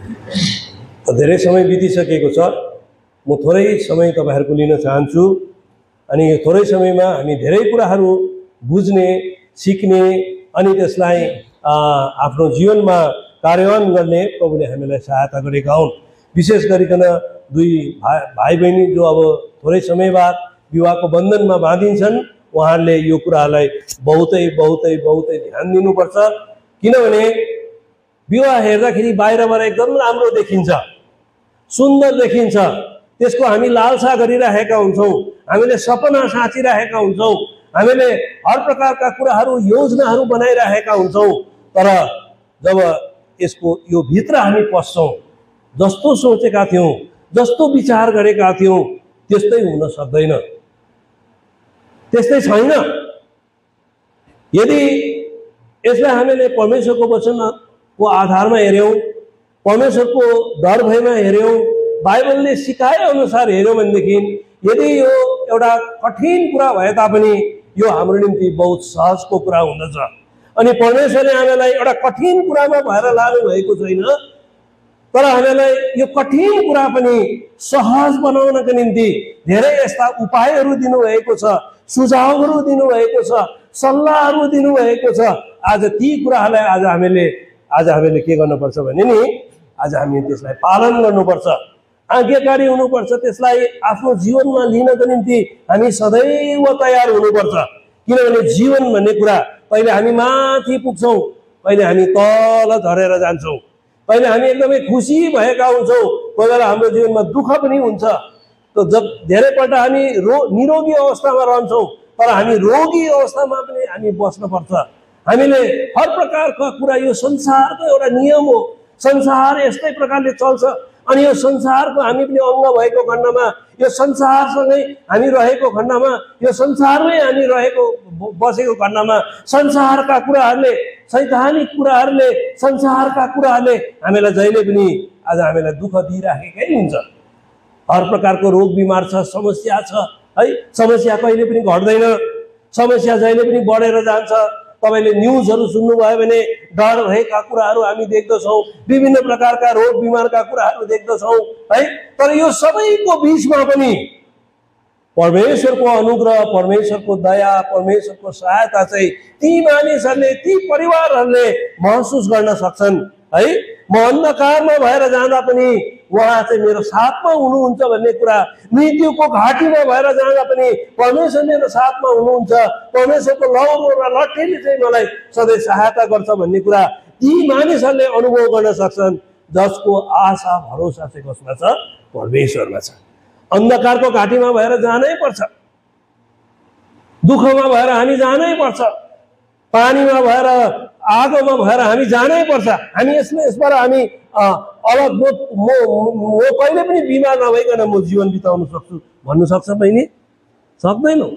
धेरै समय बितिसकेको छ। म थोरै समय तपाईहरुको लिन चाहन्छु अनि यो थोरै समयमा हामी धेरै कुराहरू बुझ्ने, सिक्ने अनि त्यसलाई आफ्नो जीवनमा कार्यान्वयन गर्ने प्रभुले हामीलाई सहायता गरेका हुन्। विशेष गरिकन दुई भाइ बहिनी जो अब थोरै समय बाद विवाहको बन्धनमा बाँधिन्छन्, उहाँहरूले यो कुरालाई बहुतै बहुतै बहुतै ध्यान दिनुपर्छ। किनभने विवाह हेर्दाखेरि बाहिरबाट एकदम राम्रो देखिन्छ, सुन्दर देखिन्छ, त्यसको हामी लालसा गरिरहेका हुन्छौँ, हामीले सपना साचिरहेका हुन्छौँ, हामीले हर प्रकारका कुराहरू योजनाहरू बनाइरहेका हुन्छौँ। तर जब यसको यो भित्र हामी पस्छौँ, जस्तो सोचेका थियौँ, जस्तो विचार गरेका थियौँ त्यस्तै हुन सक्दैन, त्यस्तै छैन। यदि यसलाई हामीले परमेश्वरको वचनको आधारमा हेर्यौँ, परमेश्वरको डर भयमा हेर्यौँ, बाइबलले सिकाए अनुसार हेर्यौँ भनेदेखि यदि यो एउटा कठिन कुरा भए तापनि यो हाम्रो निम्ति बहुत सहजको कुरा हुँदछ। अनि परमेश्वरले हामीलाई एउटा कठिन कुरामा भएर लानु भएको छैन, तर हामीलाई यो कठिन कुरा पनि सहज बनाउनका निम्ति धेरै यस्ता उपायहरू दिनुभएको छ, सुझावहरू दिनुभएको छ, सल्लाहहरू दिनुभएको छ। आज ती कुराहरूलाई आज हामीले के गर्नुपर्छ भने नि, आज हामी त्यसलाई पालन गर्नुपर्छ, आज्ञाकारी हुनुपर्छ, त्यसलाई आफ्नो जीवनमा लिनको निम्ति हामी सदैव तयार हुनुपर्छ। किनभने जीवन भन्ने कुरा पहिले हामी माथि पुग्छौँ, पहिले हामी तल झरेर जान्छौँ, पहिले हामी एकदमै खुसी भएका हुन्छौँ, कोही बेला हाम्रो जीवनमा दुःख पनि हुन्छ। त जब धेरैपल्ट हामी निरोगी अवस्थामा रहन्छौँ, तर हामी रोगी अवस्थामा पनि हामी बस्नुपर्छ। हामीले हर प्रकारका कुरा, यो संसारको एउटा नियम हो, संसार यस्तै प्रकारले चल्छ अनि यो संसारको हामी पनि अंग भएको खण्डमा, यो संसारसँगै हामी रहेको खण्डमा, यो संसारमै हामी बसेको खण्डमा संसारका कुराहरूले, शैतानिक कुराहरूले, संसारका कुराहरूले हामीलाई जहिले पनि आज हामीलाई दुःख दिइराखेकै हुन्छ। हर प्रकारको रोग बिमार छ, समस्या छ है, समस्या कहिले पनि घट्दैन, समस्या जहिले पनि बढेर जान्छ। तपाईले न्यूजहरू सुन्नुभयो भने डर भएका कुराहरू हामी देख्दछौँ, विभिन्न प्रकारका रोग बिमारका कुराहरू देख्दछौँ है। तर यो सबैको बीचमा पनि परमेश्वरको अनुग्रह, परमेश्वरको दया, परमेश्वरको सहायता चाहिँ ती मानिसहरूले, ती परिवारहरूले महसुस गर्न सक्छन् है। म अन्धकारमा भएर जाँदा पनि उहाँ चाहिँ मेरो साथमा हुनुहुन्छ भन्ने कुरा, मृत्युको घाटीमा भएर जाँदा पनि परमेश्वर मेरो साथमा हुनुहुन्छ, परमेश्वरको लौरो र लट्ठीले चाहिँ मलाई सधैँ सहायता गर्छ भन्ने कुरा ती मानिसहरूले अनुभव गर्न सक्छन्, जसको आशा भरोसा चाहिँ कसमा छ? परमेश्वरमा छ। अन्धकारको घाटीमा भएर जानै पर्छ, दुःखमा भएर हामी जानै पर्छ, पानीमा भएर, आगोमा भएर हामी जानै पर्छ। हामी यसबाट हामी अलग म कहिले पनि बिमार नभइकन म जीवन बिताउन सक्छु भन्नु सक्छ बहिनी? सक्दैनौँ।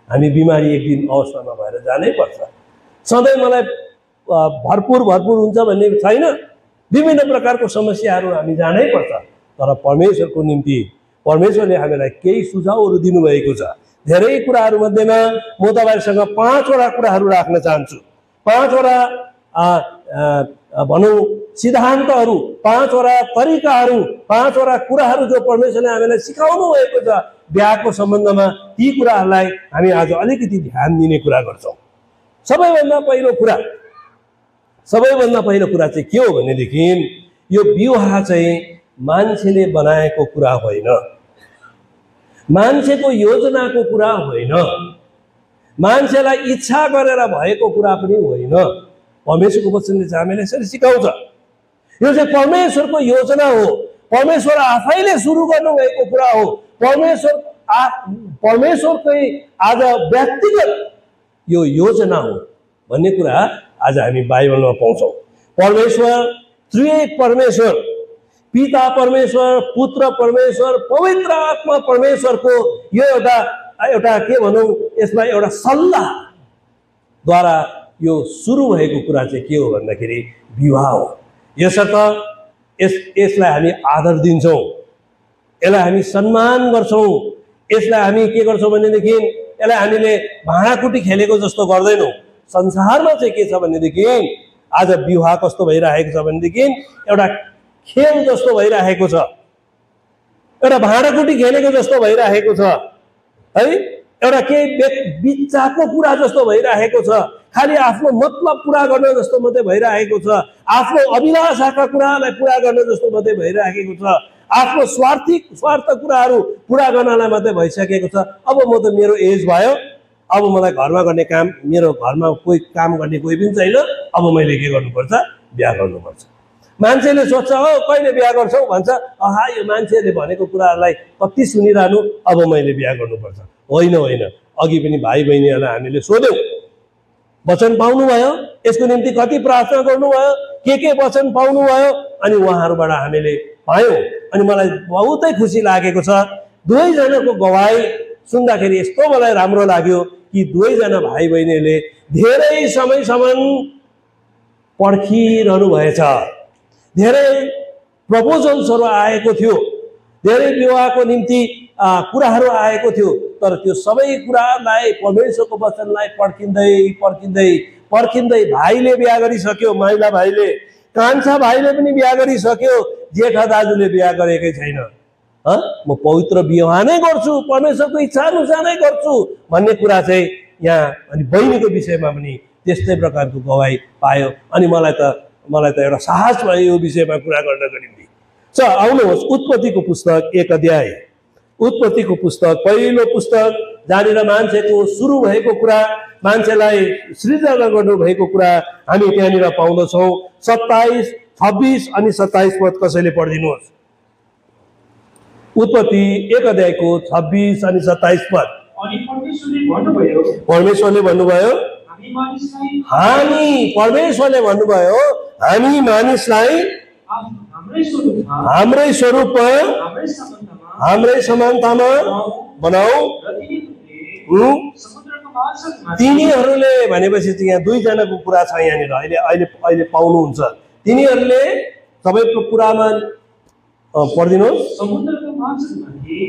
हामी बिमारी एक दिन अवस्थामा भएर जानै पर्छ। सधैँ मलाई भरपुर हुन्छ भन्ने छैन, विभिन्न प्रकारको समस्याहरू हामी जानै पर्छ। तर परमेश्वरको निम्ति परमेश्वरले हामीलाई केही सुझावहरू दिनुभएको छ। धेरै कुराहरू मध्येमा म तपाईहरुसँग 5 वटा कुराहरू राख्न चाहन्छु। 5 वटा भनौँ सिद्धान्तहरू, 5 वटा तरिकाहरू, 5 वटा कुराहरू जो परमेश्वरले हामीलाई सिकाउनु भएको छ बिहाको सम्बन्धमा, ती कुराहरूलाई हामी आज अलिकति ध्यान दिने कुरा गर्छौँ। सबैभन्दा पहिलो कुरा चाहिँ के हो भनेदेखि यो विवाह चाहिँ मान्छेले बनाएको कुरा होइन, मान्छेको योजनाको कुरा होइन, मान्छेलाई इच्छा गरेर भएको कुरा पनि होइन। परमेश्वरको वचनले चाहिँ हामीलाई यसरी सिकाउँछ। यो चाहिँ परमेश्वरको योजना हो, परमेश्वर आफैले सुरु गर्नुभएको कुरा हो, परमेश्वरकै आज व्यक्तिगत यो योजना हो भन्ने कुरा आज हामी बाइबलमा पाउँछौँ। परमेश्वर, त्रिएक परमेश्वर, पिता परमेश्वर, पुत्र परमेश्वर, पवित्र आत्मा परमेश्वरको यो एउटा के भनौँ, यसमा एउटा सल्लाहद्वारा यो सुरु भएको कुरा चाहिँ के हो भन्दाखेरि विवाह हो। यसर्थ यसलाई हामी आदर दिन्छौँ, यसलाई हामी सम्मान गर्छौँ, यसलाई हामी के गर्छौँ भनेदेखि यसलाई हामीले भाँडाकुटी खेलेको जस्तो गर्दैनौँ। संसारमा चाहिँ के छ भनेदेखि आज विवाह कस्तो भइरहेको छ भनेदेखि एउटा खेल जस्तो भइरहेको छ, एउटा भाँडाकुटी खेलेको जस्तो भइरहेको छ है, एउटा केही बिच्चाको कुरा जस्तो भइरहेको छ, खालि आफ्नो मतलब पुरा गर्न जस्तो मात्रै भइरहेको छ, आफ्नो अभिलाषाका कुरालाई पुरा गर्न जस्तो मात्रै भइरहेको छ, आफ्नो स्वार्थ कुराहरू पुरा गर्नलाई मात्रै भइसकेको छ। अब म त मेरो एज भयो, अब मलाई घरमा गर्ने काम, मेरो घरमा कोही काम गर्ने कोही पनि छैन, अब मैले के गर्नुपर्छ? बिहा गर्नुपर्छ। मान्छेले सोध्छ हो कहिले बिहा गर्छौ भन्छ, आहा यो मान्छेले भनेको कुराहरूलाई कति सुनिरहनु, अब मैले बिहा गर्नुपर्छ। होइन होइन, अघि पनि भाइ बहिनीहरूलाई हामीले सोध्यौँ, वचन पाउनुभयो, यसको निम्ति कति प्रार्थना गर्नुभयो, के वचन पाउनुभयो, अनि उहाँहरूबाट हामीले पायौँ। अनि मलाई बहुतै खुसी लागेको छ, दुवैजनाको गवाई सुन्दाखेरि यस्तो मलाई राम्रो लाग्यो कि दुवैजना भाइ बहिनीले धेरै समयसम्म पर्खिरहनु भएछ। धेरै प्रपोजल्सहरू आएको थियो, धेरै विवाहको निम्ति कुराहरू आएको थियो, तर त्यो सबै कुरालाई परमेश्वरको वचनलाई पर्खिँदै पर्खिँदै पर्खिँदै भाइले बिहा गरिसक्यो, माइला भाइले, कान्छा भाइले पनि बिहा गरिसक्यो, जेठा दाजुले बिहा गरेकै छैन। म पवित्र विवाह नै गर्छु, परमेश्वरको इच्छा अनुसार नै गर्छु भन्ने कुरा चाहिँ यहाँ, अनि बहिनीको विषयमा पनि त्यस्तै प्रकारको गवाई पायो। अनि मलाई त एउटा साहस भयो यो विषयमा कुरा गर्नको निम्ति। आउनुहोस् उत्पत्तिको पुस्तक 1 अध्याय, उत्पत्तिको पुस्तक पहिलो पुस्तक, जहाँनिर मान्छेको सुरु भएको कुरा, मान्छेलाई सृजना गर्नु भएको कुरा हामी त्यहाँनिर पाउँदछौँ। 27, 26 अनि 27 पद कसैले पढिदिनुहोस्। उत्पत्ति 1 अध्यायको 26 अनि 27 पद। परमेश्वरले भन्नुभयो, परमेश्वरले भन्नुभयो हामी मानिसलाई हाम्रै स्वरूपमा हाम्रै समानतामा बनाऊ। तिनीहरूले भनेपछि चाहिँ यहाँ दुईजनाको कुरा छ यहाँनिर, अहिले पाउनुहुन्छ। तिनीहरूले सबैको कुरामा पढिदिनुहोस्। समुद्रको माछामाथि,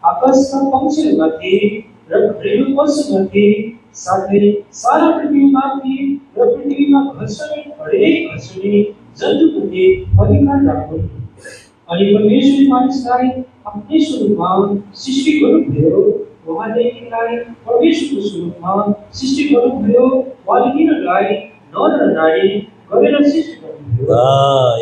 आकाशका पक्षीहरूमाथि र घरेलु पशुमाथि, साथै सारा पृथ्वीमाथि र पृथ्वीमा घस्ने हरेक घस्ने जन्तुमाथि अधिकार राखुन्। अनि परमेश्वरले मानिसलाई आफ्नै स्वरूपमा सृष्टि गर्नुभयो, उहाँले तिनलाई परमेश्वरको स्वरूपमा सृष्टि गर्नुभयो, उहाँले तिनीहरूलाई नर र नारी गरेर सृष्टि गर्नुभयो।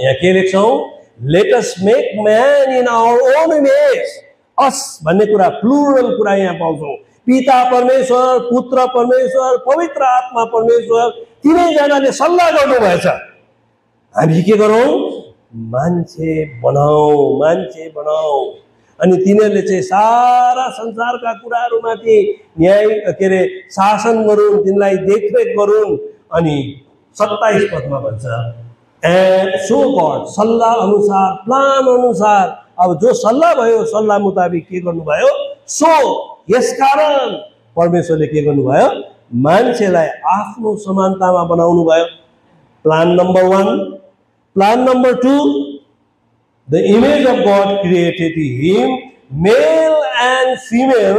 यहाँ के लेख्छौँ? Let us make man in our own image. अस भन्ने कुरा, प्लुरल कुरा यहाँ पाउँछौँ। पिता परमेश्वर, पुत्र परमेश्वर, पवित्र आत्मा परमेश्वर, तिनैजनाले सल्लाह गर्नुभएछ, हामी के गरौँ? मान्छे बनाऊ, मान्छे बनाऊ। अनि तिनीहरूले चाहिँ सारा संसारका कुराहरूमाथि न्याय के अरे शासन गरून्, तिनलाई देखरेख गरून्। अनि 27 पदमा भन्छ, सो गॉड, सल्लाह अनुसार, प्लान अनुसार, अब जो सल्लाह भयो सल्लाह मुताबिक के गर्नुभयो? सो यसकारण परमेश्वरले के गर्नुभयो? मान्छेलाई आफ्नो समानतामा बनाउनु भयो। Plan number 1। Plan number 2, the image of God created him, male and female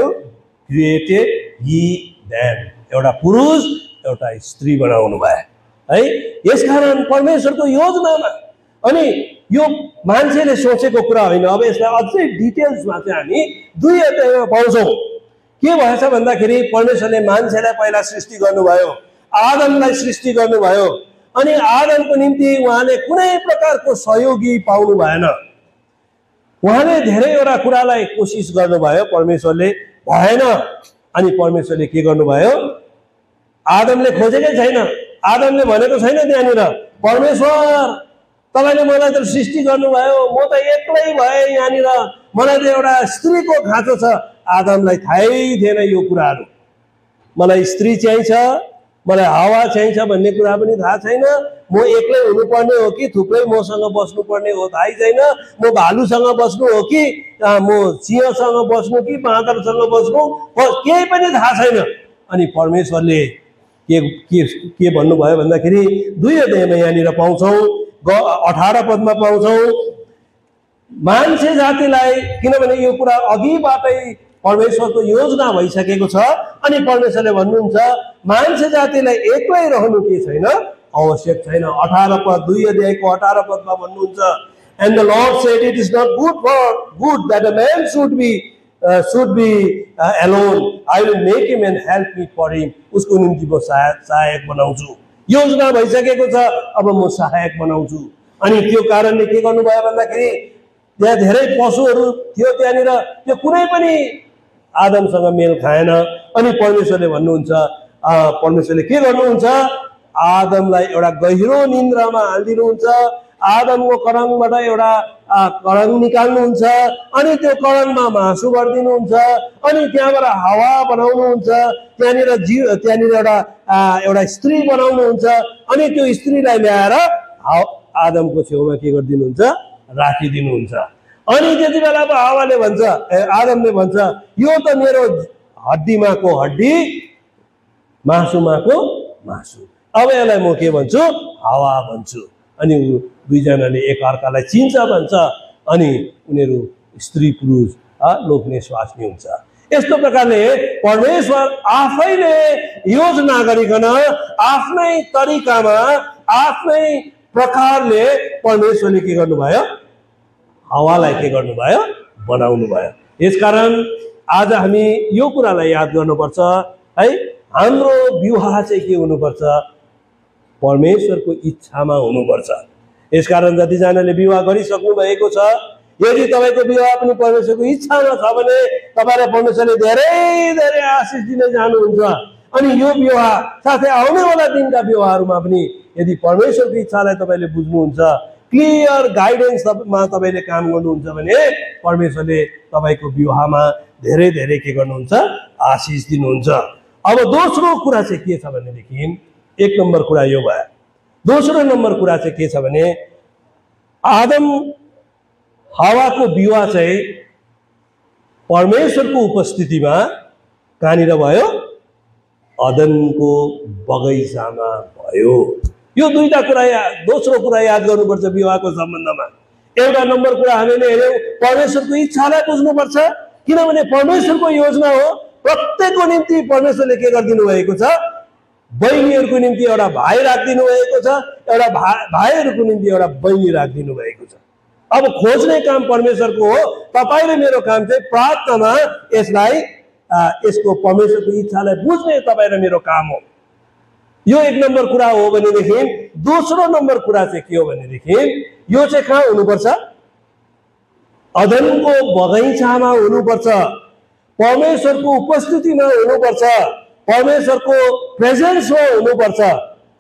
created he them. एउटा पुरुष एउटा स्त्री बनाउनु भयो है। यसकारण परमेश्वरको योजनामा, अनि यो मान्छेले सोचेको कुरा होइन। अब यसलाई अझै डिटेल्समा चाहिँ हामी 2 अध्यायमा पाउँछौँ। के भएछ भन्दाखेरि परमेश्वरले मान्छेलाई पहिला सृष्टि गर्नुभयो, आदमलाई सृष्टि गर्नुभयो, अनि आदमको निम्ति उहाँले कुनै प्रकारको सहयोगी पाउनु भएन। उहाँले धेरैवटा कुरालाई कोसिस गर्नुभयो, परमेश्वरले भएन। अनि परमेश्वरले के गर्नुभयो? आदमले खोजेकै छैन, आदमले भनेको छैन त्यहाँनिर, परमेश्वर तपाईँले मलाई त सृष्टि गर्नुभयो, म त एक्लै भएँ यहाँनिर, मलाई त एउटा स्त्रीको खाँचो छ। आदमलाई थाहै थिएन यो कुराहरू, मलाई स्त्री चाहिन्छ, मलाई हावा चाहिन्छ भन्ने कुरा पनि थाहा छैन। म एक्लै हुनुपर्ने हो कि थुप्रै मसँग बस्नुपर्ने हो थाहै छैन। म भालुसँग बस्नु हो कि म सिंहसँग बस्नु कि बाँदरसँग बस्नु, केही पनि थाहा छैन। अनि परमेश्वरले के भन्नुभयो भन्दाखेरि 2 अध्यायमा यहाँनिर पाउँछौँ, 18 पदमा पाउँछौँ, मान्छे जातिलाई, किनभने यो कुरा अघिबाटै परमेश्वरको योजना भइसकेको छ। अनि परमेश्वरले भन्नुहुन्छ मान्छे जातिलाई एक्लै रहनु के छैन, आवश्यक छैन। 18 पद, 2 अध्यायको 18 पदमा भन्नुहुन्छ, And the Lord said, it is not good that a man should be alone. I will make him and help me for him. उसको निम्ति म सहायक बनाउँछु। योजना भइसकेको छ, अब म सहायक बनाउँछु। अनि त्यो कारणले के गर्नुभयो भन्दाखेरि त्यहाँ धेरै पशुहरू थियो त्यहाँनिर, त्यो कुनै पनि आदमसँग मेल खाएन। अनि परमेश्वरले भन्नुहुन्छ, परमेश्वरले के गर्नुहुन्छ, आदमलाई एउटा गहिरो निन्द्रामा हालिदिनुहुन्छ। आदमको कड़ङबाट एउटा कड़ङ निकाल्नुहुन्छ, अनि त्यो कड़ङमा मासु भरिदिनुहुन्छ, अनि त्यहाँबाट हावा बनाउनुहुन्छ, त्यहाँनिर एउटा स्त्री बनाउनुहुन्छ, अनि त्यो स्त्रीलाई ल्याएर आदमको छेउमा के गरिदिनुहुन्छ, राखिदिनुहुन्छ। अनि त्यति बेला अब हावाले भन्छ, आदमले भन्छ, यो त मेरो हड्डीमाको हड्डी, मासुमाको मासु, अब यसलाई म के भन्छु, हावा भन्छु। अनि दुईजनाले एक अर्कालाई चिन्छ भन्छ, अनि उनीहरू स्त्री पुरुष लोग्ने स्वास्नी हुन्छ। यस्तो प्रकारले परमेश्वर आफैले योजना गरिकन आफ्नै तरिकामा आफ्नै प्रकारले परमेश्वरले के गर्नुभयो, हावालाई के गर्नुभयो, बनाउनु भयो। यसकारण आज हामी यो कुरालाई याद गर्नुपर्छ है, हाम्रो विवाह चाहिँ के हुनुपर्छ, परमेश्वरको इच्छामा हुनुपर्छ। यसकारण जतिजनाले विवाह गरिसक्नु भएको छ, यदि तपाईको विवाह पनि परमेश्वरको इच्छामा छ भने तपाईलाई परमेश्वरले धेरै धेरै आशिष दिन जानुहुन्छ। अनि यो विवाह साथै आउनेवाला दिनका विवाहहरूमा पनि यदि परमेश्वरको इच्छालाई तपाईले बुझ्नुहुन्छ, क्लियर गाइडेन्समा तपाईले काम गर्नुहुन्छ भने परमेश्वरले तपाईको विवाहमा धेरै धेरै के गर्नुहुन्छ, आशिष दिनुहुन्छ। अब दोस्रो कुरा चाहिँ के छ भनेदेखि, एक नम्बर कुरा यो भयो। दोस्रो नम्बर कुरा चाहिँ के छ भने, आदम हावाको विवाह चाहिँ परमेश्वरको उपस्थितिमा कहाँनिर भयो, अदनको बगैँचामा भयो। यो दुईटा कुरा दोस्रो कुरा याद गर्नुपर्छ विवाहको सम्बन्धमा। एउटा नम्बर कुरा हामीले हेर्यौं, परमेश्वरको इच्छालाई बुझ्नुपर्छ, किनभने परमेश्वरको योजना हो। प्रत्येकको निम्ति परमेश्वरले के गरिदिनु भएको छ, बहिनीहरूको निम्ति एउटा भाइ राखिदिनु भएको छ, एउटा भाइहरूको निम्ति एउटा बहिनी राखिदिनु भएको छ। अब खोज्ने काम परमेश्वरको हो। तपाईँ र मेरो काम चाहिँ प्रार्थनामा यसको परमेश्वरको इच्छालाई बुझ्ने तपाईँ र मेरो काम हो। यो एक नम्बर कुरा हो भनेदेखि दोस्रो नम्बर कुरा चाहिँ के हो भनेदेखि, यो चाहिँ कहाँ हुनुपर्छ, अदनको बगैँचामा हुनुपर्छ, परमेश्वरको उपस्थितिमा हुनुपर्छ, परमेश्वरको प्रेजेन्समा हुनुपर्छ।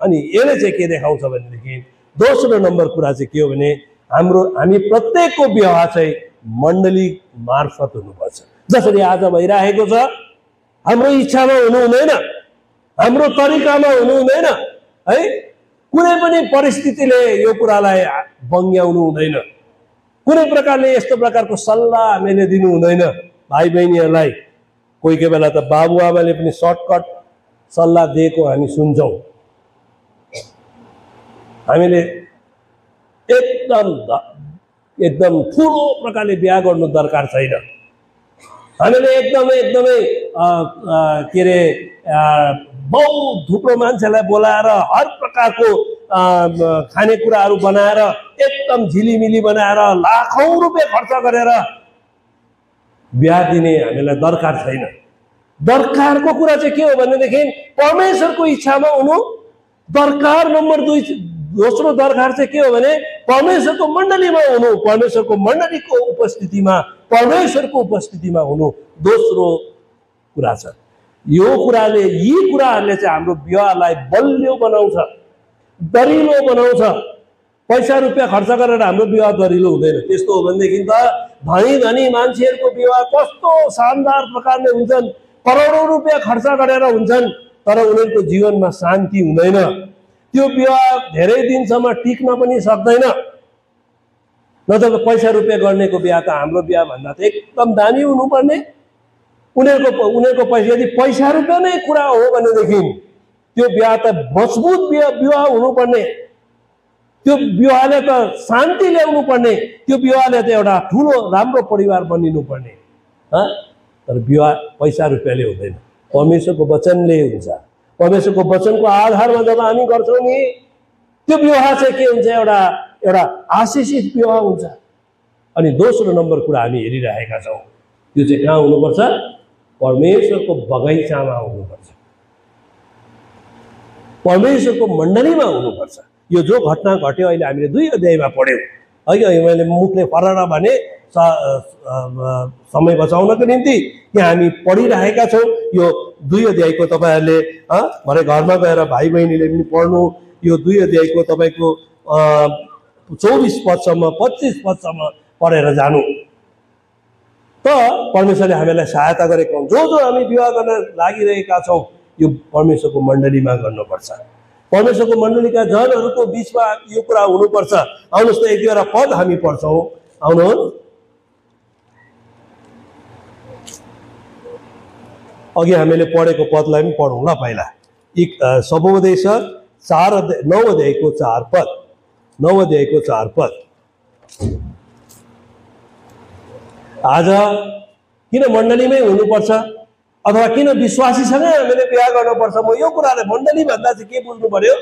अनि यसले चाहिँ के देखाउँछ भनेदेखि, दोस्रो नम्बर कुरा चाहिँ के हो भने, हामी प्रत्येकको विवाह चाहिँ मण्डली मार्फत हुनुपर्छ। जसरी आज भइरहेको छ, हाम्रो इच्छामा हुनु हुँदैन, हाम्रो तरिकामा हुनु हुँदैन है। कुनै पनि परिस्थितिले यो कुरालाई बङ्ग्याउनु हुँदैन। कुनै प्रकारले यस्तो प्रकारको सल्लाह हामीले दिनु हुँदैन भाइ बहिनीहरूलाई। कोही कोही बेला त बाबुआमाले पनि सर्टकट सल्लाह दिएको हामी सुन्छौँ। हामीले एकदम ठुलो प्रकारले बिहा गर्नु दरकार छैन। हामीले एकदमै के अरे बहुत थुप्रो मान्छेलाई बोलाएर हर प्रकारको खानेकुराहरू बनाएर एकदम झिलिमिली बनाएर लाखौं रुपियाँ खर्च गरेर बिहा दिने हामीलाई दरकार छैन। दरकारको कुरा चाहिँ के हो भनेदेखि परमेश्वरको इच्छामा हुनु दरकार। नम्बर 2 दोस्रो दरकार चाहिँ के हो भने परमेश्वरको मण्डलीमा हुनु, परमेश्वरको मण्डलीको उपस्थितिमा, परमेश्वरको उपस्थितिमा हुनु दोस्रो कुरा छ। यो कुराले, यी कुराहरूले चाहिँ हाम्रो विवाहलाई बलियो बनाउँछ, दरिलो बनाउँछ। पैसा रुपियाँ खर्च गरेर हाम्रो विवाह दरिलो हुँदैन। त्यस्तो हो भनेदेखि त धनी धनी मान्छेहरूको विवाह कस्तो शानदार प्रकारले हुन्छन्, करोडौं रुपियाँ खर्च गरेर हुन्छन्, तर उनीहरूको जीवनमा शान्ति हुँदैन। त्यो विवाह धेरै दिनसम्म टिक्न पनि सक्दैन। नत्र पैसा रुपियाँ गर्नेको विवाह त हाम्रो विवाह भन्दा त एकदम दामी हुनुपर्ने। उनीहरूको पैसा, यदि पैसा रुपियाँ नै कुरा हो भनेदेखि त्यो विवाह त मजबुत विवाह हुनुपर्ने। त्यो विवाहले त शान्ति ल्याउनु पर्ने। त्यो विवाहले त एउटा ठुलो राम्रो परिवार बनिनु पर्ने। तर विवाह पैसा रुपियाँले हुँदैन, परमेश्वरको वचनले हुन्छ। परमेश्वरको वचनको आधारमा जब हामी गर्छौँ नि, त्यो विवाह चाहिँ के हुन्छ, एउटा एउटा आशिषित विवाह हुन्छ। अनि दोस्रो नम्बर कुरा हामी हेरिरहेका छौँ, त्यो चाहिँ कहाँ हुनुपर्छ? परमेश्वरको बगैँचामा हुनुपर्छ, परमेश्वरको मण्डलीमा हुनुपर्छ। यो जो घटना घट्यो अहिले हामीले 2 अध्यायमा पढ्यौँ है। मैले मुखले फरर भने समय बचाउनको निम्ति यहाँ हामी पढिरहेका छौँ। यो 2 अध्यायको तपाईँहरूले भरे घरमा गएर भाइ बहिनीले पनि पढ्नु। यो 2 अध्यायको तपाईँको 24 पदसम्म 25 पदसम्म पढेर जानु। त परमेश्वरले हामीलाई सहायता गरेका हौँ। जो हामी विवाह गर्न लागिरहेका छौँ यो परमेश्वरको मण्डलीमा गर्नुपर्छ। परमेश्वरको मण्डलीका जनहरूको बिचमा यो कुरा हुनुपर्छ। आउनुहोस् त 1-2 पद हामी पढ्छौँ। आउनुहोस्, अघि हामीले पढेको पदलाई पनि पढौँ ल। पहिला सबोपदेश 9 अध्यायको 4 पद, 9 अध्यायको 4 पद। आज किन मण्डलीमै हुनुपर्छ अथवा किन विश्वासीसँगै हामीले बिहा गर्नुपर्छ? म यो कुरालाई मण्डली भन्दा चाहिँ के बुझ्नु पर्यो?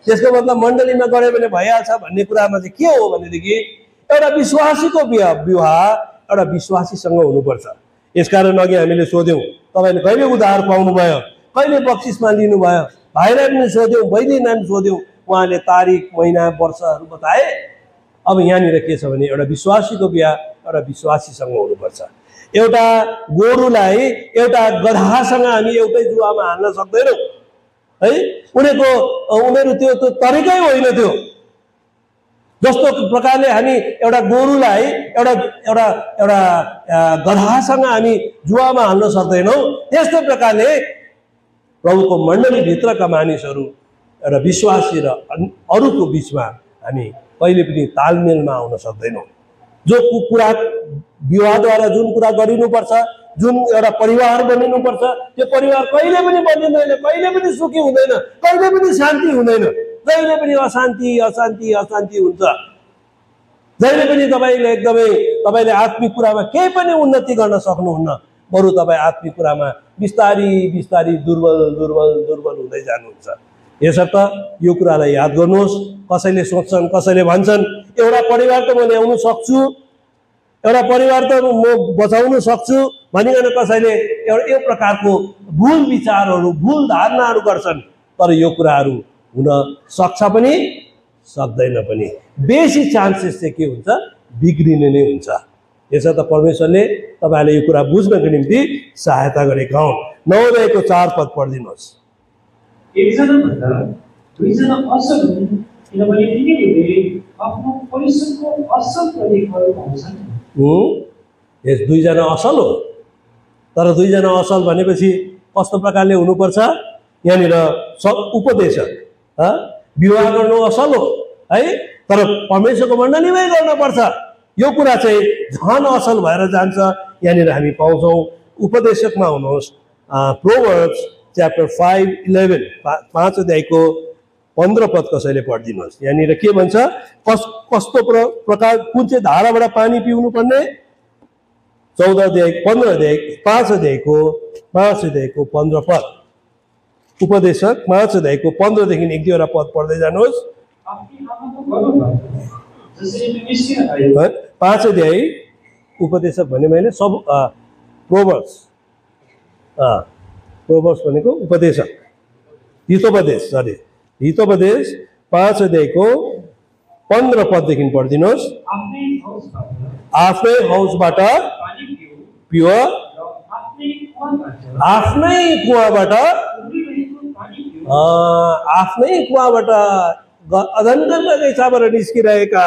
त्यसको मतलब मण्डलीमा गऱ्यो भने भइहाल्छ भन्ने कुरामा चाहिँ के हो भनेदेखि एउटा विश्वासीको विवाह एउटा विश्वासीसँग हुनुपर्छ। यसकारण अघि हामीले सोध्यौँ, तपाईँले कहिले उद्धार पाउनुभयो, कहिले बक्सिसमा लिनुभयो, भाइलाई पनि सोध्यौँ, बहिनीलाई पनि सोध्यौँ, उहाँले तारिक, महिना, वर्षहरू बताए। अब यहाँनिर के छ भने एउटा विश्वासीको बिहा एउटा विश्वासीसँग हुनुपर्छ। एउटा गोरुलाई एउटा गधासँग हामी एउटै जुवामा हाल्न सक्दैनौँ है। उनीहरू त्यो तरिकै होइन। त्यो जस्तो प्रकारले हामी एउटा गोरुलाई एउटा एउटा एउटा गधासँग हामी जुवामा हाल्न सक्दैनौँ, त्यस्तै प्रकारले प्रभुको मण्डलीभित्रका मानिसहरू एउटा विश्वासी र अरूको बिचमा हामी कहिले पनि तालमेलमा आउन सक्दैनौँ। जो कुरा विवाहद्वारा जुन कुरा गरिनुपर्छ, जुन एउटा परिवार बनिनुपर्छ, त्यो परिवार कहिले पनि बनिँदैन, कहिले पनि सुखी हुँदैन, कहिले पनि शान्ति हुँदैन, जहिले पनि अशान्ति अशान्ति अशान्ति हुन्छ। जहिले पनि तपाईँले आत्मिक कुरामा केही पनि उन्नति गर्न सक्नुहुन्न, बरु तपाईँ आत्मिक कुरामा बिस्तारी बिस्तारी दुर्बल दुर्बल दुर्बल हुँदै जानुहुन्छ। यसर्थ यो कुरालाई याद गर्नुहोस्। कसैले सोच्छन्, कसैले भन्छन् एउटा परिवार त म ल्याउन सक्छु, एउटा परिवार त म बचाउन सक्छु भनिकन कसैले यो प्रकारको भुल विचारहरू, भुल धारणाहरू गर्छन्। तर यो कुराहरू हुन सक्छ पनि सक्दैन पनि। बेसी चान्सेस चाहिँ के हुन्छ? बिग्रिने नै हुन्छ। यसर्थ परमेश्वरले तपाईँहरूले यो कुरा बुझ्नको निम्ति सहायता गरेका हुन्। 9 अध्यायको 4 पद पढिदिनुहोस्। एकजना भन्दा दुईजना असल हुन्, किनभने तिनीहरूले आफ्नो परिश्रमको असल प्रतिफल पाउँछन्। यस 2 जना असल हो। तर 2 जना असल भनेपछि कस्तो प्रकारले हुनुपर्छ? यहाँनिर उपदेशक विवाह गर्नु असल हो है, तर परमेश्वरको मण्डलीमै गर्नुपर्छ। यो कुरा चाहिँ झन असल भएर जान्छ। यहाँनिर हामी पाउँछौँ उपदेशकमा हुनुहोस्, प्रोभर्ब्स च्याप्टर 5:11, 5 अध्यायको 15 पद कसैले पढिदिनुहोस्। यहाँनिर के भन्छ? कस्तो प्रकार कुन चाहिँ धाराबाट पानी पिउनु पर्ने? 14 अध्याय 15 अध्याय 5 अध्यायको 15 पद। उपदेशक 5 अध्यायको 15 देखि 1-2 पद पढ्दै जानुहोस्। 5 अध्याय उपदेशक भने मैले सब प्रोभर्ब्स भनेको उपदेशक, हितोपदेश 5 अध्यायको 15 पददेखि पढिदिनुहोस्। आफ्नै हौसबाट पिउ, आफ्नै कुवाबाट अदन्तका हिसाबबाट निस्किरहेका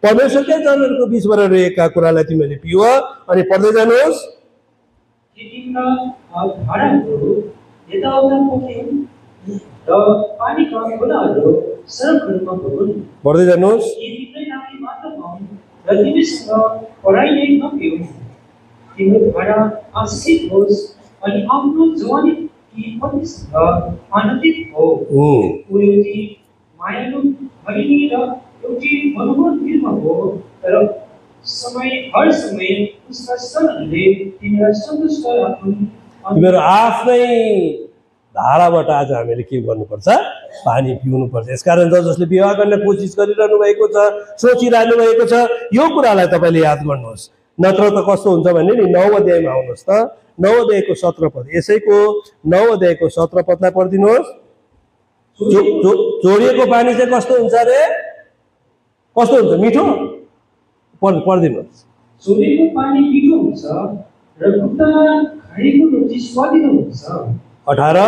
परमेश्वरकै जनहरूको बिचबाट रहेका कुरालाई तिमीले पिउ। अनि पढ्दै जानुहोस्। पढ्दै जानुहोस्। तिमीहरू आफ्नै धाराबाट आज हामीले के गर्नुपर्छ? पानी पिउनुपर्छ। यसकारण जसले विवाह गर्न कोसिस गरिरहनु भएको छ, सोचिरहनु भएको छ, यो कुरालाई तपाईँले याद गर्नुहोस्। नत्र त कस्तो हुन्छ भने नि 9 अध्यायमा आउनुहोस् त, 9 अध्यायको 17 पद, यसैको 9 अध्यायको 17 पदलाई पढिदिनुहोस्। जोडिएको पानी चाहिँ कस्तो हुन्छ अरे? कस्तो हुन्छ? मिठो? पढिदिनुहोस्। जोडिएको पानी मिठो हुन्छ र खुट्टामा खडेको रोटी स्वादिलो हुन्छ। 18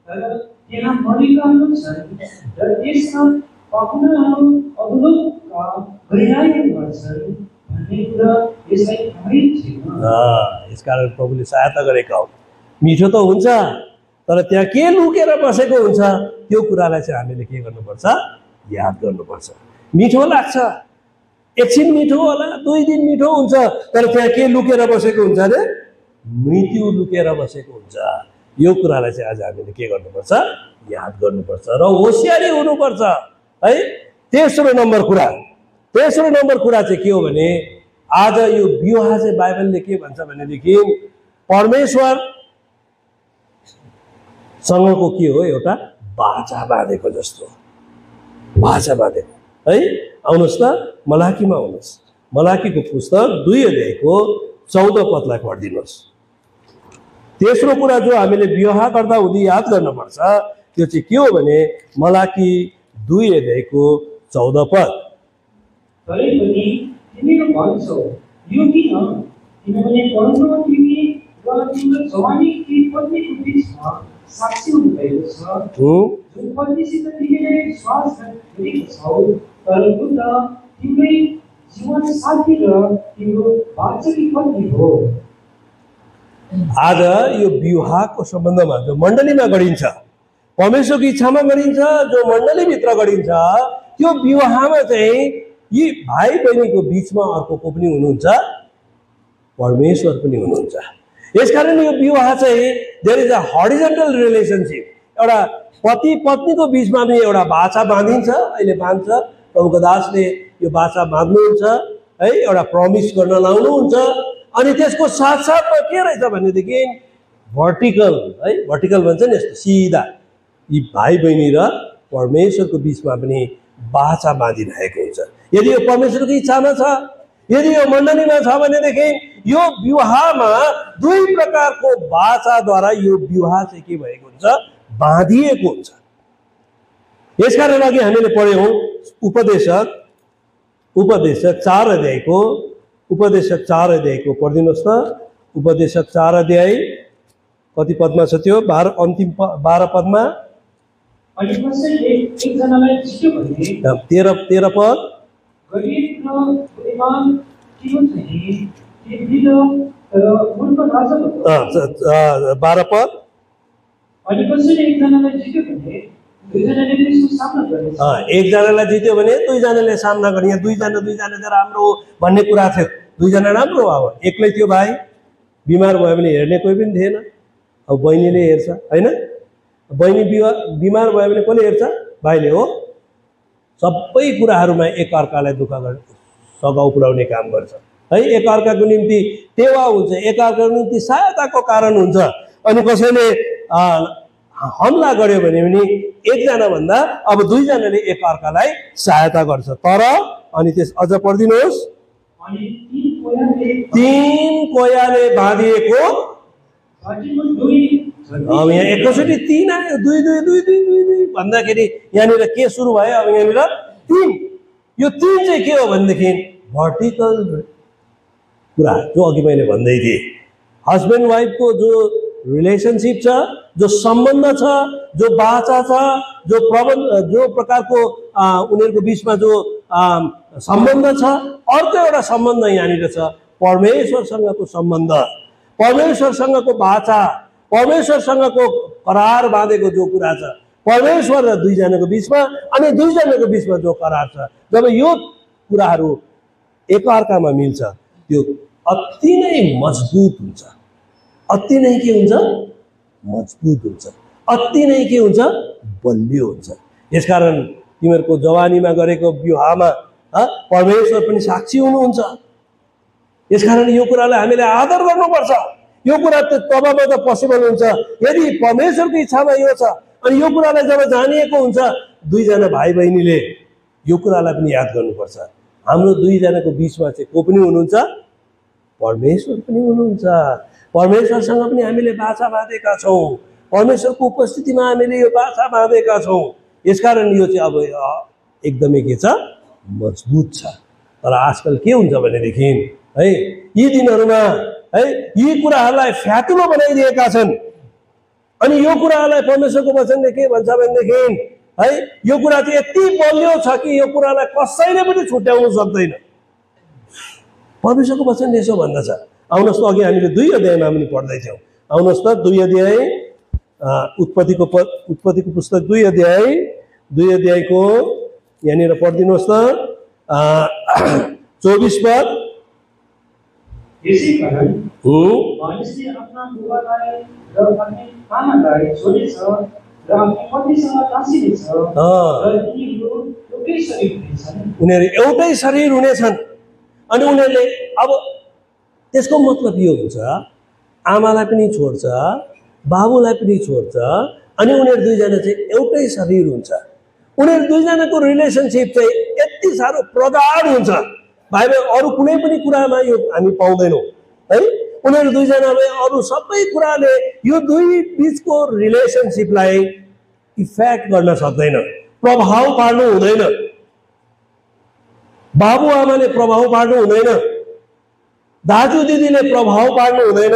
तर त्यहाँ मरेकाहरू छन् र त्यसमा पाहुनाहरू अवलोकका गइरहेका गर्छन् भन्ने कुरा यसलाई थाहै छैन। यसकारण प्रभुले सहायता गरेका हुन्। मिठो त हुन्छ, तर त्यहाँ के लुकेर बसेको हुन्छ त्यो कुरालाई चाहिँ हामीले के गर्नुपर्छ? याद गर्नुपर्छ। मिठो लाग्छ, एकछिन मिठो होला, 2 दिन मिठो हुन्छ, तर त्यहाँ के लुकेर बसेको हुन्छ अरे? मृत्यु लुकेर बसेको हुन्छ। यो कुरालाई चाहिँ आज हामीले के गर्नुपर्छ? याद गर्नुपर्छ र होसियारी हुनुपर्छ है। तेस्रो नम्बर कुरा चाहिँ के हो भने आज यो विवाह चाहिँ बाइबलले के भन्छ भनेदेखि परमेश्वर सँगको के हो? एउटा बाचा बाँधेको जस्तो, बाचा बाँधेको है। आउनुहोस् त मलाकीमा आउनुहोस्। मलाकीको पुस्तक 2 अध्यायको 14 पदलाई पढिदिनुहोस्। तेस्रो कुरा जो हामीले विवाह गर्दा हुँदै याद गर्नुपर्छ त्यो चाहिँ के हो भने मलाकी 2 अध्यायको 14 पद। तरै पनि तिमीले भन्छौ यो किन? किनभने परमप्रभु तिमी र तिम्रो जवानीकी पत्नीको बिचमा साक्षी हुनुभएको छ। जुन पत्नीसित तिमीले विश्वास गरेको छौ, तर ऊ त तिम्रै जीवन साथी र तिम्रो बाँचकी पत्नी हो। आज यो विवाहको सम्बन्धमा जो मण्डलीमा गरिन्छ, परमेश्वरको इच्छामा गरिन्छ, जो मण्डलीभित्र गरिन्छ, त्यो विवाहमा चाहिँ यी भाइ बहिनीको बिचमा अर्को को पनि हुनुहुन्छ? परमेश्वर पनि हुनुहुन्छ। यसकारण यो विवाह चाहिँ there is a horizontal relationship. एउटा पति पत्नीको बिचमा पनि एउटा बाचा बाँधिन्छ। अहिले बाँध्छ, प्रभुको दासले यो बाचा बाँध्नुहुन्छ है, एउटा प्रमिस गर्न लाउनुहुन्छ। अनि त्यसको साथसाथमा के रहेछ भनेदेखि भर्टिकल है, भर्टिकल भन्छ नि यस्तो सिधा, यी भाइ बहिनी र परमेश्वरको बिचमा पनि बाचा बाँधिरहेको हुन्छ। यदि यो परमेश्वरको इच्छामा छ, यदि यो मण्डलीमा छ भनेदेखि यो विवाहमा 2 प्रकारको बाचाद्वारा यो विवाह चाहिँ के भएको हुन्छ? बाँधिएको हुन्छ। यसकारण अघि हामीले पढ्यौँ उपदेशक 4 अध्यायको पढिदिनुहोस् त। उपदेशक 4 अध्याय कति पदमा छ त्यो? 12 पदमा। अनि कसैले एकजनालाई जित्यो भने 13 पद। गरिब र बुद्धिमान किन चाहिँ तिमीले तर मूर्ख राजा 12 पद। अनि कसैले एकजनालाई जित्यो भने दुईजनाले त्यसको सामना गर्नेछ। एकजनालाई जित्यो भने 2जनाले सामना गर्ने। यहाँ 2जना चाहिँ राम्रो हो भन्ने कुरा थियो। 2जना राम्रो हो। अब एक्लै थियो भाइ, बिमार भयो भने हेर्ने कोही पनि थिएन। अब बहिनीले हेर्छ होइन? बहिनी बिमार भयो भने कसले हेर्छ? भाइले हो। सबै कुराहरूमा एकअर्कालाई दुःख गर्ने, सघाउ पुर्याउने काम गर्छ है। एकअर्काको निम्ति टेवा हुन्छ, एकअर्काको निम्ति सहायताको कारण हुन्छ। अनि कसैले हमला गर्यो भने पनि एकजना भन्दा अब 2जनाले एकअर्कालाई सहायता गर्छ। तर अनि त्यस अझ पढिदिनुहोस्। अनि 3 कोयाले बाँधिएको, अब यहाँ एकैचोटि 3 आयो, 2 भन्दाखेरि यहाँनिर के सुरु भयो? अब यहाँनिर 3। यो 3 चाहिँ के हो भनेदेखि भर्टिकल कुरा जो अघि मैले भन्दै थिएँ। हस्बेन्ड वाइफको जो रिलेसनसिप छ, जो सम्बन्ध छ, जो बाचा छ, जो प्रकारको उनीहरूको बिचमा जो सम्बन्ध छ, अर्को एउटा सम्बन्ध यहाँनिर छ, परमेश्वरसँगको सम्बन्ध, परमेश्वरसँगको बाचा, परमेश्वरसँगको करार बाँधेको जो कुरा छ, परमेश्वर र 2जनाको बिचमा अनि 2जनाको बिचमा जो करार छ। जब यो कुराहरू एकअर्कामा मिल्छ त्यो अति नै मजबुत हुन्छ। अति नै के हुन्छ? मजबुत हुन्छ। अति नै के हुन्छ? बलियो हुन्छ। यसकारण तिमीहरूको जवानीमा गरेको विवाहमा परमेश्वर पनि साक्षी हुनुहुन्छ। यसकारण यो कुरालाई हामीले आदर गर्नुपर्छ। यो कुरा त तब मात्र पोसिबल हुन्छ यदि परमेश्वरको इच्छामा यो छ अनि यो कुरालाई जब जानिएको हुन्छ दुईजना भाइ बहिनीले यो कुरालाई पनि याद गर्नुपर्छ, हाम्रो दुईजनाको बिचमा चाहिँ को पनि हुनुहुन्छ, परमेश्वर पनि हुनुहुन्छ। परमेश्वरसँग पनि हामीले बाछा बाँधेका छौँ, परमेश्वरको उपस्थितिमा हामीले यो बाछा बाँधेका छौँ। यसकारण यो चाहिँ अब एकदमै के छ, मजबुत छ। तर आजकल के हुन्छ भनेदेखि है यी दिनहरूमा है यी कुराहरूलाई फ्यातुलो बनाइदिएका छन्। अनि यो कुरालाई परमेश्वरको वचनले के भन्छ भनेदेखि है यो कुरा चाहिँ यति बलियो छ कि यो कुरालाई कसैले पनि छुट्याउन सक्दैन। परमेश्वरको वचनले यसो भन्दछ। आउनुहोस् त अघि हामीले 2 अध्यायमा पनि पढ्दैथ्यौँ। आउनुहोस् त 2 अध्याय उत्पत्तिको पुस्तक 2 अध्यायको यहाँनिर पढिदिनुहोस् त 24 पद। यसै कारण मानिसले आफ्ना बुबालाई र आफ्नै आमालाई छोडेछ र आफ्नै पत्नीसँग टाँसिनेछ र उनीहरू एउटै शरीर हुनेछन्। अनि उनीहरूले अब त्यसको मतलब यो हुन्छ आमालाई पनि छोड्छ, बाबुलाई पनि छोड्छ, अनि उनीहरू दुईजना चाहिँ एउटै शरीर हुन्छ। उनीहरू दुईजनाको रिलेसनसिप चाहिँ यति साह्रो प्रगाढ हुन्छ, बाइबल अरू कुनै पनि कुरामा यो हामी पाउँदैनौँ है। उनीहरू दुईजनाले अरू सबै कुराले यो दुई बिचको रिलेसनसिपलाई इफेक्ट गर्न सक्दैन, प्रभाव पार्नु हुँदैन। बाबु आमाले प्रभाव पार्नु हुँदैन, दाजु दिदीले प्रभाव पार्नु हुँदैन,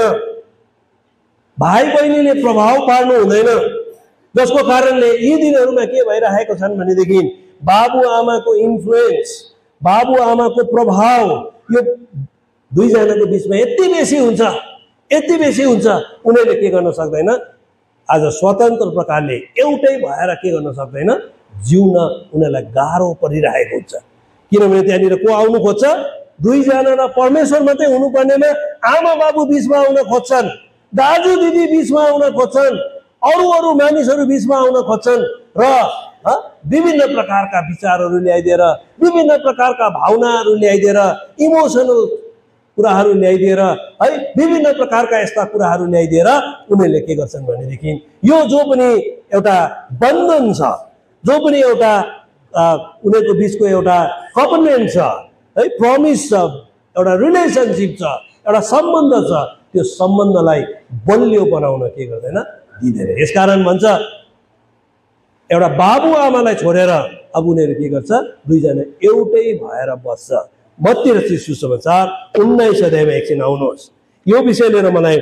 भाइ बहिनीले प्रभाव पार्नु हुँदैन। जसको कारणले यी दिनहरूमा के भइरहेको छन् भनेदेखि बाबु आमाको इन्फ्लुएन्स, बाबु आमाको प्रभाव यो दुईजनाको बिचमा यति बेसी हुन्छ, यति बेसी हुन्छ, उनीहरूले के गर्न सक्दैन, आज स्वतन्त्र प्रकारले एउटै भएर के गर्न सक्दैन, जिउन उनीहरूलाई गाह्रो परिरहेको हुन्छ। किनभने त्यहाँनिर को आउनु खोज्छ, दुईजना र परमेश्वर मात्रै हुनुपर्नेमा आमा बाबु बिचमा आउन खोज्छन्, दाजु दिदी बिचमा आउन खोज्छन्, अरू मानिसहरू बिचमा आउन खोज्छन् र विभिन्न प्रकारका विचारहरू ल्याइदिएर, विभिन्न प्रकारका भावनाहरू ल्याइदिएर, इमोसनल कुराहरू ल्याइदिएर है विभिन्न प्रकारका यस्ता कुराहरू ल्याइदिएर उनीहरूले के गर्छन् भनेदेखि यो जो पनि एउटा बन्धन छ, जो पनि एउटा उनीहरूको बिचको एउटा कभनेन्ट छ है, प्रमिस छ, एउटा रिलेसनसिप छ, एउटा सम्बन्ध छ, त्यो सम्बन्धलाई बलियो बनाउन के गर्दैन, दिँदैन। यसकारण भन्छ एउटा बाबु आमालाई छोडेर अब उनीहरू के गर्छ, दुईजना एउटै भएर बस्छ। मत्ती रचित सुसमाचार 19 अध्यायमा एकछिन आउनुहोस्। यो विषय लिएर मलाई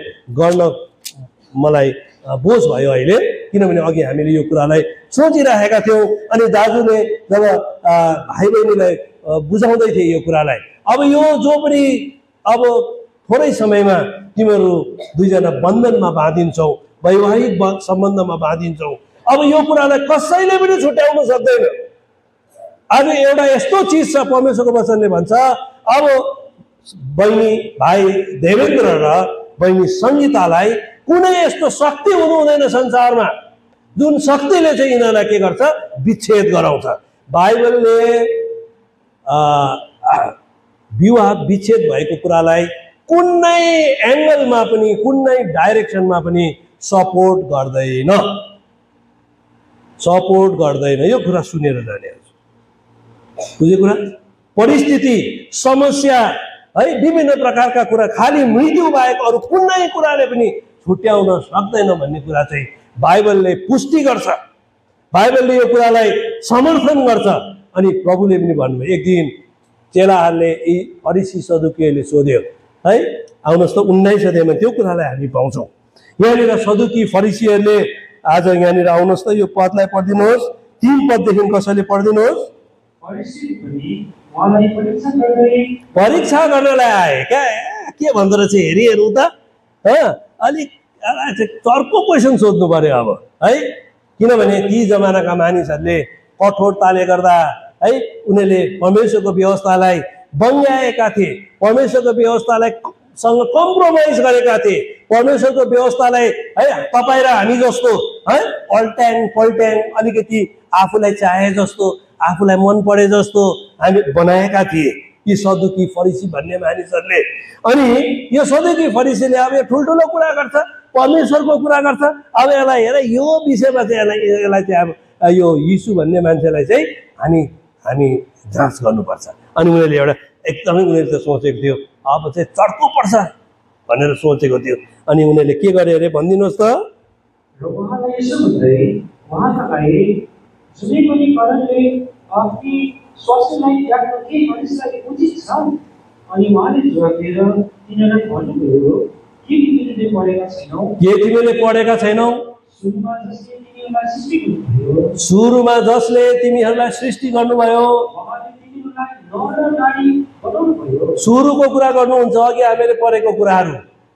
बोझ भयो अहिले, किनभने अघि हामीले यो कुरालाई सोचिरहेका थियौँ अनि दाजुले जब भाइ बहिनीलाई बुझाउँदै थिए यो कुरालाई, अब यो जो पनि अब थोरै समयमा तिमीहरू दुईजना बन्धनमा बाँधिन्छौ, वैवाहिक सम्बन्धमा बाँधिन्छौ, अब यो कुरालाई कसैले पनि छुट्याउन सक्दैन। आज एउटा यस्तो चिज छ, परमेश्वरको वचनले भन्छ अब बहिनी भाइ देवेन्द्र र बहिनी सङ्गीतालाई कुनै यस्तो शक्ति हुनु हुँदैन संसारमा जुन शक्तिले चाहिँ यिनीहरूलाई के गर्छ, विच्छेद गराउँछ। बाइबलले विवाह विच्छेद भएको कुरालाई कुनै एङ्गलमा पनि, कुनै डाइरेक्सनमा पनि सपोर्ट गर्दैन, सपोर्ट गर्दैन। यो कुरा सुनेर जाने बुझ्यो कुरा, परिस्थिति, समस्या है विभिन्न प्रकारका कुरा, खालि मृत्यु बाहेक अरू कुनै कुराले पनि छुट्याउन सक्दैन भन्ने कुरा चाहिँ बाइबलले पुष्टि गर्छ, बाइबलले यो कुरालाई समर्थन गर्छ। अनि प्रभुले पनि भन्नुभयो, एक दिन चेलाहरूले यी फरिसी सदुकीहरूले सोध्यो है, आउनुहोस् त 19 अध्यायमा त्यो कुरालाई हामी पाउँछौँ। यहाँनिर सदुकी फरिसीहरूले आज यहाँनिर आउनुहोस् त यो पदलाई पढिदिनुहोस्, 3 पददेखि कसैले पढिदिनुहोस्। परीक्षा गर्नलाई आए क्या, के भन्दो रहेछ हेरी हेरौँ त, अलिक चर्को क्वेसन सोध्नु पर्यो अब है, किनभने ती जमानाका मानिसहरूले कठोरताले गर्दा है उनीहरूले परमेश्वरको व्यवस्थालाई बङ्ग्याएका थिए, परमेश्वरको व्यवस्थालाई सँग कम्प्रोमाइज गरेका थिए, परमेश्वरको व्यवस्थालाई है तपाईँ र हामी जस्तो है अल्ट्याङ पल्ट्याङ अलिकति आफूलाई चाहे जस्तो, आफूलाई मन परे जस्तो हामी बनाएका थिए यी सदुकी फरिसी भन्ने मानिसहरूले। अनि यो सदुकी फरिसीले अब यो ठुल्ठुलो कुरा गर्छ, परमेश्वरको कुरा गर्छ। अब यसलाई हेर, यो विषयमा चाहिँ यसलाई चाहिँ अब यो यीशु भन्ने मान्छेलाई चाहिँ हामी जाँच गर्नुपर्छ। अनि उनीहरूले एउटा एकदमै उनीहरूले त सोचेको थियो अब चाहिँ चर्को पर्छ भनेर सोचेको थियो। अनि उनीहरूले के गरे अरे भनिदिनुहोस् त। र उहाँलाई यसो भन्दै उहाँका आए, जुनै पनि कारणले आफ्नी स्वास्थ्यलाई त्याग्न के मानिसलाई उचित छ? अनि उहाँले जवाफ दिएर तिनीहरूलाई भन्नुभयो, के तिमीले पढेका छैनौ? के तिमीले पढेका छैनौ? सुरुमा जसले तिमीहरूलाई सृष्टि गर्नुभयो, उहाँले तिनीहरूलाई नर र नारी बनाउनुभयो। सुरुको कुरा गर्नुहुन्छ, अघि हामीले पढेको कुराहरू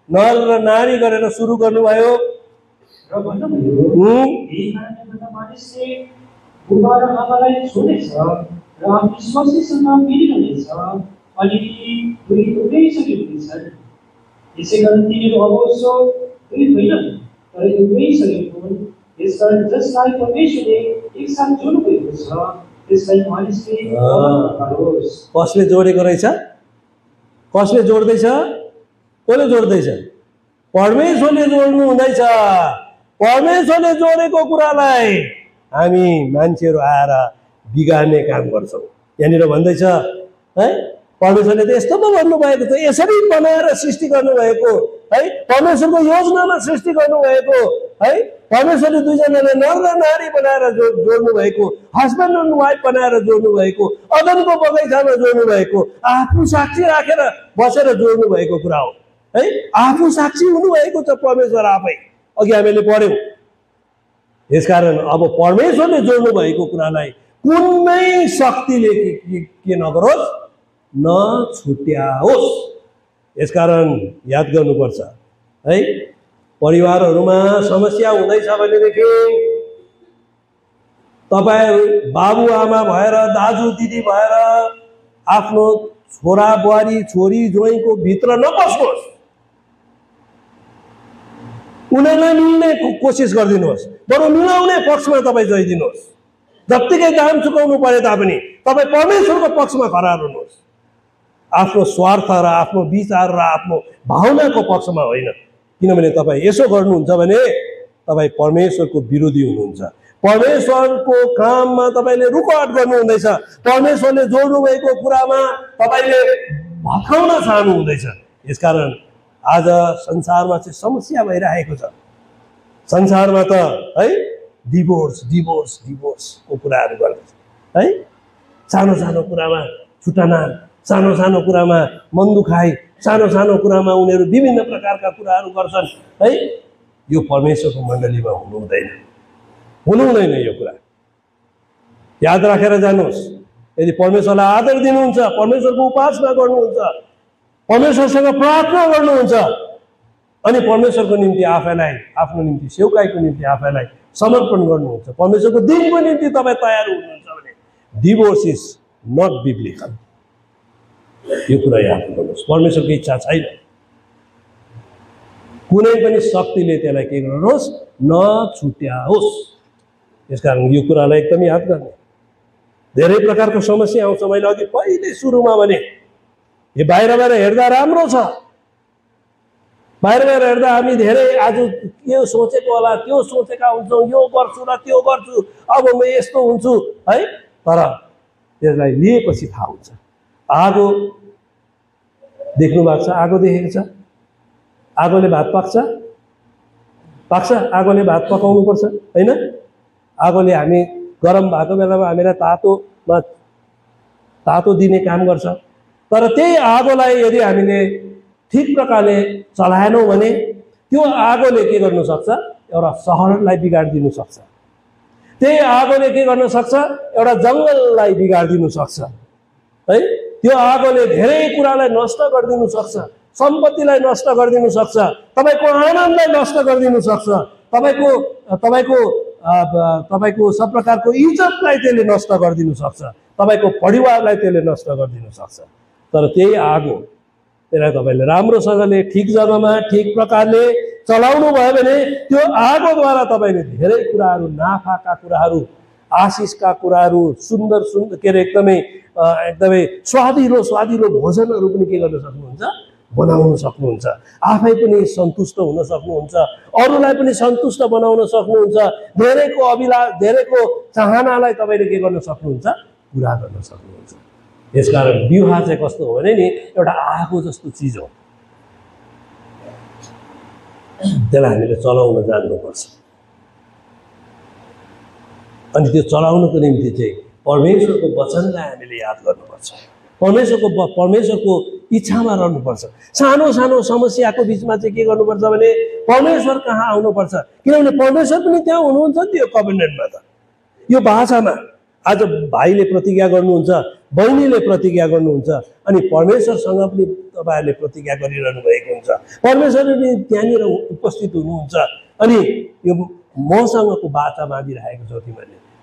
नर र नारी गरेर सुरु गर्नुभयो। र भन्नुभयो, यही कारणले गर्दा मानिसले बुबा र आमालाई छोड्नेछ र आफ्नो स्वास्नीसँग मिलिरहनेछ, अनि ती दुई एउटै शरीर हुनेछन्। यसै कारण तिनीहरू अब उसो दुई होइनन्, तर एउटै शरीर हुन्। यसकारण जसलाई परमेश्वरले एकसाथ जोड्नुभएको छ, त्यसलाई मानिसले नकारोस्। कसले जोडेको रहेछ? कसले जोड्दैछ? कसले जोड्दैछ? परमेश्वरले जोड्नु हुँदैछ। परमेश्वरले जोडेको कुरालाई हामी मान्छेहरू आएर बिगार्ने काम गर्छौँ। यहाँनिर भन्दैछ है, परमेश्वरले त यस्तो पो गर्नुभएको छ, यसरी बनाएर सृष्टि गर्नुभएको है, परमेश्वरको योजनामा सृष्टि गर्नुभएको है, परमेश्वरले दुईजनाले नर र नारी बनाएर जोड्नु भएको, हस्बेन्ड एन्ड वाइफ बनाएर जोड्नु भएको, अदनको बगैँचामा जोड्नु भएको, आफू साक्षी राखेर बसेर जोड्नु भएको कुरा हो है। आफू साक्षी हुनुभएको छ परमेश्वर आफै, अघि हामीले पढ्यौँ। यसकारण अब परमेश्वरले जोड्नु भएको कुरालाई कुनै शक्तिले के नगरोस्, नछुट्याओस्। यसकारण याद गर्नुपर्छ है, परिवारहरूमा समस्या हुँदैछ भनेदेखि तपाईँ बाबुआमा भएर, दाजु दिदी भएर आफ्नो छोरा बुहारी छोरी ज्वाइँको भित्र नपस्नुहोस्। उनीहरूलाई मिल्ने कोसिस गरिदिनुहोस्, बरु मिलाउने पक्षमा तपाईँ गइदिनुहोस्। जत्तिकै दाम चुकाउनु परे तापनि तपाईँ परमेश्वरको पक्षमा खडा हुनुहोस्। आफ्नो स्वार्थ र आफ्नो विचार र आफ्नो भावनाको पक्षमा होइन। किनभने तपाईँ यसो गर्नुहुन्छ भने तपाईँ परमेश्वरको विरोधी हुनुहुन्छ। परमेश्वरको काममा तपाईँले रुकावट गर्नुहुँदैछ। परमेश्वरले जोड्नु भएको कुरामा तपाईँले भत्काउन चाहनुहुँदैछ। यसकारण आज संसारमा चाहिँ समस्या भइरहेको छ। संसारमा त है डिभोर्सको कुराहरू गर्दैछ है। सानो सानो कुरामा छुटाना, सानो सानो कुरामा मन दुखाइ, सानो सानो कुरामा उनीहरू विभिन्न प्रकारका कुराहरू गर्छन् है। यो परमेश्वरको मण्डलीमा हुनुहुँदैन यो कुरा। याद राखेर जानुहोस्, यदि परमेश्वरलाई आदर दिनुहुन्छ, परमेश्वरको उपासना गर्नुहुन्छ, परमेश्वरसँग प्रार्थना गर्नुहुन्छ, अनि परमेश्वरको निम्ति आफैलाई, आफ्नो निम्ति सेवकाईको निम्ति आफैलाई समर्पण गर्नुहुन्छ, परमेश्वरको दिनको निम्ति तपाईँ तयार हुनुहुन्छ भने डिभोर्स इज नट बिब्लिकल। यो कुरा याद गर्नुहोस्। परमेश्वरको इच्छा छैन कुनै पनि शक्तिले त्यसलाई के गर्नुहोस्, नछुट्याओस्। यसकारण यो कुरालाई एकदम याद गर्ने। धेरै प्रकारको समस्या आउँछ। मैले अघि पहिले सुरुमा भने यो बाहिरबाट हेर्दा राम्रो छ, बाहिरबाट हेर्दा हामी धेरै आज के सोचेको होला, त्यो सोचेका हुन्छौँ, यो गर्छु र त्यो गर्छु, अब म यस्तो हुन्छु है। तर त्यसलाई लिएपछि थाहा हुन्छ। आगो देख्नु भएको छ, आगो देखेको छ। आगोले भात पाक्छ, आगोले भात पकाउनु पर्छ होइन। आगोले हामी गरम भएको बेलामा हामीलाई तातो दिने काम गर्छ। तर त्यही आगोलाई यदि हामीले ठिक प्रकारले चलाएनौँ भने त्यो आगोले के गर्न सक्छ, एउटा सहरलाई बिगाडिदिनु सक्छ। त्यही आगोले के गर्न सक्छ, एउटा जङ्गललाई बिगाडिदिनु सक्छ है। त्यो आगोले धेरै कुरालाई नष्ट गरिदिनु सक्छ, सम्पत्तिलाई नष्ट गरिदिनु सक्छ, तपाईँको आनन्दलाई नष्ट गरिदिनु सक्छ, तपाईँको सब प्रकारको इज्जतलाई त्यसले नष्ट गरिदिनु सक्छ, तपाईँको परिवारलाई त्यसले नष्ट गरिदिनु सक्छ। तर त्यही आगो त्यसलाई तपाईँले राम्रोसँगले ठिक जग्गामा ठिक प्रकारले चलाउनु भयो भने त्यो आगोद्वारा तपाईँले धेरै कुराहरू, नाफाका कुराहरू, आशिषका कुराहरू, सुन्दर के अरे एकदमै स्वादिलो भोजनहरू पनि के गर्न सक्नुहुन्छ, बनाउन सक्नुहुन्छ, आफै पनि सन्तुष्ट हुन सक्नुहुन्छ, अरूलाई पनि सन्तुष्ट बनाउन सक्नुहुन्छ, धेरैको अभिलाष धेरैको चाहनालाई तपाईँले के गर्न सक्नुहुन्छ, पुरा गर्न सक्नुहुन्छ। यसकारण विवाह चाहिँ कस्तो हो भने नि एउटा आगो जस्तो चिज हो, त्यसलाई हामीले चलाउन जान्नुपर्छ। अनि त्यो चलाउनको निम्ति चाहिँ परमेश्वरको वचनलाई हामीले याद गर्नुपर्छ, परमेश्वरको इच्छामा रहनुपर्छ। सानो सानो समस्याको बिचमा चाहिँ के गर्नुपर्छ भने परमेश्वर कहाँ आउनुपर्छ, किनभने परमेश्वर पनि त्यहाँ हुनुहुन्छ नि त्यो कभेनेन्टमा। त यो भाषामा आज भाइले प्रतिज्ञा गर्नुहुन्छ, बहिनीले प्रतिज्ञा गर्नुहुन्छ, अनि परमेश्वरसँग पनि तपाईँहरूले प्रतिज्ञा गरिरहनु भएको हुन्छ, परमेश्वरले पनि त्यहाँनिर उपस्थित हुनुहुन्छ। अनि यो मसँगको बाचा बाँधिरहेको छ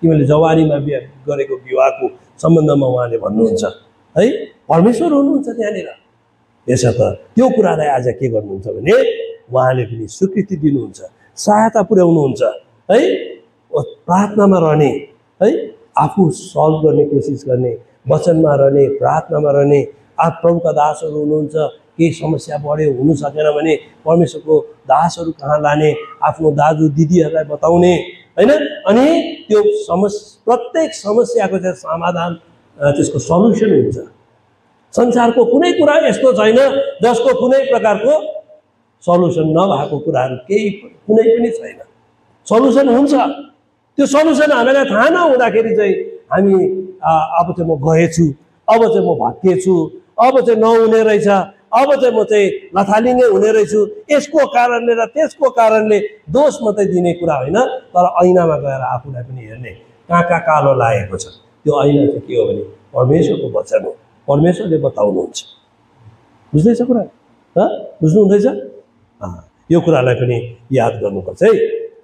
तिमीले जवानीमा गरेको विवाहको सम्बन्धमा उहाँले भन्नुहुन्छ है, परमेश्वर हुनुहुन्छ त्यहाँनिर। यसर्थ त्यो कुरालाई आज के गर्नुहुन्छ भने उहाँले पनि स्वीकृति दिनुहुन्छ, सहायता पुर्याउनुहुन्छ है, प्रार्थनामा रहने है, आफू सल्भ गर्ने कोसिस गर्ने, वचनमा रहने, प्रार्थनामा रहने। आप प्रभुका दासहरू हुनुहुन्छ, केही समस्या बढ्यो हुनु सकेन भने परमेश्वरको दासहरू कहाँ लाने, आफ्नो दाजु दिदीहरूलाई बताउने हैन। अनि त्यो प्रत्येक समस्याको चाहिँ समाधान, त्यसको सल्युसन हुन्छ। संसारको कुनै कुरा यस्तो छैन जसको कुनै प्रकारको सल्युसन नभएको कुराहरू केही कुनै पनि छैन, सल्युसन हुन्छ। त्यो सल्युसन हामीलाई थाहा नहुँदाखेरि चाहिँ हामी अब चाहिँ म गएछु, अब चाहिँ म भत्किएछु, अब चाहिँ नहुने रहेछ, अब चाहिँ म चाहिँ लथालिङ्गै हुने रहेछु, यसको कारणले र त्यसको कारणले दोष मात्रै दिने कुरा होइन, तर ऐनामा गएर आफूलाई पनि हेर्ने, कहाँ कहाँ कालो लागेको छ। त्यो ऐना चाहिँ के हो भने परमेश्वरको वचन हो, परमेश्वरले बताउनुहुन्छ। बुझ्दैछ कुरा? बुझ्नु हुँदैछ? यो कुरालाई पनि याद गर्नुपर्छ है।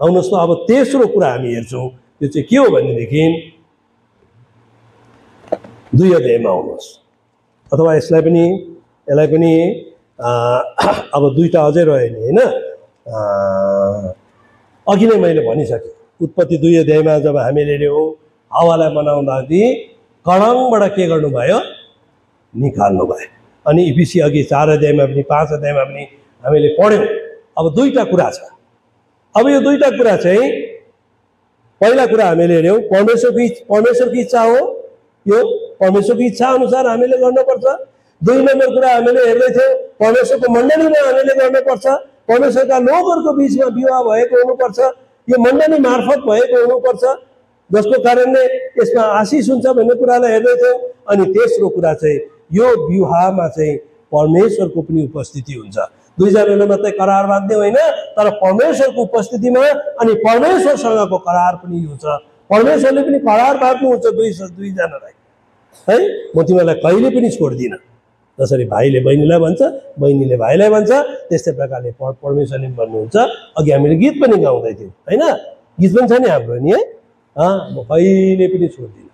आउनुहोस् त अब तेस्रो कुरा हामी हेर्छौँ, त्यो चाहिँ के हो भनेदेखि 2 अध्यायमा आउनुहोस्, अथवा यसलाई पनि अब दुईटा अझै रह्यो नि होइन। अघि नै मैले भनिसकेँ, उत्पत्ति 2 अध्यायमा जब हामीले ल्यायौँ हावालाई बनाउँदाखेरि कलङबाट के गर्नुभयो, निकाल्नु भयो। अनि इफिसी अघि 4 अध्यायमा पनि 5 अध्यायमा पनि हामीले पढ्यौँ। अब दुईटा कुरा छ। अब यो दुईटा कुरा चाहिँ पहिला कुरा हामीले हेऱ्यौँ परमेश्वरको इच्छा हो, यो परमेश्वरको इच्छा अनुसार हामीले गर्नुपर्छ। 2 नम्बर कुरा हामीले हेर्दै थियौँ, परमेश्वरको मण्डलीमा हामीले गर्नुपर्छ, परमेश्वरका लोकहरूको बिचमा विवाह भएको हुनुपर्छ, यो मण्डली मार्फत भएको हुनुपर्छ, जसको कारणले यसमा आशिष हुन्छ भन्ने कुरालाई हेर्दै थियौँ। अनि तेस्रो कुरा चाहिँ यो विवाहमा चाहिँ परमेश्वरको पनि उपस्थिति हुन्छ। 2 जनाले मात्रै करार बाँध्ने होइन, तर परमेश्वरको उपस्थितिमा अनि परमेश्वरसँगको करार पनि हुन्छ। परमेश्वरले पनि करार बाँध्नुहुन्छ 2 जनालाई है, म तिमीलाई कहिले पनि छोड्दिनँ। जसरी भाइले बहिनीलाई भन्छ, बहिनीले भाइलाई भन्छ, त्यस्तै प्रकारले परमेश्वरले पनि भन्नुहुन्छ। अघि हामीले गीत पनि गाउँदै थियौँ होइन, गीत पनि छ नि हाम्रो नि है, म कहिले पनि छोड्दिनँ।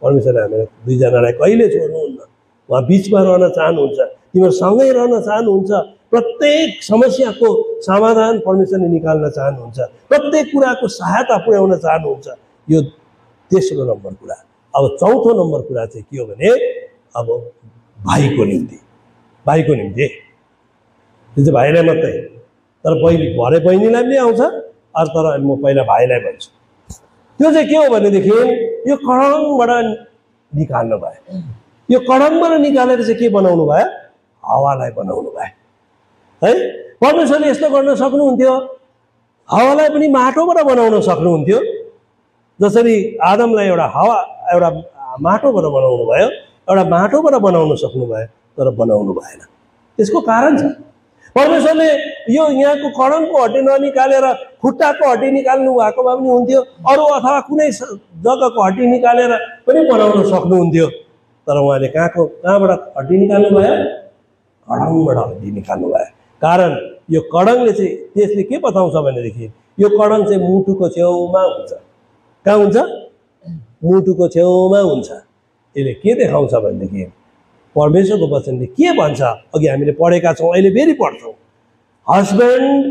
परमेश्वरले हामीलाई 2 जनालाई कहिले छोड्नुहुन्न, उहाँ बिचमा रहन चाहनुहुन्छ, तिमीहरूसँगै रहन चाहनुहुन्छ। प्रत्येक समस्याको समाधान परमेश्वरले निकाल्न चाहनुहुन्छ, प्रत्येक कुराको सहायता पुर्याउन चाहनुहुन्छ। यो तेस्रो नम्बर कुरा। अब चौथो नम्बर कुरा चाहिँ के हो भने अब भाइको निम्ति त्यो चाहिँ भाइलाई मात्रै, तर भरे बहिनीलाई पनि आउँछ। अरू तर म पहिला भाइलाई भन्छु, त्यो चाहिँ के हो भनेदेखि यो कलङबाट निकाल्नु भयो। यो कलङबाट निकालेर चाहिँ के बनाउनु भयो, हावालाई बनाउनु भयो है। परमेश्वरले यस्तो गर्न सक्नुहुन्थ्यो, हावालाई पनि माटोबाट बनाउन सक्नुहुन्थ्यो। जसरी आदमलाई एउटा माटोबाट बनाउनु भयो, एउटा माटोबाट बनाउन सक्नुभयो, तर बनाउनु भएन। त्यसको कारण छ, परमेश्वरले यो यहाँको कलङको हड्डी ननिकालेर खुट्टाको हड्डी निकाल्नु भएको भए पनि हुन्थ्यो, अरू अथवा कुनै जग्गाको हड्डी निकालेर पनि बनाउन सक्नुहुन्थ्यो। तर उहाँले कहाँबाट हड्डी निकाल्नु भयो, कलङबाट हड्डी निकाल्नु भयो। कारण यो कलङले चाहिँ त्यसले के बताउँछ भनेदेखि यो कलङ चाहिँ मुटुको छेउमा हुन्छ। कहाँ हुन्छ, मुटुको छेउमा हुन्छ। यसले के देखाउँछ भनेदेखि परमेश्वरको वचनले के भन्छ, अघि हामीले पढेका छौँ, अहिले फेरि पढ्छौँ। हस्बेन्ड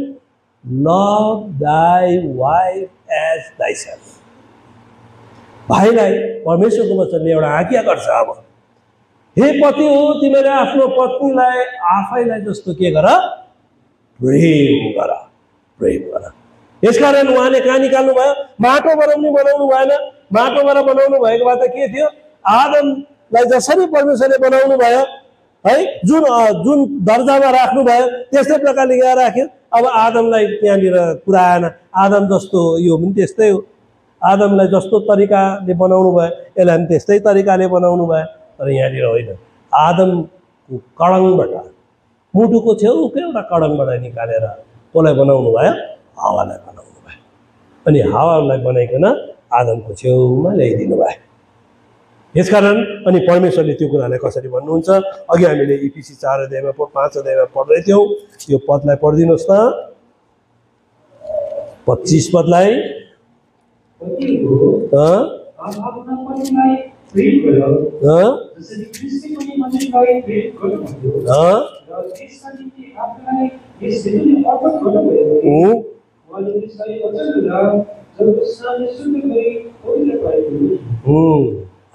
लभ दाई वाइफ एज दाइसेल्फ। भाइलाई परमेश्वरको वचनले एउटा आज्ञा गर्छ। अब हे पति हो तिमीले आफ्नो पत्नीलाई आफैलाई जस्तो के गर, प्रेम गर, प्रेम गर। यसकारण उहाँले कहाँ निकाल्नु भयो? माटोबाट पनि बनाउनु भएन। माटोबाट बनाउनु भएको भए त के थियो? आदमलाई जसरी परमेश्वरले बनाउनु भयो है, जुन जुन दर्जामा राख्नु भयो त्यस्तै प्रकारले यहाँ राख्यो। अब आदमलाई त्यहाँनिर पुऱ्याएन। आदम जस्तो यो पनि त्यस्तै हो। आदमलाई जस्तो तरिकाले बनाउनु भयो यसलाई पनि त्यस्तै तरिकाले बनाउनु भयो। तर यहाँनिर होइन, आदमको कड़ङबाट, मुटुको छेउको एउटा कड़ङबाट निकालेर कसलाई बनाउनु भयो? हावालाई बनाउनु भयो। अनि हावालाई बनाइकन आदमको छेउमा ल्याइदिनु भयो। यसकारण अनि परमेश्वरले त्यो कुरालाई कसरी भन्नुहुन्छ? अघि हामीले इफिसी 4 अध्यायमा 5 अध्यायमा पढ्दै थियौँ। यो पदलाई पढिदिनुहोस् त, 25 पदलाई।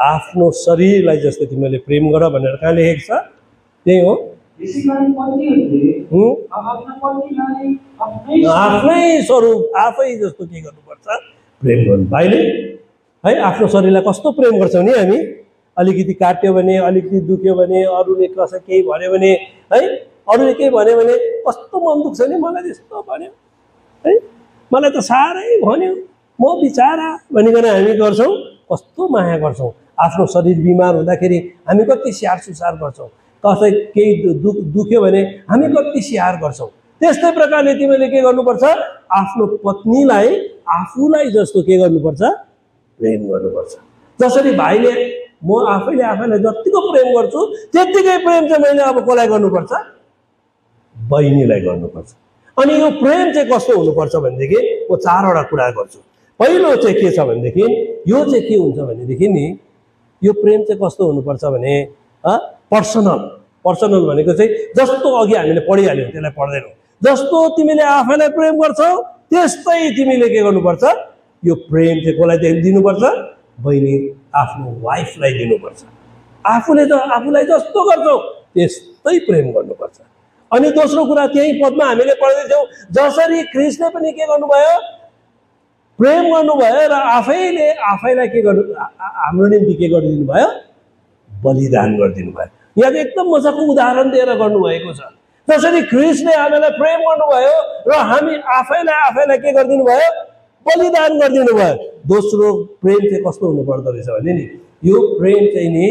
आफ्नो शरीरलाई जस्तो तिमीले प्रेम गर भनेर कहाँ लेखेको छ? त्यही हो। आफ्नै स्वरूप आफै जस्तो के गर्नुपर्छ? प्रेम गर्नु। भाइले है आफ्नो शरीरलाई कस्तो प्रेम गर्छौँ नि हामी? अलिकति काट्यो भने, अलिकति दुख्यो भने, अरूले कसै केही भन्यो भने है, अरूले केही भन्यो भने कस्तो मन दुख्छ नि, मलाई त्यस्तो भन्यो है, मलाई त साह्रै भन्यो, म बिचारा भनिकन हामी गर्छौँ। कस्तो माया गर्छौँ। आफ्नो शरीर बिमार हुँदाखेरि हामी कति स्याहार सुसार गर्छौँ। कसै केही दुख्यो भने हामी कति स्याहार गर्छौँ। त्यस्तै प्रकारले तिमीले के गर्नुपर्छ? आफ्नो पत्नीलाई आफूलाई जस्तो के गर्नुपर्छ? प्रेम गर्नुपर्छ। जसरी भाइले म आफैले आफैलाई जतिको प्रेम गर्छु त्यतिकै प्रेम चाहिँ मैले अब कसलाई गर्नुपर्छ? बहिनीलाई गर्नुपर्छ। अनि यो प्रेम चाहिँ कस्तो हुनुपर्छ भनेदेखि म 4वटा कुरा गर्छु। पहिलो चाहिँ के छ भनेदेखि, यो चाहिँ के हुन्छ भनेदेखि नि, यो प्रेम चाहिँ कस्तो हुनुपर्छ भने पर्सनल। पर्सनल भनेको चाहिँ जस्तो अघि हामीले पढिहाल्यौँ त्यसलाई पढ्दैनौँ। जस्तो तिमीले आफैलाई प्रेम गर्छौ त्यस्तै तिमीले के गर्नुपर्छ? यो प्रेम चाहिँ कसलाई दिनुपर्छ? बहिनी आफ्नो वाइफलाई दिनुपर्छ। आफूले त आफूलाई जस्तो गर्छौ त्यस्तै प्रेम गर्नुपर्छ। अनि दोस्रो कुरा त्यही पदमा हामीले पढ्दै थियौँ, जसरी ख्रीष्टले पनि के गर्नुभयो? प्रेम गर्नुभयो र आफैले आफैलाई के गर्नु, हाम्रो निम्ति के गरिदिनु भयो? बलिदान गरिदिनु भयो। यहाँ एकदम मजाको उदाहरण दिएर गर्नुभएको छ। जसरी ख्रीष्टले हामीलाई प्रेम गर्नुभयो र हामी आफैलाई के गरिदिनु भयो? बलिदान गरिदिनु भयो। दोस्रो प्रेम चाहिँ कस्तो हुनु पर्दो रहेछ भने नि, यो प्रेम चाहिँ नि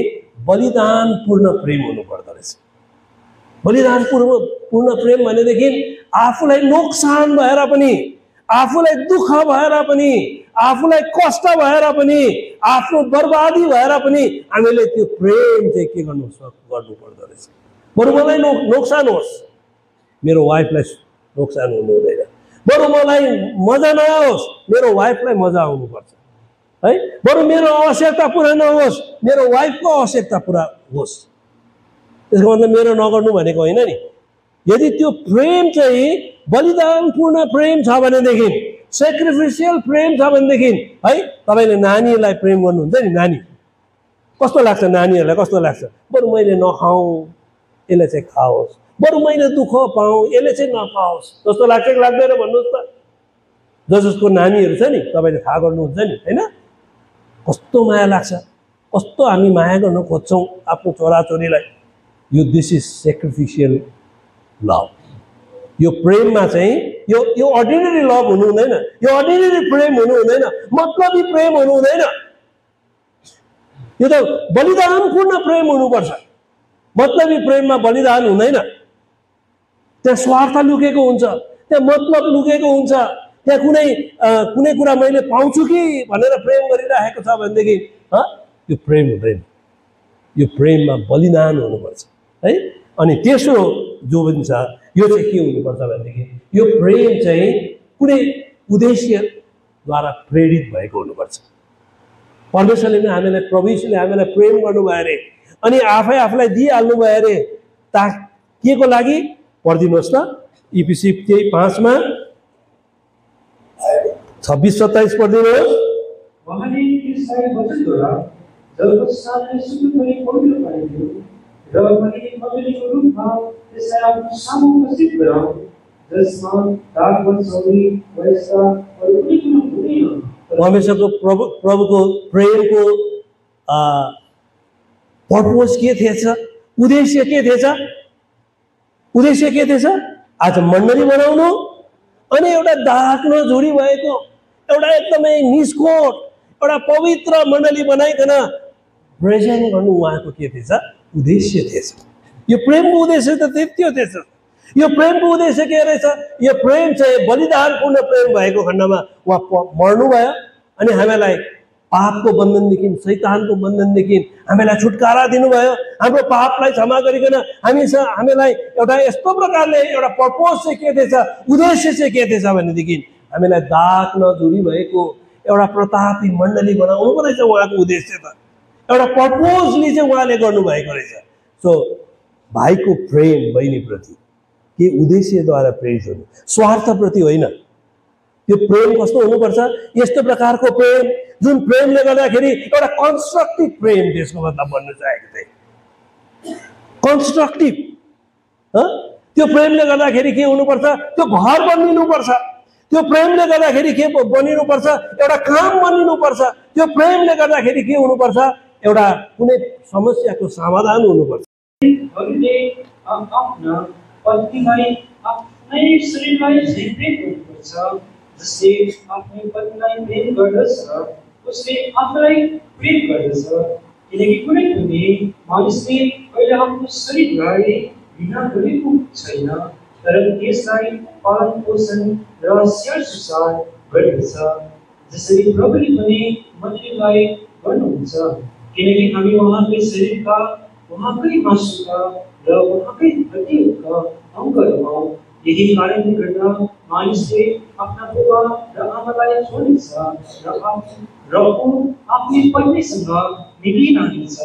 बलिदानपूर्ण प्रेम हुनु पर्दो रहेछ। बलिदानपूर्ण प्रेम भनेदेखि आफूलाई नोक्सान भएर पनि, आफूलाई दुःख भएर पनि, आफूलाई कष्ट भएर पनि, आफ्नो बर्बादी भएर पनि हामीले त्यो प्रेम चाहिँ के गर्नु पर्दो रहेछ। बरु मलाई नोक्सान होस्, मेरो वाइफलाई नोक्सान हुनु हुँदैन। बरु मलाई मजा नआओस्, मेरो वाइफलाई मजा आउनुपर्छ है। बरु मेरो आवश्यकता पुरा नहोस्, मेरो वाइफको आवश्यकता पुरा होस्। त्यसको मतलब मेरो नगर्नु भनेको होइन नि। यदि त्यो प्रेम चाहिँ बलिदानपूर्ण प्रेम छ भनेदेखि, सेक्रिफिसियल प्रेम छ भनेदेखि है, तपाईँले नानीलाई प्रेम गर्नुहुन्छ नि, नानी कस्तो लाग्छ? नानीहरूलाई कस्तो लाग्छ? बरु मैले नखाउँ यसले चाहिँ खाओस्, बरु मैले दुःख पाऊँ यसले चाहिँ नपाओस् जस्तो लाग्छ कि लाग्दैन भन्नुहोस् त? जसको नानीहरू छ नि, तपाईँले थाहा गर्नुहुन्छ नि होइन, कस्तो माया लाग्छ, कस्तो हामी माया गर्न खोज्छौँ आफ्नो छोराछोरीलाई। यो दिस इज सेक्रिफिसियल लभ। यो प्रेममा चाहिँ यो अर्डिनरी लभ हुनु हुँदैन, यो अर्डिनरी प्रेम हुनु हुँदैन, मतलबी प्रेम हुनु हुँदैन। यो त बलिदानपूर्ण प्रेम हुनुपर्छ। मतलबी प्रेममा बलिदान हुँदैन। त्यहाँ स्वार्थ लुकेको हुन्छ, त्यहाँ मतलब लुकेको हुन्छ, त्यहाँ कुनै कुरा मैले पाउँछु कि भनेर प्रेम गरिराखेको छ भनेदेखि यो प्रेम हुँदैन। यो प्रेममा बलिदान हुनुपर्छ है। अनि तेस्रो जो पनि छ, यो चाहिँ के हुनुपर्छ भनेदेखि, यो प्रेम चाहिँ कुनै उद्देश्यद्वारा प्रेरित भएको हुनुपर्छ। परमेश्वरले नै हामीलाई, प्रभु यीशुले हामीलाई प्रेम गर्नुभयो अरे, अनि आफैलाई दिइहाल्नु भयो अरे, के को लागि? पढिदिनुहोस् त, इफिसी 5मा 26-27 पढिदिनुहोस्। उहाँले त्यसलाई वचनद्वारा जब साथले शुद्ध गरी पवित्र पारिदियो, र मैले मण्डलीको रूपमा त्यसलाई आफ्नो सामु उपस्थित गराउँ, जसमा दाग बन्सौरी वयस्का अरू कुनै कुरो हुँदैन। परमेश्वरको प्रभुको प्रेमको पर्पज के थिएछ, उद्देश्य के थिएछ? उद्देश्य के थिएछ? आज मण्डली बनाउनु अनि एउटा दाग नझोरी भएको एउटा एकदमै निष्कोट एउटा पवित्र मण्डली बनाइकन प्रेजेन्ट गर्नु उहाँको के थिएछ? उद्देश्य थिएछ। यो प्रेमको उद्देश्य त त्यो थिएछ। यो प्रेमको उद्देश्य के रहेछ? यो प्रेम चाहिँ बलिदानपूर्ण प्रेम भएको खण्डमा उहाँ मर्नुभयो अनि हामीलाई पापको बन्धनदेखि शैतानको बन्धनदेखि हामीलाई छुटकारा दिनुभयो। हाम्रो पापलाई क्षमा गरिकन हामीलाई एउटा यस्तो प्रकारले एउटा पर्पज चाहिँ के थिएछ, उद्देश्य चाहिँ के थिएछ भनेदेखि हामीलाई दाग नधुरी भएको एउटा प्रतापी मण्डली बनाउनु पो रहेछ उहाँको उद्देश्य त। एउटा पर्पोजली चाहिँ उहाँले गर्नुभएको रहेछ। सो भाइको प्रेम बहिनीप्रति के उद्देश्यद्वारा प्रेरित हुनु, स्वार्थप्रति होइन। त्यो प्रेम कस्तो हुनुपर्छ? यस्तो प्रकारको प्रेम जुन प्रेमले गर्दाखेरि एउटा कन्स्ट्रक्टिभ प्रेम, त्यसको मतलब भन्न चाहेको थिएँ कन्स्ट्रक्टिभ। त्यो प्रेमले गर्दाखेरि के हुनुपर्छ? त्यो घर बनिनुपर्छ। त्यो प्रेमले गर्दाखेरि के बनिनुपर्छ? एउटा काम बनिनुपर्छ। त्यो प्रेमले गर्दाखेरि के हुनुपर्छ? एउटा कुनै समस्याको समाधान हुनुपर्छ। आफ्ना पत्नीलाई आफ्नै शरीरलाई प्रेम गर्नुपर्छ। जसले आफ्नै पत्नीलाई प्रेम गर्दछ उसले आफूलाई प्रेम गर्दछ। किनकि कुनै पनि मानिसले कहिले आफ्नो शरीरलाई घृणा गरेको छैन, तर त्यसलाई पालन पोषण र स्याहार सुसार गर्दछ, जसरी प्रभुले पनि मण्डलीलाई गर्नुहुन्छ। किनकि हामी उहाँकै शरीरका, उहाँकै मासुका र उहाँकै हड्डीहरूका अङ्गहरू हौँ। यही कारणले गर्दा मानिसले आफ्ना बुबा र आमालाई छोड्नेछ र ऊ आफ्नै पत्नीसँग मिलिरहनेछ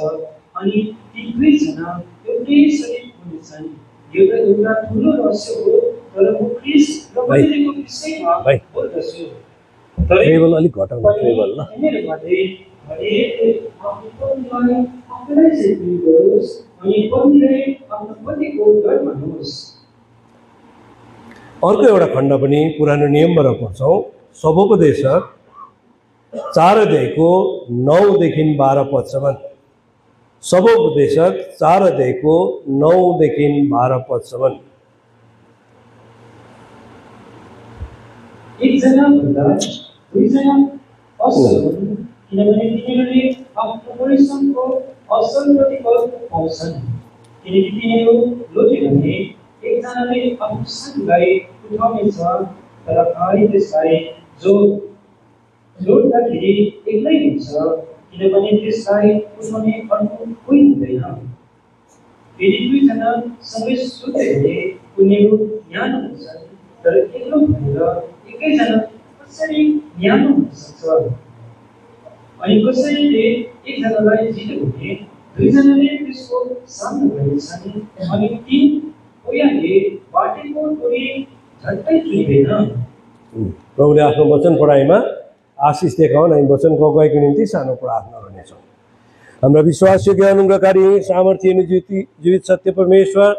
अनि ती दुईजना एउटै शरीर हुनेछन्। यो त एउटा ठुलो रहस्य हो, तर म ख्रिस्ट र मण्डलीको विषयमा बोल्दछु। टेबल अलिक घटाउनु, टेबल ल। हरेकले आफ्नो पत्नीलाई आफूलाई चाहिँ प्रेम गरोस् अनि पत्नीले आफ्नो पतिको डर मानोस्। अर्को एउटा खण्ड पनि पुरानो नियमबाट पढ्छौँ। सबोपदेश 4 अध्यायको 9 देखि 12 पदसम्म। सबोपदेश 4 अध्यायको 9 देखि 12 पदसम्म। एकजना भन्दा दुईजना असल हुन्, किनभने तिनीहरूले आफ्नो परिश्रमको असल प्रतिफल पाउँछन्। किनकि तिनीहरू लोटे भने एकजनाले आफ्नो साथीलाई उठाउनेछ, तर भाइ त्यसलाई जोड्दाखेरि एक्लै हुन्छ, किनभने त्यसलाई उठाउने अर्को कोही हुँदैन। फेरि दुईजना सँगै सुत्यो भने उनीहरू न्यानो हुन्छन्, तर एक्लो भएर एकैजना कसरी न्यानो हुन सक्छ? अनि कसैले एकजनालाई जित्यो भने दुईजनाले त्यसको सामना गर्नेछन्, अनि ती कोहीले बाटेको टोली झट्टै चुइँदैन। प्रभुले आफ्नो वचन पढाइमा आशिष देखाउन्। हामी वचनको अगुवाईको निम्ति सानो प्रार्थना गर्नेछौँ। हाम्रा विश्वासयोग्य अनुग्रहकारी सामर्थ्य अनि जीवित सत्य परमेश्वर,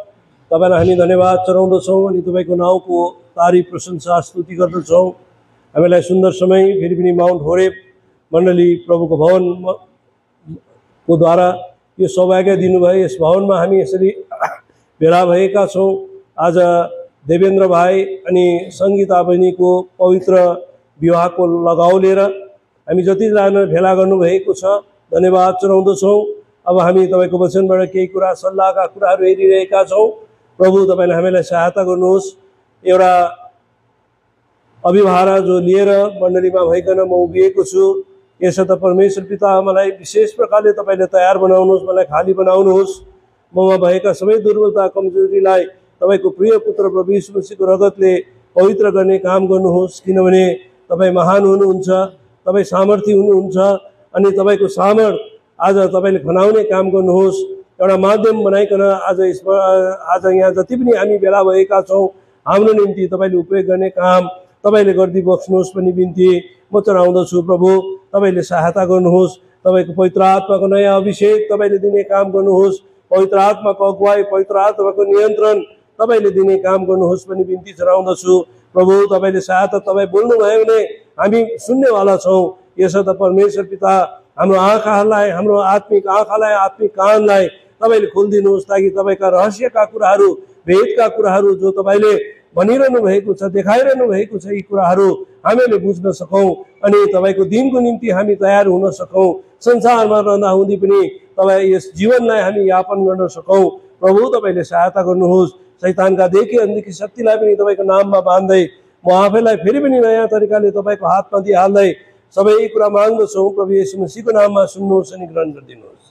तपाईँलाई हामी धन्यवाद चढाउँदछौँ अनि तपाईँको नाउँको तारिफ प्रशंसा स्तुति गर्दछौँ। हामीलाई सुन्दर समय फेरि पनि माउन्ट होरेब मण्डली प्रभुको भवनको द्वारा यो सौभाग्य दिनुभयो। यस भवनमा हामी यसरी भेला भएका छौँ। आज देवेन्द्र भाइ अनि सङ्गीता बहिनीको पवित्र विवाहको लगाउ लिएर हामी जतिजना भेला गर्नुभएको छ धन्यवाद चढाउँदछौँ। अब हामी तपाईँको वचनबाट केही कुरा सल्लाहका कुराहरू हेरिरहेका छौँ। प्रभु तपाईँले हामीलाई सहायता गर्नुहोस्। एउटा अभिभारा जो लिएर मण्डलीमा भइकन म उभिएको छु, यसर्थ परमेश्वर पिता मलाई विशेष प्रकारले तपाईँले तयार बनाउनुहोस्, मलाई खाली बनाउनुहोस्। ममा भएका सबै दुर्बलता कमजोरीलाई तपाईँको प्रिय पुत्र प्रभु यीशु मसीहको रगतले पवित्र गर्ने काम गर्नुहोस्। किनभने तपाईँ महान हुनुहुन्छ, तपाईँ सामर्थ्य हुनुहुन्छ अनि तपाईँको सामर्थ आज तपाईँले खनाउने काम गर्नुहोस्। एउटा माध्यम बनाइकन आज यहाँ जति पनि हामी भेला भएका छौँ हाम्रो निम्ति तपाईँले उपयोग गर्ने काम तपाईँले गरिदिई बस्नुहोस् पनि बिन्ती म चढाउँदछु। प्रभु तपाईँले सहायता गर्नुहोस्। तपाईँको पवित्र आत्माको नयाँ अभिषेक तपाईँले दिने काम गर्नुहोस्। पवित्र आत्माको अगुवाई, पवित्र आत्माको नियन्त्रण तपाईँले दिने काम गर्नुहोस् पनि बिन्ती चढाउँदछु। प्रभु तपाईँले सहायता, तपाईँ बोल्नुभयो भने हामी सुन्नेवाला छौँ। यसो त परमेश्वर पिता, हाम्रो आँखाहरूलाई, हाम्रो आत्मिक आँखालाई, आत्मिक कानलाई तपाईँले खोलिदिनुहोस्, ताकि तपाईँका रहस्यका कुराहरू, भेदका कुराहरू जो तपाईँले भनिरहनु भएको छ, देखाइरहनु भएको छ, यी कुराहरू हामीले बुझ्न सकौँ अनि तपाईँको दिनको निम्ति हामी तयार हुन सकौँ। संसारमा रहँदा हुँदै पनि तपाईँ यस जीवनलाई हामी यापन गर्न सकौँ। प्रभु तपाईँले सहायता गर्नुहोस्। शैतानका देखि अनदेखि शक्तिलाई पनि तपाईँको नाममा बाँध्दै म आफैलाई फेरि पनि नयाँ तरिकाले तपाईँको हातमा दिइहाल्दै सबै कुरा माग्दछौँ। प्रभु येशू मसीहको नाममा सुन्नुहोस् अनि ग्रहण गरिदिनुहोस्।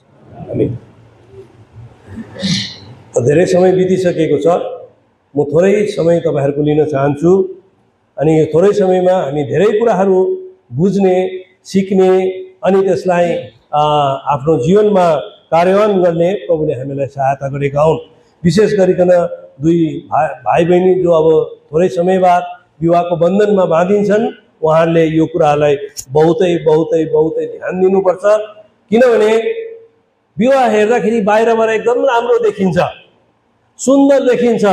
आमीन। धेरै समय बितिसकेको छ। म थोरै समय तपाईँहरूको लिन चाहन्छु अनि यो थोरै समयमा हामी धेरै कुराहरू बुझ्ने, सिक्ने अनि त्यसलाई आफ्नो जीवनमा कार्यान्वयन गर्ने प्रभुले हामीलाई सहायता गरेका हुन्। विशेष गरिकन दुई भाइ बहिनी जो अब थोरै समय बाद विवाहको बन्धनमा बाँधिन्छन्, उहाँहरूले यो कुरालाई बहुतै बहुतै बहुतै ध्यान दिनुपर्छ। किनभने विवाह हेर्दाखेरि बाहिरबाट एकदम राम्रो देखिन्छ, सुन्दर देखिन्छ,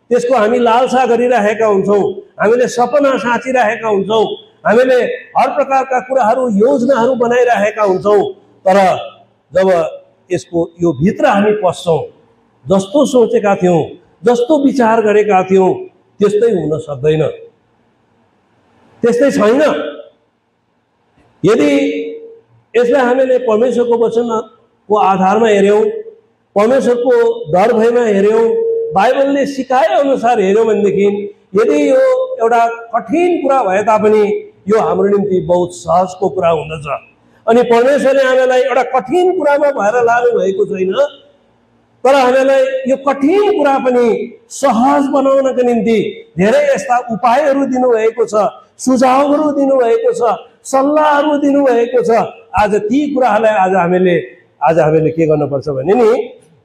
त्यसको हामी लालसा गरिरहेका हुन्छौँ, हामीले सपना साँचिरहेका हुन्छौँ, हामीले हर प्रकारका कुराहरू, योजनाहरू बनाइरहेका हुन्छौँ। तर जब यसको यो भित्र हामी पस्छौँ, जस्तो सोचेका थियौँ, जस्तो विचार गरेका थियौँ, त्यस्तै हुन सक्दैन, त्यस्तै छैन। यदि यसलाई हामीले परमेश्वरको वचनको आधारमा हेऱ्यौँ, परमेश्वरको डर भयमा हेऱ्यौँ, बाइबलले सिकाए अनुसार हेऱ्यौँ भनेदेखि यदि यो एउटा कठिन कुरा भए तापनि यो हाम्रो निम्ति बहुत सहजको कुरा हुँदछ। अनि परमेश्वरले हामीलाई एउटा कठिन कुरामा भएर लानु भएको छैन, तर हामीलाई यो कठिन कुरा पनि सहज बनाउनको निम्ति धेरै यस्ता उपायहरू दिनुभएको छ, सुझावहरू दिनुभएको छ, सल्लाहहरू दिनुभएको छ। आज ती कुराहरूलाई आज हामीले के गर्नुपर्छ भने नि,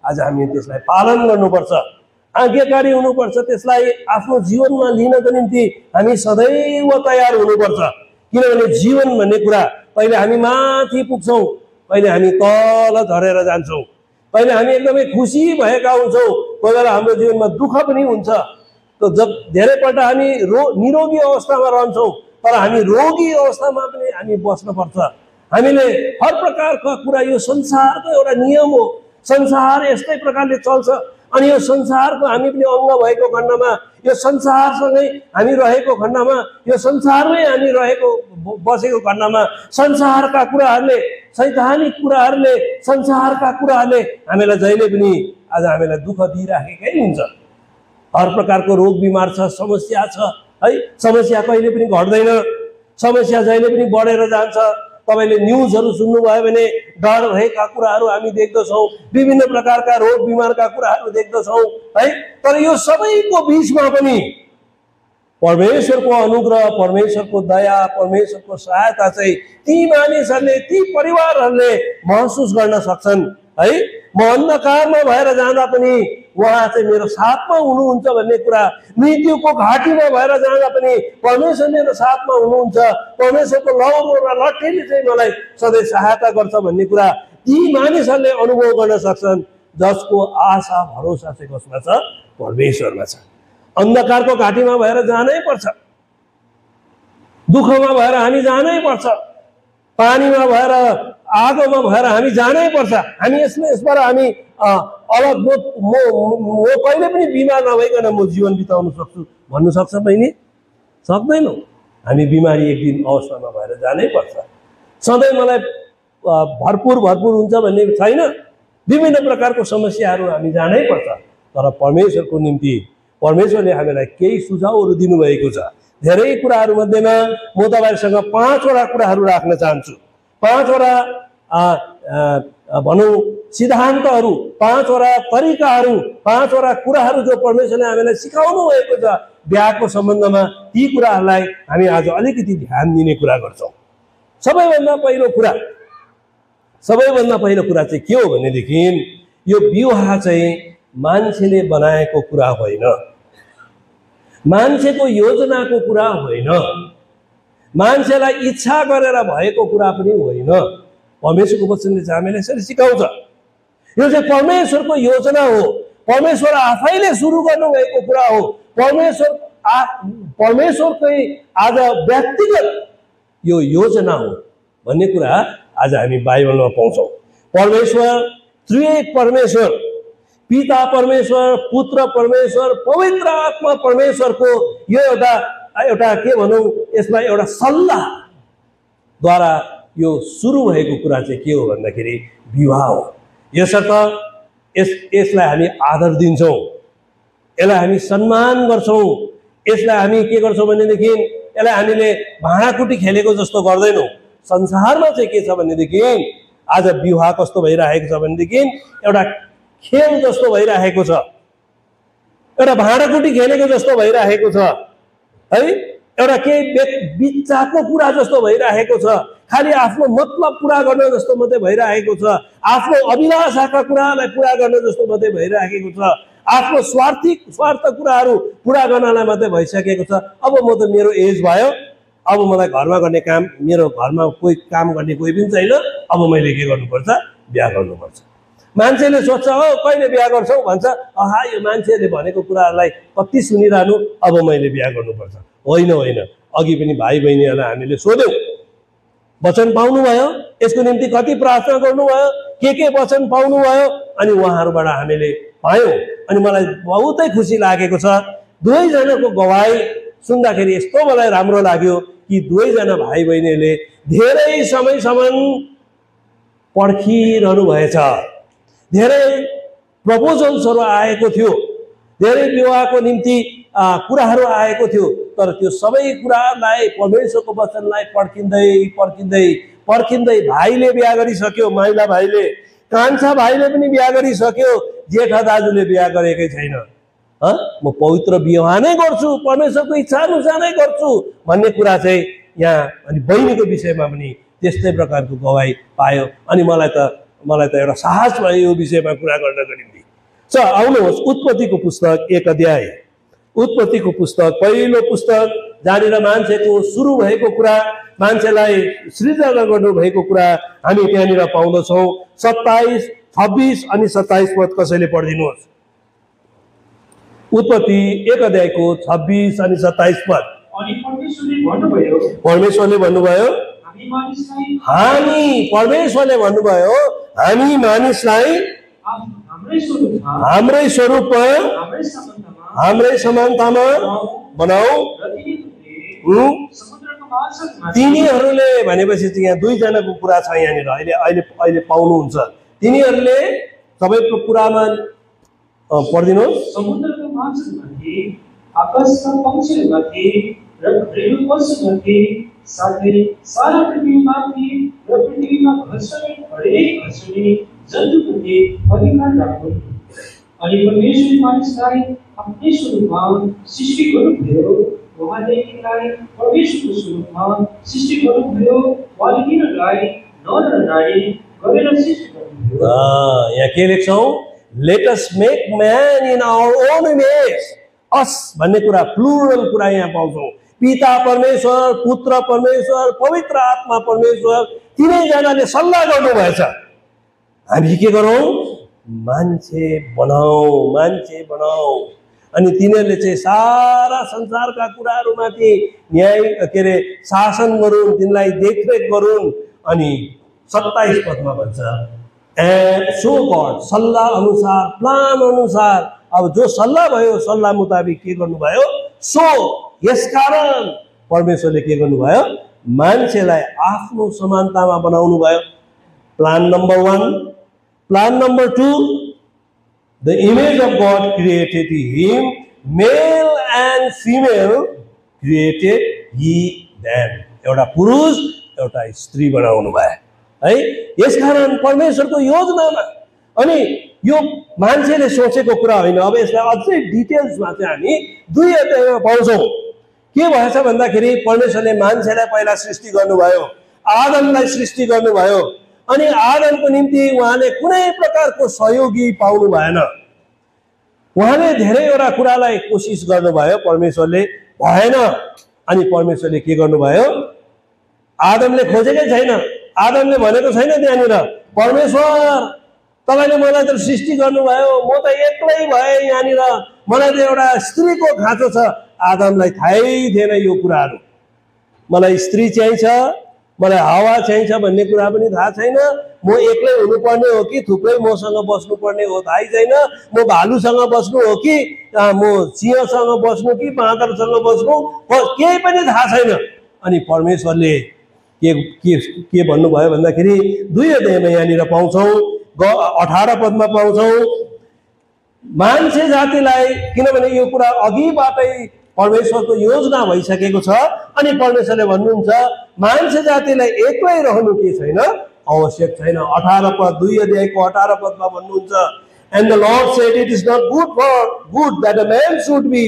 आज हामी त्यसलाई पालन गर्नुपर्छ, आज्ञाकारी हुनुपर्छ, त्यसलाई आफ्नो जीवनमा लिनको निम्ति हामी सदैव तयार हुनुपर्छ। किनभने जीवन भन्ने कुरा पहिले हामी माथि पुग्छौँ, पहिले हामी तल झरेर जान्छौँ, पहिले हामी एकदमै खुसी भएका हुन्छौँ, कोही बेला हाम्रो जीवनमा दुःख पनि हुन्छ। जब धेरैपल्ट हामी निरोगी अवस्थामा रहन्छौँ, तर हामी रोगी अवस्थामा पनि हामी बस्नुपर्छ। हामीले हर प्रकारका कुरा, यो संसारको एउटा नियम हो, संसार यस्तै प्रकारले चल्छ अनि यो संसारको हामी पनि अङ्ग भएको खण्डमा, यो संसारसँगै हामी रहेको खण्डमा, यो संसारमै हामी बसेको खण्डमा संसारका कुराहरूले, सैद्धान्तिक कुराहरूले, संसारका कुराहरूले हामीलाई जहिले पनि आज हामीलाई दुःख दिइराखेकै हुन्छ। हर प्रकारको रोग बिमार छ, समस्या छ है। समस्या कहिले पनि घट्दैन, समस्या जहिले पनि बढेर जान्छ। तपाईँले न्युजहरू सुन्नुभयो भने डर भएका कुराहरू हामी देख्दछौँ, विभिन्न प्रकारका रोग बिमारका कुराहरू देख्दछौँ है। तर यो सबैको बिचमा पनि परमेश्वरको अनुग्रह, परमेश्वरको दया, परमेश्वरको सहायता चाहिँ ती मानिसहरूले, ती परिवारहरूले महसुस गर्न सक्छन् है। म अन्धकारमा भएर जाँदा पनि उहाँ चाहिँ मेरो साथमा हुनुहुन्छ भन्ने कुरा, मृत्युको घाटीमा भएर जाँदा पनि परमेश्वर मेरो साथमा हुनुहुन्छ, परमेश्वरको लौरो र लट्ठीले चाहिँ मलाई सधैँ सहायता गर्छ भन्ने कुरा ती मानिसहरूले अनुभव गर्न सक्छन्, जसको आशा भरोसा चाहिँ कसमा छ? परमेश्वरमा छ। अन्धकारको घाटीमा भएर जानै पर्छ, दुःखमा भएर हामी जानै पर्छ, पानीमा भएर, आगोमा भएर हामी जानै पर्छ। हामी यसबाट हामी अलग म कहिले पनि बिमार नभइकन म जीवन बिताउन सक्छु भन्नु सक्छ बहिनी? सक्दैनौँ। हामी बिमारी एक दिन अवस्थामा भएर जानै पर्छ। सधैँ मलाई भरपुर हुन्छ भन्ने छैन, विभिन्न प्रकारको समस्याहरू हामी जानै पर्छ। तर परमेश्वरको निम्ति परमेश्वरले हामीलाई केही सुझावहरू दिनुभएको छ। धेरै कुराहरू मध्येमा म तपाईँहरूसँग 5वटा कुराहरू राख्न चाहन्छु। 5वटा भनौँ सिद्धान्तहरू, 5वटा तरिकाहरू, 5वटा कुराहरू जो परमेश्वरले हामीलाई सिकाउनु भएको छ बिहाको सम्बन्धमा, ती कुराहरूलाई हामी आज अलिकति ध्यान दिने कुरा गर्छौँ। सबैभन्दा पहिलो कुरा चाहिँ के हो भनेदेखि यो विवाह चाहिँ मान्छेले बनाएको कुरा होइन, मान्छेको योजनाको कुरा होइन, मान्छेलाई इच्छा गरेर भएको कुरा पनि होइन। परमेश्वरको वचनले चाहिँ हामीलाई यसरी सिकाउँछ। यो चाहिँ परमेश्वरको योजना हो, परमेश्वर आफैले सुरु गर्नुभएको कुरा हो, परमेश्वरकै आज व्यक्तिगत यो योजना हो भन्ने कुरा आज हामी बाइबलमा पाउँछौँ। परमेश्वर, त्रिएक परमेश्वर, पिता परमेश्वर, पुत्र परमेश्वर, पवित्र आत्मा परमेश्वरको यो एउटा के भनौँ, यसलाई एउटा सल्लाहद्वारा यो सुरु भएको कुरा चाहिँ के हो भन्दाखेरि विवाह हो। यसर्थ यसलाई हामी आदर दिन्छौँ, यसलाई हामी सम्मान गर्छौँ, यसलाई हामी के गर्छौँ भनेदेखि यसलाई हामीले भाँडाकुटी खेलेको जस्तो गर्दैनौँ। संसारमा चाहिँ के छ भनेदेखि आज विवाह कस्तो भइरहेको छ भनेदेखि एउटा खेल जस्तो भइरहेको छ, एउटा भाँडाकुटी खेलेको जस्तो भइरहेको छ है, एउटा केही बिच्चाको कुरा जस्तो भइरहेको छ, खालि आफ्नो मतलब पुरा गर्न जस्तो मात्रै भइरहेको छ, आफ्नो अभिलाषाका कुरालाई पुरा गर्न जस्तो मात्रै भइरहेको छ, आफ्नो स्वार्थ कुराहरू पुरा गर्नलाई मात्रै भइसकेको छ। अब म त मेरो एज भयो, अब मलाई घरमा गर्ने काम, मेरो घरमा कोही काम गर्ने कोही पनि छैन, अब मैले के गर्नुपर्छ, बिहा गर्नुपर्छ। मान्छेले सोध्छ हो कहिले बिहा गर्छौ भन्छ, आहा यो मान्छेले भनेको कुराहरूलाई कति सुनिरहनु, अब मैले बिहा गर्नुपर्छ। होइन होइन, अघि पनि भाइ बहिनीहरूलाई हामीले सोध्यौँ, वचन पाउनुभयो, यसको निम्ति कति प्रार्थना गर्नुभयो, के वचन पाउनुभयो, अनि उहाँहरूबाट हामीले पायौँ। अनि मलाई बहुतै खुसी लागेको छ, दुवैजनाको गवाई सुन्दाखेरि यस्तो मलाई राम्रो लाग्यो कि दुवैजना भाइ बहिनीले धेरै समयसम्म पर्खिरहनु भएछ, धेरै प्रपोजल्सहरू आएको थियो, धेरै विवाहको निम्ति कुराहरू आएको थियो, तर त्यो सबै कुरालाई परमेश्वरको वचनलाई पर्खिँदै पर्खिँदै पर्खिँदै भाइले बिहा गरिसक्यो, माइला भाइले, कान्छा भाइले पनि बिहा गरिसक्यो, जेठा दाजुले बिहा गरेकै छैन। म पवित्र विवाह नै गर्छु, परमेश्वरको इच्छा अनुसार नै गर्छु भन्ने कुरा चाहिँ यहाँ अनि बहिनीको विषयमा पनि त्यस्तै प्रकारको गवाई पायो। अनि मलाई त एउटा साहस भयो यो विषयमा कुरा गर्नको निम्ति। आउनुहोस् उत्पत्तिको पुस्तक 1 अध्याय, उत्पत्तिको पुस्तक पहिलो पुस्तक, जहाँनिर मान्छेको सुरु भएको कुरा, मान्छेलाई सृजना गर्नु भएको कुरा हामी त्यहाँनिर पाउँदछौँ। 27, 26 अनि 27 पद कसैले पढिदिनुहोस्। उत्पत्ति 1 अध्यायको 26 अनि 27 पद। अनि परमेश्वरले भन्नुभयो, परमेश्वरले भन्नुभयो हामी मानिसलाई हाम्रै स्वरूपमा हाम्रै समानतामा बनाऊ। तिनीहरूले भनेपछि चाहिँ यहाँ दुईजनाको कुरा छ यहाँनिर, अहिले पाउनुहुन्छ। तिनीहरूले सबैको कुरामा पढिदिनुहोस्। समुद्रको माछामाथि, आकाशका पक्षीहरूमाथि र घरेलु पशुमाथि, साथै सारा पृथ्वीमाथि र पृथ्वीमा घस्ने हरेक घस्ने जन्तुप्रति अधिकार राखुन्। अनि परमेश्वरले मानिसलाई आफ्नै स्वरूपमा सृष्टि गर्नुभयो, उहाँले तिनीलाई परमेश्वरको स्वरूपमा सृष्टि गर्नुभयो, उहाँले तिनीहरूलाई नर र नारी गरेर सृष्टि गर्नुभयो। यहाँ के लेख्छौँ? Let us make man in our own image. अस भन्ने कुरा प्लुरल कुरा यहाँ पाउँछौँ। पिता परमेश्वर, पुत्र परमेश्वर, पवित्र आत्मा परमेश्वर, तिनैजनाले सल्लाह गर्नुभएछ, हामी के गरौँ? मान्छे बनाऊ। अनि तिनीहरूले चाहिँ सारा संसारका कुराहरूमाथि न्याय शासन गरून्, तिनलाई देखरेख गरून्। अनि 27 पदमा भन्छ सो गॉड, सल्लाह अनुसार, प्लान अनुसार, अब जो सल्लाह भयो सल्लाह मुताबिक के गर्नुभयो? सो यसकारण परमेश्वरले के गर्नुभयो? मान्छेलाई आफ्नो समानतामा बनाउनु भयो। Plan number 1। Plan number 2, the image of God created him, male and female created he them. एउटा पुरुष एउटा स्त्री बनाउनु भयो है। यसकारण परमेश्वरको योजनामा, अनि यो मान्छेले सोचेको कुरा होइन। अब यसलाई अझै डिटेल्समा चाहिँ हामी 2 अध्यायमा पाउँछौँ। के भएछ भन्दाखेरि परमेश्वरले मान्छेलाई पहिला सृष्टि गर्नुभयो, आदमलाई सृष्टि गर्नुभयो, अनि आदमको निम्ति उहाँले कुनै प्रकारको सहयोगी पाउनु भएन। उहाँले धेरैवटा कुरालाई कोसिस गर्नुभयो, परमेश्वरले भएन। अनि परमेश्वरले के गर्नुभयो? आदमले खोजेकै छैन, आदमले भनेको छैन त्यहाँनिर परमेश्वर तपाईँले मलाई त सृष्टि गर्नुभयो, म त एक्लै भएँ यहाँनिर, मलाई त एउटा स्त्रीको खाँचो छ। आदमलाई थाहै थिएन यो कुराहरू। मलाई स्त्री चाहिन्छ, मलाई हावा चाहिन्छ भन्ने कुरा पनि थाहा छैन। म एक्लै हुनुपर्ने हो कि थुप्रै मसँग बस्नुपर्ने हो थाहै छैन। म भालुसँग बस्नु हो कि म सिंहसँग बस्नु कि बाँदरसँग बस्नु, केही पनि थाहा छैन। अनि परमेश्वरले के भन्नुभयो भन्दाखेरि 2 अध्यायमा यहाँनिर पाउँछौँ, 18 पदमा पाउँछौँ, मान्छे जातिलाई, किनभने यो कुरा अघिबाटै परमेश्वरको योजना भइसकेको छ। अनि परमेश्वरले भन्नुहुन्छ मान्छे जातिलाई एक्लै रहनु के छैन, आवश्यक छैन। 18 पद 2 अध्यायको 18 पदमा भन्नुहुन्छ, and the Lord said it is not good that a man should be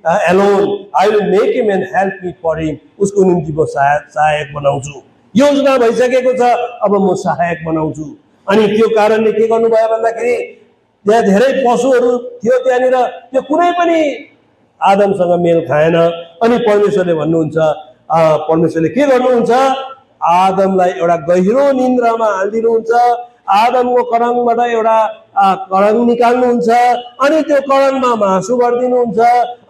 alone. I will make him and help me for him. उसको निम्ति म सहायक बनाउँछु। योजना भइसकेको छ, अब म सहायक बनाउँछु। अनि त्यो कारणले के गर्नुभयो भन्दाखेरि त्यहाँ धेरै पशुहरू थियो त्यहाँनिर, त्यो कुनै पनि आदमसँग मेल खाएन। अनि परमेश्वरले भन्नुहुन्छ, परमेश्वरले के गर्नुहुन्छ, आदमलाई एउटा गहिरो निन्द्रामा हालिदिनुहुन्छ। आदमको कड़ङबाट एउटा कड़ङ निकाल्नुहुन्छ, अनि त्यो कड़ङमा मासु गरिदिनुहुन्छ,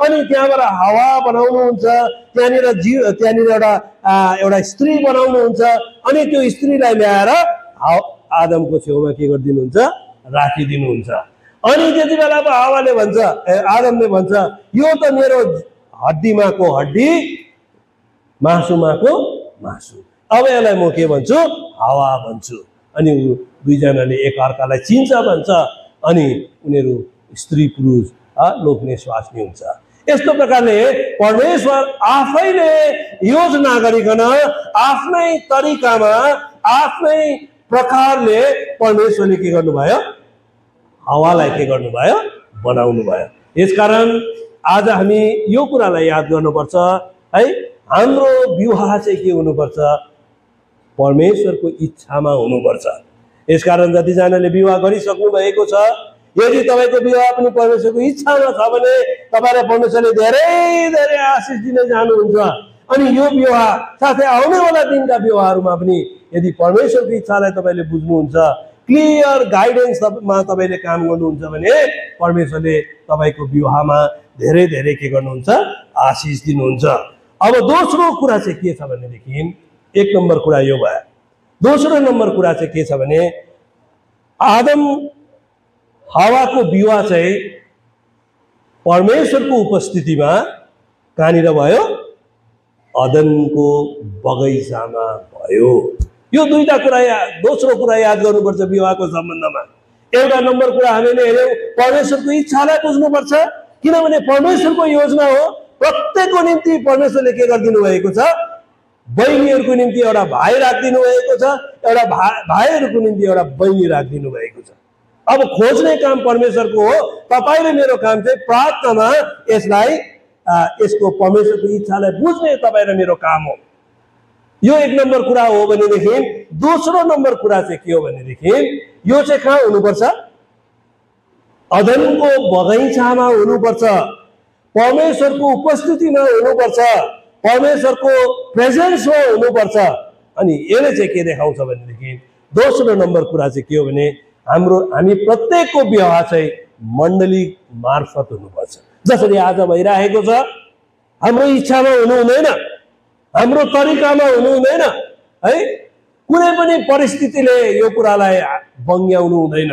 अनि त्यहाँबाट हावा बनाउनुहुन्छ, त्यहाँनिर एउटा स्त्री बनाउनुहुन्छ, अनि त्यो स्त्रीलाई ल्याएर आदमको छेउमा के गरिदिनुहुन्छ, राखिदिनुहुन्छ। अनि त्यति बेला पो हावाले भन्छ, आदमले भन्छ, यो त मेरो हड्डीमाको हड्डी, मासुमाको मासु, अब यसलाई म के भन्छु, हावा भन्छु। अनि दुईजनाले एक अर्कालाई चिन्छ भन्छ। अनि उनीहरू स्त्री पुरुष लोग्ने स्वास्नी हुन्छ। यस्तो प्रकारले परमेश्वर आफैले योजना गरिकन आफ्नै तरिकामा आफ्नै प्रकारले परमेश्वरले के गर्नुभयो, हावालाई के गर्नुभयो, बनाउनु भयो। यसकारण आज हामी यो कुरालाई याद गर्नुपर्छ है, हाम्रो विवाह चाहिँ के हुनुपर्छ, परमेश्वरको इच्छामा हुनुपर्छ। यसकारण जतिजनाले विवाह गरिसक्नु भएको छ, यदि तपाईँको विवाह पनि परमेश्वरको इच्छामा छ भने तपाईँलाई परमेश्वरले धेरै धेरै आशिष दिन जानुहुन्छ। अनि यो विवाह साथै आउनेवाला दिनका विवाहहरूमा पनि यदि परमेश्वरको इच्छालाई तपाईँले बुझ्नुहुन्छ, क्लियर गाइडेन्समा तपाईँले काम गर्नुहुन्छ भने परमेश्वरले तपाईँको विवाहमा धेरै धेरै के गर्नुहुन्छ, आशिष दिनुहुन्छ। अब दोस्रो कुरा चाहिँ के छ भनेदेखि, एक नम्बर कुरा यो भयो। दोस्रो नम्बर कुरा चाहिँ के छ भने, आदम हावाको विवाह चाहिँ परमेश्वरको उपस्थितिमा कहाँनिर भयो, अदनको बगैँचामा भयो। यो दुईटा कुरा दोस्रो कुरा याद गर्नुपर्छ विवाहको सम्बन्धमा। एउटा नम्बर कुरा हामीले हेर्यौँ, परमेश्वरको इच्छालाई बुझ्नुपर्छ, किनभने परमेश्वरको योजना हो। प्रत्येकको निम्ति परमेश्वरले के गरिदिनु भएको छ, बहिनीहरूको निम्ति एउटा भाइ राखिदिनु भएको छ, एउटा भाइहरूको निम्ति एउटा बहिनी राखिदिनु भएको छ। अब खोज्ने काम परमेश्वरको हो। तपाईँ र मेरो काम चाहिँ प्रार्थनामा यसको परमेश्वरको इच्छालाई बुझ्ने तपाईँ र मेरो काम हो। यो एक नम्बर कुरा हो भनेदेखि दोस्रो नम्बर कुरा चाहिँ के हो भनेदेखि, यो चाहिँ कहाँ हुनुपर्छ, अदनको बगैँचामा हुनुपर्छ, परमेश्वरको उपस्थितिमा हुनुपर्छ, परमेश्वरको प्रेजेन्समा हुनुपर्छ। अनि यसले चाहिँ के देखाउँछ भनेदेखि, दोस्रो नम्बर कुरा चाहिँ के हो भने, हामी प्रत्येकको विवाह चाहिँ मण्डली मार्फत हुनुपर्छ। जसरी आज भइरहेको छ, हाम्रो इच्छामा हुनु हुँदैन, हाम्रो तरिकामा हुनु हुँदैन है। कुनै पनि परिस्थितिले यो कुरालाई बङ्ग्याउनु हुँदैन।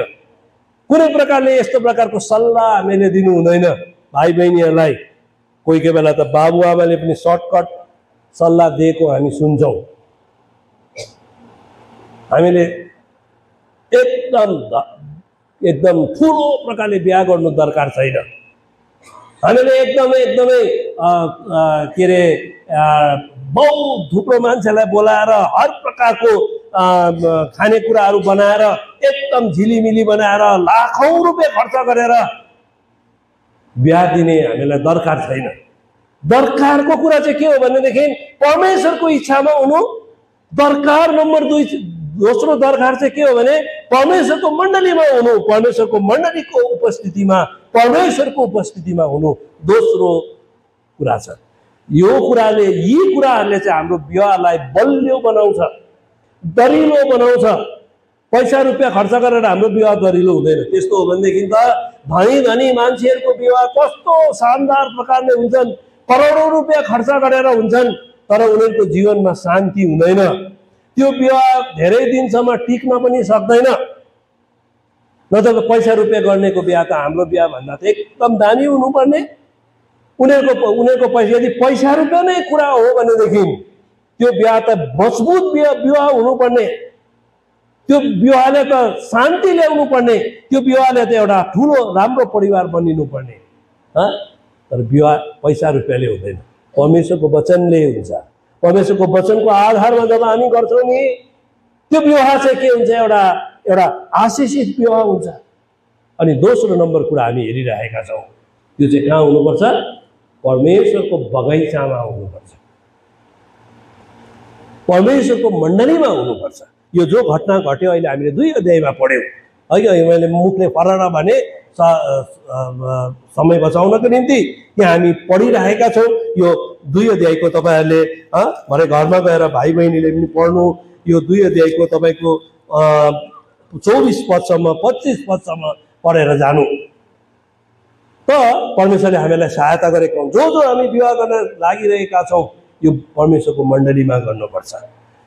कुनै प्रकारले यस्तो प्रकारको सल्लाह हामीले दिनु हुँदैन भाइ बहिनीहरूलाई। कोही कोही बेला त बाबुआमाले पनि सर्टकट सल्लाह दिएको हामी सुन्छौँ। हामीले एकदम ठुलो प्रकारले बिहा गर्नु दरकार छैन। हामीले एकदमै के अरे बहुत थुप्रो मान्छेलाई बोलाएर हर प्रकारको खानेकुराहरू बनाएर एकदम झिलिमिली बनाएर लाखौं रुपियाँ खर्च गरेर बिहा दिने हामीलाई दरकार छैन। दरकारको कुरा चाहिँ के हो भनेदेखि परमेश्वरको इच्छामा हुनु दरकार। नम्बर 2 दोस्रो दरकार चाहिँ के हो भने परमेश्वरको मण्डलीमा हुनु, परमेश्वरको मण्डलीको उपस्थितिमा, परमेश्वरको उपस्थितिमा हुनु दोस्रो कुरा छ। यो कुराले, यी कुराहरूले चाहिँ हाम्रो विवाहलाई बलियो बनाउँछ, दरिलो बनाउँछ। पैसा रुपियाँ खर्च गरेर हाम्रो विवाह गरिलो हुँदैन। त्यस्तो हो भनेदेखि त धनी धनी मान्छेहरूको विवाह कस्तो शानदार प्रकारले हुन्छन्, करोडौँ रुपियाँ खर्च गरेर हुन्छन्, तर उनीहरूको जीवनमा शान्ति हुँदैन। त्यो विवाह धेरै दिनसम्म टिक्न पनि सक्दैन। न त पैसा रुपियाँ गर्नेको बिहा त हाम्रो बिहा भन्दा त एकदम दामी हुनुपर्ने। उनीहरूको पैसा, यदि पैसा रुपियाँ नै कुरा हो भनेदेखि त्यो बिहा त मजबुत विवाह हुनुपर्ने, त्यो विवाहले त शान्ति ल्याउनु पर्ने, त्यो विवाहले त एउटा ठुलो राम्रो परिवार बनिनु पर्ने। तर विवाह पैसा रुपियाँले हुँदैन, परमेश्वरको वचनले हुन्छ। परमेश्वरको वचनको आधारमा जब हामी गर्छौँ नि, त्यो विवाह चाहिँ के हुन्छ, एउटा आशिषित विवाह हुन्छ। अनि दोस्रो नम्बर कुरा हामी हेरिरहेका छौँ, त्यो चाहिँ कहाँ हुनुपर्छ? परमेश्वरको बगैँचामा हुनुपर्छ, परमेश्वरको मण्डलीमा हुनुपर्छ। यो जो घटना घट्यो अहिले हामीले 2 अध्यायमा पढ्यौँ है। मैले मुखले फरर भने समय बचाउनको निम्ति यहाँ हामी पढिरहेका छौँ। यो 2 अध्यायको तपाईँहरूले भरे घरमा गएर भाइ बहिनीले पनि पढ्नु। यो 2 अध्यायको तपाईँको 24 पदसम्म 25 पदसम्म पढेर जानु। त परमेश्वरले हामीलाई सहायता गरेका हौँ। जो हामी विवाह गर्न लागिरहेका छौँ यो परमेश्वरको मण्डलीमा गर्नुपर्छ।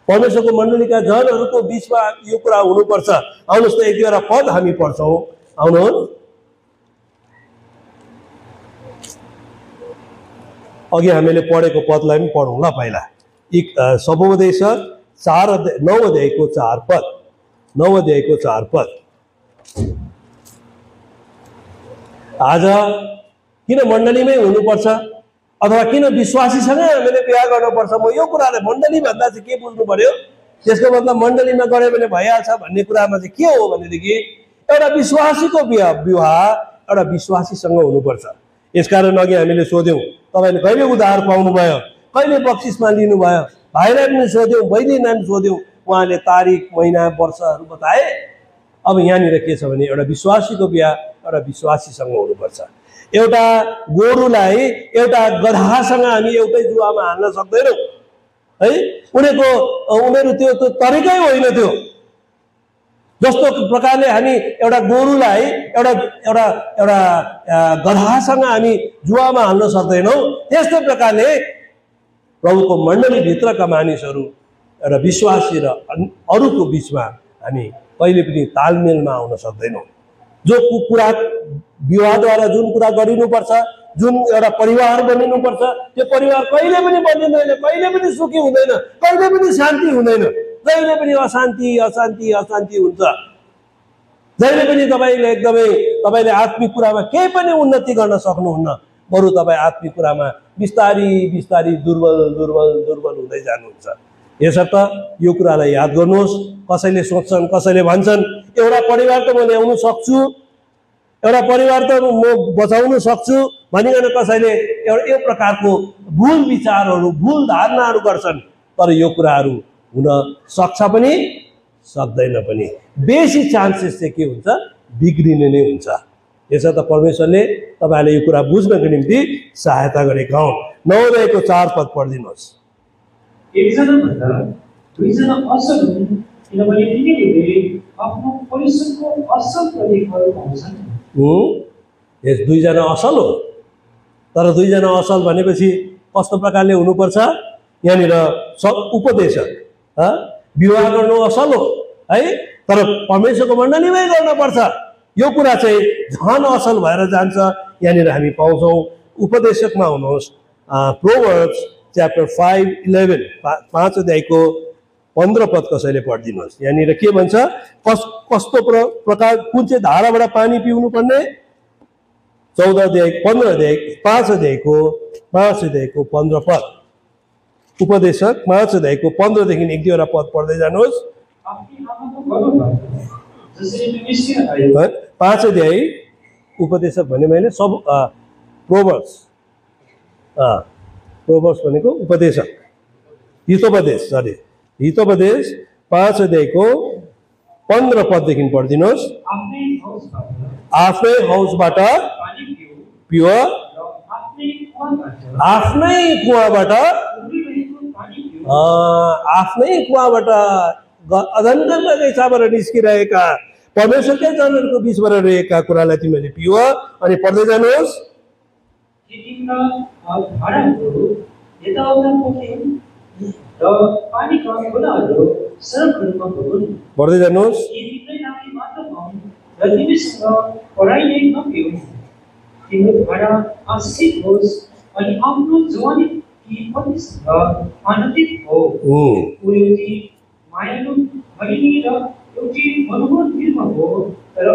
परमेश्वरको मण्डलीका जनहरूको बिचमा यो कुरा हुनुपर्छ। आउनुहोस् त एक दुईवटा पद हामी पढ्छौँ। आउनुहोस्, अघि हामीले पढेको पदलाई पनि पढौँ ल। पहिला सबोपदेश 9 अध्यायको 4 पद, 9 अध्यायको 4 पद। आज किन मण्डलीमै हुनुपर्छ अथवा किन विश्वासीसँगै हामीले बिहा गर्नुपर्छ? म यो कुराले मण्डली भन्दा चाहिँ के बुझ्नु पर्यो, त्यसको मतलब मण्डलीमा गऱ्यो भने भइहाल्छ भन्ने कुरामा चाहिँ के हो भनेदेखि एउटा विश्वासीको विवाह एउटा विश्वासीसँग हुनुपर्छ। यसकारण अघि हामीले सोध्यौँ, तपाईँले कहिले उद्धार पाउनुभयो, कहिले बक्सिसमा लिनुभयो, भाइलाई पनि सोध्यौँ, बहिनीलाई पनि सोध्यौँ, उहाँले तारिक महिना वर्षहरू बताए। अब यहाँनिर के छ भने एउटा विश्वासीको बिहा एउटा विश्वासीसँग हुनुपर्छ। एउटा गोरुलाई एउटा गधासँग हामी एउटै जुवामा हाल्न सक्दैनौँ है। उनीहरू त्यो तरिकै होइन। त्यो जस्तो प्रकारले हामी एउटा गोरुलाई एउटा एउटा एउटा गधासँग हामी जुवामा हाल्न सक्दैनौँ, त्यस्तै प्रकारले प्रभुको मण्डलीभित्रका मानिसहरू एउटा विश्वासी र अरूको बिचमा हामी कहिले पनि तालमेलमा आउन सक्दैनौँ। जो कुरा विवाहद्वारा जुन कुरा गरिनुपर्छ, जुन एउटा परिवार बनिनुपर्छ, त्यो परिवार कहिले पनि बनिँदैन, कहिले पनि सुखी हुँदैन, कहिले पनि शान्ति हुँदैन, जहिले पनि अशान्ति अशान्ति अशान्ति हुन्छ। जहिले पनि तपाईँले आत्मिक कुरामा केही पनि उन्नति गर्न सक्नुहुन्न, बरु तपाईँ आत्मिक कुरामा बिस्तारी बिस्तारी दुर्बल दुर्बल दुर्बल हुँदै जानुहुन्छ। यसर्थ यो कुरालाई याद गर्नुहोस्। कसैले सोच्छन्, कसैले भन्छन् एउटा परिवार त म ल्याउन सक्छु, एउटा परिवार त म बचाउन सक्छु भनिकन कसैले यो प्रकारको भुल विचारहरू भुल धारणाहरू गर्छन्। तर यो कुराहरू हुन सक्छ पनि सक्दैन पनि। बेसी चान्सेस चाहिँ के हुन्छ, बिग्रिने नै हुन्छ। यसर्थ परमेश्वरले तपाईँहरूले यो कुरा बुझ्नको निम्ति सहायता गरेका हुन्। 9 अध्यायको 4 पद पढिदिनुहोस्। एकजनाभन्दा दुईजना असल हुन्, किनभने तिनीहरूले आफ्नो परिश्रमको असल प्रतिफल पाउँछन्। यस 2 जना असल हो, तर 2 जना असल भनेपछि कस्तो प्रकारले हुनुपर्छ? यहाँनिर उपदेशक विवाह गर्नु असल हो है, तर परमेश्वरको मण्डलीमै गर्नुपर्छ। यो कुरा चाहिँ झन असल भएर जान्छ। यहाँनिर हामी पाउँछौँ उपदेशकमा हुनुहोस्, प्रोभर्ब्स च्याप्टर 5:11, 5 अध्यायको 15 पद कसैले पढिदिनुहोस्। यहाँनिर के भन्छ, कस्तो प्रकार कुन चाहिँ धाराबाट पानी पिउनु पर्ने? 14 अध्याय 15 अध्याय 5 अध्यायको 15 पद। उपदेशक 5 अध्यायको 15 देखि 1-2 पद पढ्दै जानुहोस्। 5 अध्याय उपदेशक भने मैले सब प्रोभर्ब्स भनेको उपदेशक, हितोपदेश 5 अध्यायको 15 पददेखि पढिदिनुहोस्। आफ्नै हाउसबाट पिउ, आफ्नै कुवाबाट अदन्तका इच्छाबाट निस्किरहेका परमेश्वरकै जनहरूको बिचबाट रहेका कुरालाई तिमीले पिउ। अनि पढ्दै जानुहोस्। कि तिम्रा भाँडाहरू यताउता पोखिन् र पानीका खोलाहरू सडकहरूमा बगुन्। पढ्दै जानुहोस्। कि तिम्रै लागि मात्र पाउन् र तिमीसँग पढाइ नै नपिउन्। तिम्रो भाँडा आश्रित होस् अनि आफ्नो जवानीकी पत्नीसँग आनन्दित हो। ऊ एउटी मायालु भगिनी र एउटी मनोहर बिर्मा हो, तर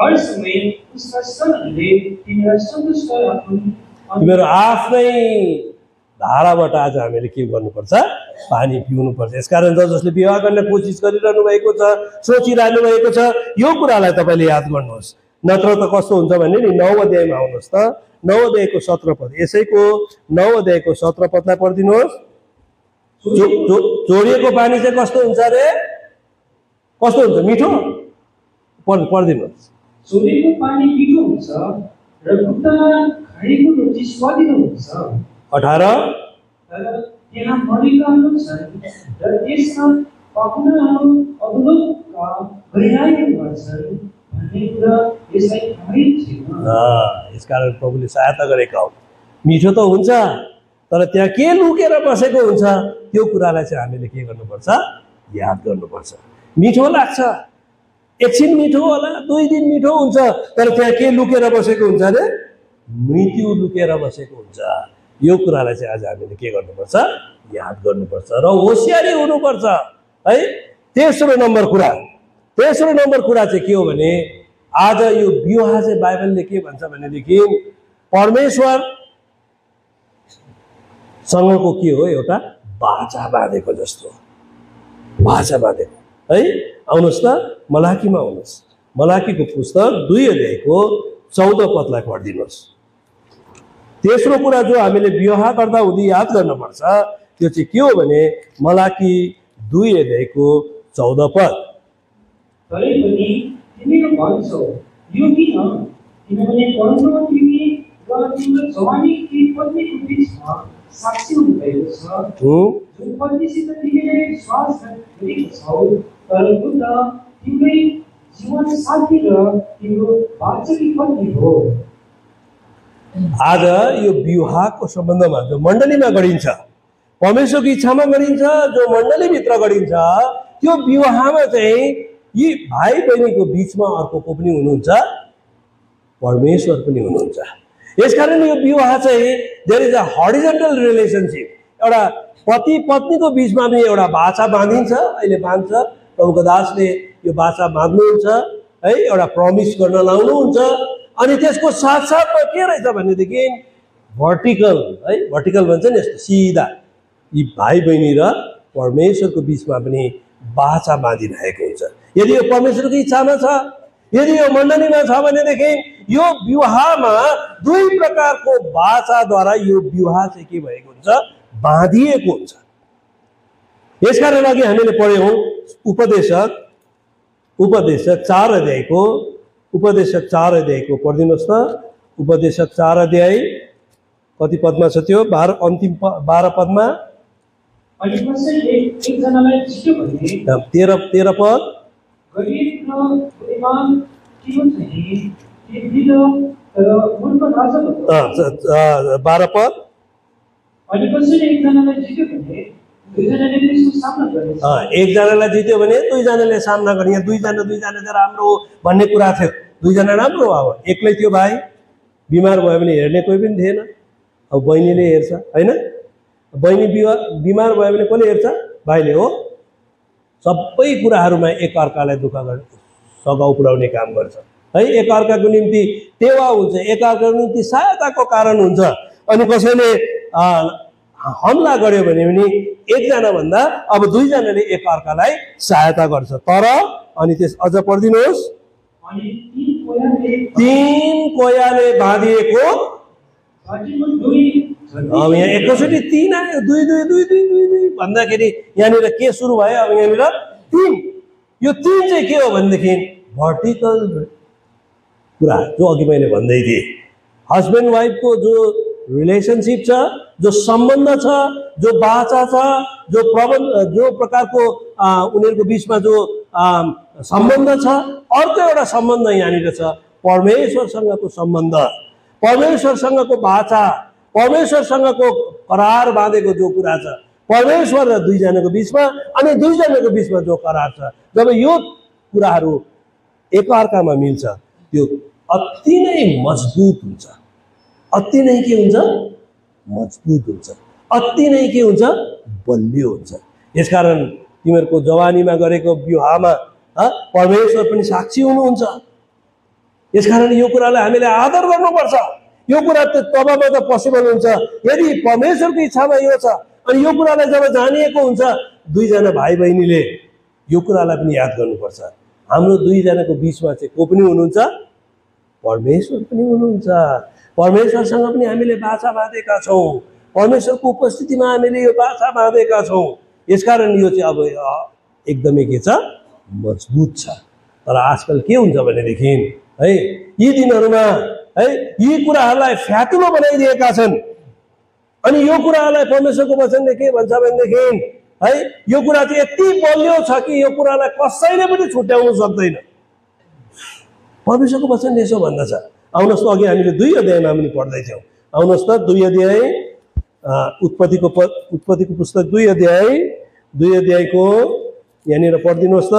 हर समय उसका स्तनहरूले तिमीलाई सन्तुष्ट राखुन्। तिमीहरू आफ्नै धाराबाट आज हामीले के गर्नुपर्छ? पानी पिउनुपर्छ। यसकारण जसले विवाह गर्न कोसिस गरिरहनु भएको छ, सोचिरहनु भएको छ, यो कुरालाई तपाईँले याद गर्नुहोस्। नत्र त कस्तो हुन्छ भने नि 9 अध्यायमा आउनुहोस् त। 9 अध्यायको 17 पद, यसैको 9 अध्यायको 17 पदलाई पढिदिनुहोस्। जोडिएको पानी चाहिँ कस्तो हुन्छ अरे? कस्तो हुन्छ? मिठो? पढिदिनुहोस्। जोडिएको पानी मिठो हुन्छ र खुट्टामा खाएको रोटी स्वादिलो हुन्छ। 18 तर त्यहाँ मरिकाहरू छन् र त्यसका पाहुनाहरू अवलोकका गरिरहेका गर्छन् भन्ने कुरा यसलाई थाहै छैन। यसकारण प्रभुले सहायता गरेका हुन्। मिठो त हुन्छ, तर त्यहाँ के लुकेर बसेको हुन्छ त्यो कुरालाई चाहिँ हामीले के गर्नुपर्छ? याद गर्नुपर्छ। मिठो लाग्छ, एकछिन मिठो होला, 2 दिन मिठो हुन्छ, तर त्यहाँ के लुकेर बसेको हुन्छ अरे? मृत्यु लुकेर बसेको हुन्छ। यो कुरालाई चाहिँ आज हामीले के गर्नुपर्छ? याद गर्नुपर्छ र होसियारी हुनुपर्छ है। तेस्रो नम्बर कुरा चाहिँ के हो भने आज यो विवाह चाहिँ बाइबलले के भन्छ भनेदेखि परमेश्वर सँगको के हो? एउटा बाचा बाँधेको जस्तो, बाचा बाँधेको है। आउनुहोस् त मलाकीमा आउनुहोस्। मलाकीको पुस्तक 2 अध्यायको 14 पदलाई पढिदिनुहोस्। तेस्रो कुरा जो हामीले विवाह गर्दा हुँदै याद गर्नुपर्छ त्यो चाहिँ के हो भने मलाकी 2 अध्यायको 14 पद। तरै पनि तिमीले भन्छौ यो किन? किनभने परमप्रभु तिमी र तिम्रो जवानीकी पत्नीको बिचमा साक्षी हुनुभएको छ। जुन पत्नीसित तिमीले विश्वास गरेको छौ, तर ऊ त तिम्रै जीवन साथी र तिम्रो वाचकी पत्नी हो। आज यो विवाहको सम्बन्धमा जो मण्डलीमा गरिन्छ, परमेश्वरको इच्छामा गरिन्छ, जो मण्डलीभित्र गरिन्छ, त्यो विवाहमा चाहिँ यी भाइ बहिनीको बिचमा अर्को को पनि हुनुहुन्छ? परमेश्वर पनि हुनुहुन्छ। यसकारण यो विवाह चाहिँ there is a horizontal relationship. एउटा पति पत्नीको बिचमा पनि एउटा बाचा बाँधिन्छ। अहिले बाँध्छ, प्रभुको दासले यो बाचा बाँध्नुहुन्छ है, एउटा प्रमिस गर्न लाउनुहुन्छ। अनि त्यसको साथसाथमा के रहेछ भनेदेखि भर्टिकल है, भर्टिकल भन्छ नि यस्तो सिधा, यी भाइ बहिनी र परमेश्वरको बिचमा पनि बाचा बाँधिरहेको हुन्छ। यदि यो परमेश्वरको इच्छामा छ, यदि यो मण्डलीमा छ भनेदेखि यो विवाहमा 2 प्रकारको बाचाद्वारा यो विवाह चाहिँ के भएको हुन्छ? बाँधिएको हुन्छ। यसकारण अघि हामीले पढ्यौँ उपदेशक 4 अध्यायको पढिदिनुहोस् त। उपदेशक 4 अध्याय कति पदमा छ त्यो? 12 पदमा। अनि कसैले एकजनालाई जित्यो भने 13 पद। गरिब र बुद्धिमान किन चाहिँ ती वृद्ध र मूर्ख राजाको 12 पद। अनि कसैले एकजनालाई जित्यो भने 2जनाले त्यसको सामना गर्नेछ। एकजनालाई जित्यो भने 2जनाले सामना गर्ने। यहाँ 2 जना चाहिँ राम्रो हो भन्ने कुरा थियो। 2 जना राम्रो हो। अब एक्लै थियो भाइ, बिमार भयो भने हेर्ने कोही पनि थिएन। अब बहिनीले हेर्छ होइन? बहिनी बिमार भयो भने कसले हेर्छ? भाइले हो। सबै कुराहरूमा एकअर्कालाई दुःख गर्ने, सघाउ पुर्याउने काम गर्छ है। एकअर्काको निम्ति टेवा हुन्छ, एकअर्काको निम्ति सहायताको कारण हुन्छ। अनि कसैले हमला गर्यो भने पनि एकजना भन्दा अब 2 जनाले एकअर्कालाई सहायता गर्छ। तर अनि त्यस अझ पढिदिनुहोस्। अनि 3 कोयाले बाँधिएको। अब यहाँ एकैचोटि 3 आयो, 2 भन्दाखेरि यहाँनिर के सुरु भयो? अब यहाँनिर 3। यो 3 चाहिँ के हो भनेदेखि भर्टिकल कुरा जो अघि मैले भन्दै थिएँ। हस्बेन्ड वाइफको जो रिलेसनशिप छ, जो सम्बन्ध छ, जो बाचा छ, जो प्रकारको उनीहरूको बिचमा जो सम्बन्ध छ, अर्को एउटा सम्बन्ध यहाँनिर छ, परमेश्वरसँगको सम्बन्ध, परमेश्वरसँगको बाचा, परमेश्वरसँगको करार बाँधेको जो कुरा छ, परमेश्वर र दुईजनाको बिचमा अनि दुईजनाको बिचमा जो करार छ, जब यो कुराहरू एकअर्कामा मिल्छ त्यो अति नै मजबुत हुन्छ, अति नै के हुन्छ, मजबुत हुन्छ, अति नै के हुन्छ, बलियो हुन्छ। यसकारण तिमीहरूको जवानीमा गरेको विवाहमा परमेश्वर पनि साक्षी हुनुहुन्छ। यसकारण यो कुरालाई हामीले आदर गर्नुपर्छ। यो कुरा तब मात्र पोसिबल हुन्छ यदि परमेश्वरको इच्छामा यो छ। अनि यो कुरालाई जब जानिएको हुन्छ, दुईजना भाइ बहिनीले यो कुरालाई पनि याद गर्नुपर्छ, हाम्रो दुईजनाको बिचमा चाहिँ को पनि हुनुहुन्छ, परमेश्वर पनि हुनुहुन्छ। परमेश्वरसँग पनि हामीले बाचा बाँधेका छौँ, परमेश्वरको उपस्थितिमा हामीले यो बाचा बाँधेका छौँ। यसकारण यो चाहिँ अब एकदमै के छ, मजबुत छ। तर आजकल के हुन्छ भनेदेखि है, यी दिनहरूमा है यी कुराहरूलाई फ्यातुलो बनाइदिएका छन्। अनि यो कुराहरूलाई परमेश्वरको वचनले के भन्छ भनेदेखि है, यो कुरा चाहिँ यति बलियो छ कि यो कुरालाई कसैले पनि छुट्याउनु सक्दैन। परमेश्वरको वचनले यसो भन्दछ। आउनुहोस् त, अघि हामीले 2 अध्यायमा पनि पढ्दैथ्यौँ। आउनुहोस् त 2 अध्याय उत्पत्तिको पुस्तक 2 अध्यायको यहाँनिर पढिदिनुहोस् त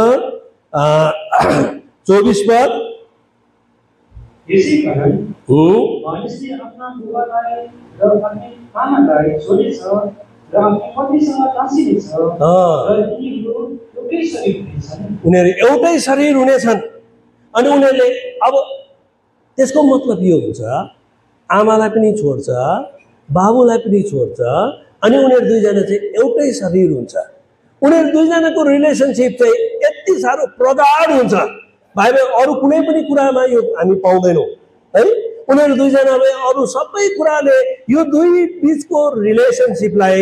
24 पद। यसै कारण मानिसले आफ्ना बुबालाई र आफ्ना आमालाई छोडेछ र आफ्ना पत्नीसँग टाँसिनेछ र तिनीहरू एउटै शरीर हुनेछन्। उनीहरू एउटै शरीर हुनेछन्। अनि उनीहरूले अब त्यसको मतलब यो हुन्छ, आमालाई पनि छोड्छ, बाबुलाई पनि छोड्छ, अनि उनीहरू दुईजना चाहिँ एउटै शरीर हुन्छ। उनीहरू दुईजनाको रिलेसनसिप चाहिँ यति साह्रो प्रगाढ हुन्छ, बाइबल अरू कुनै पनि कुरामा यो हामी पाउँदैनौँ है। उनीहरू दुईजनाले अरू सबै कुराले यो दुई बिचको रिलेसनसिपलाई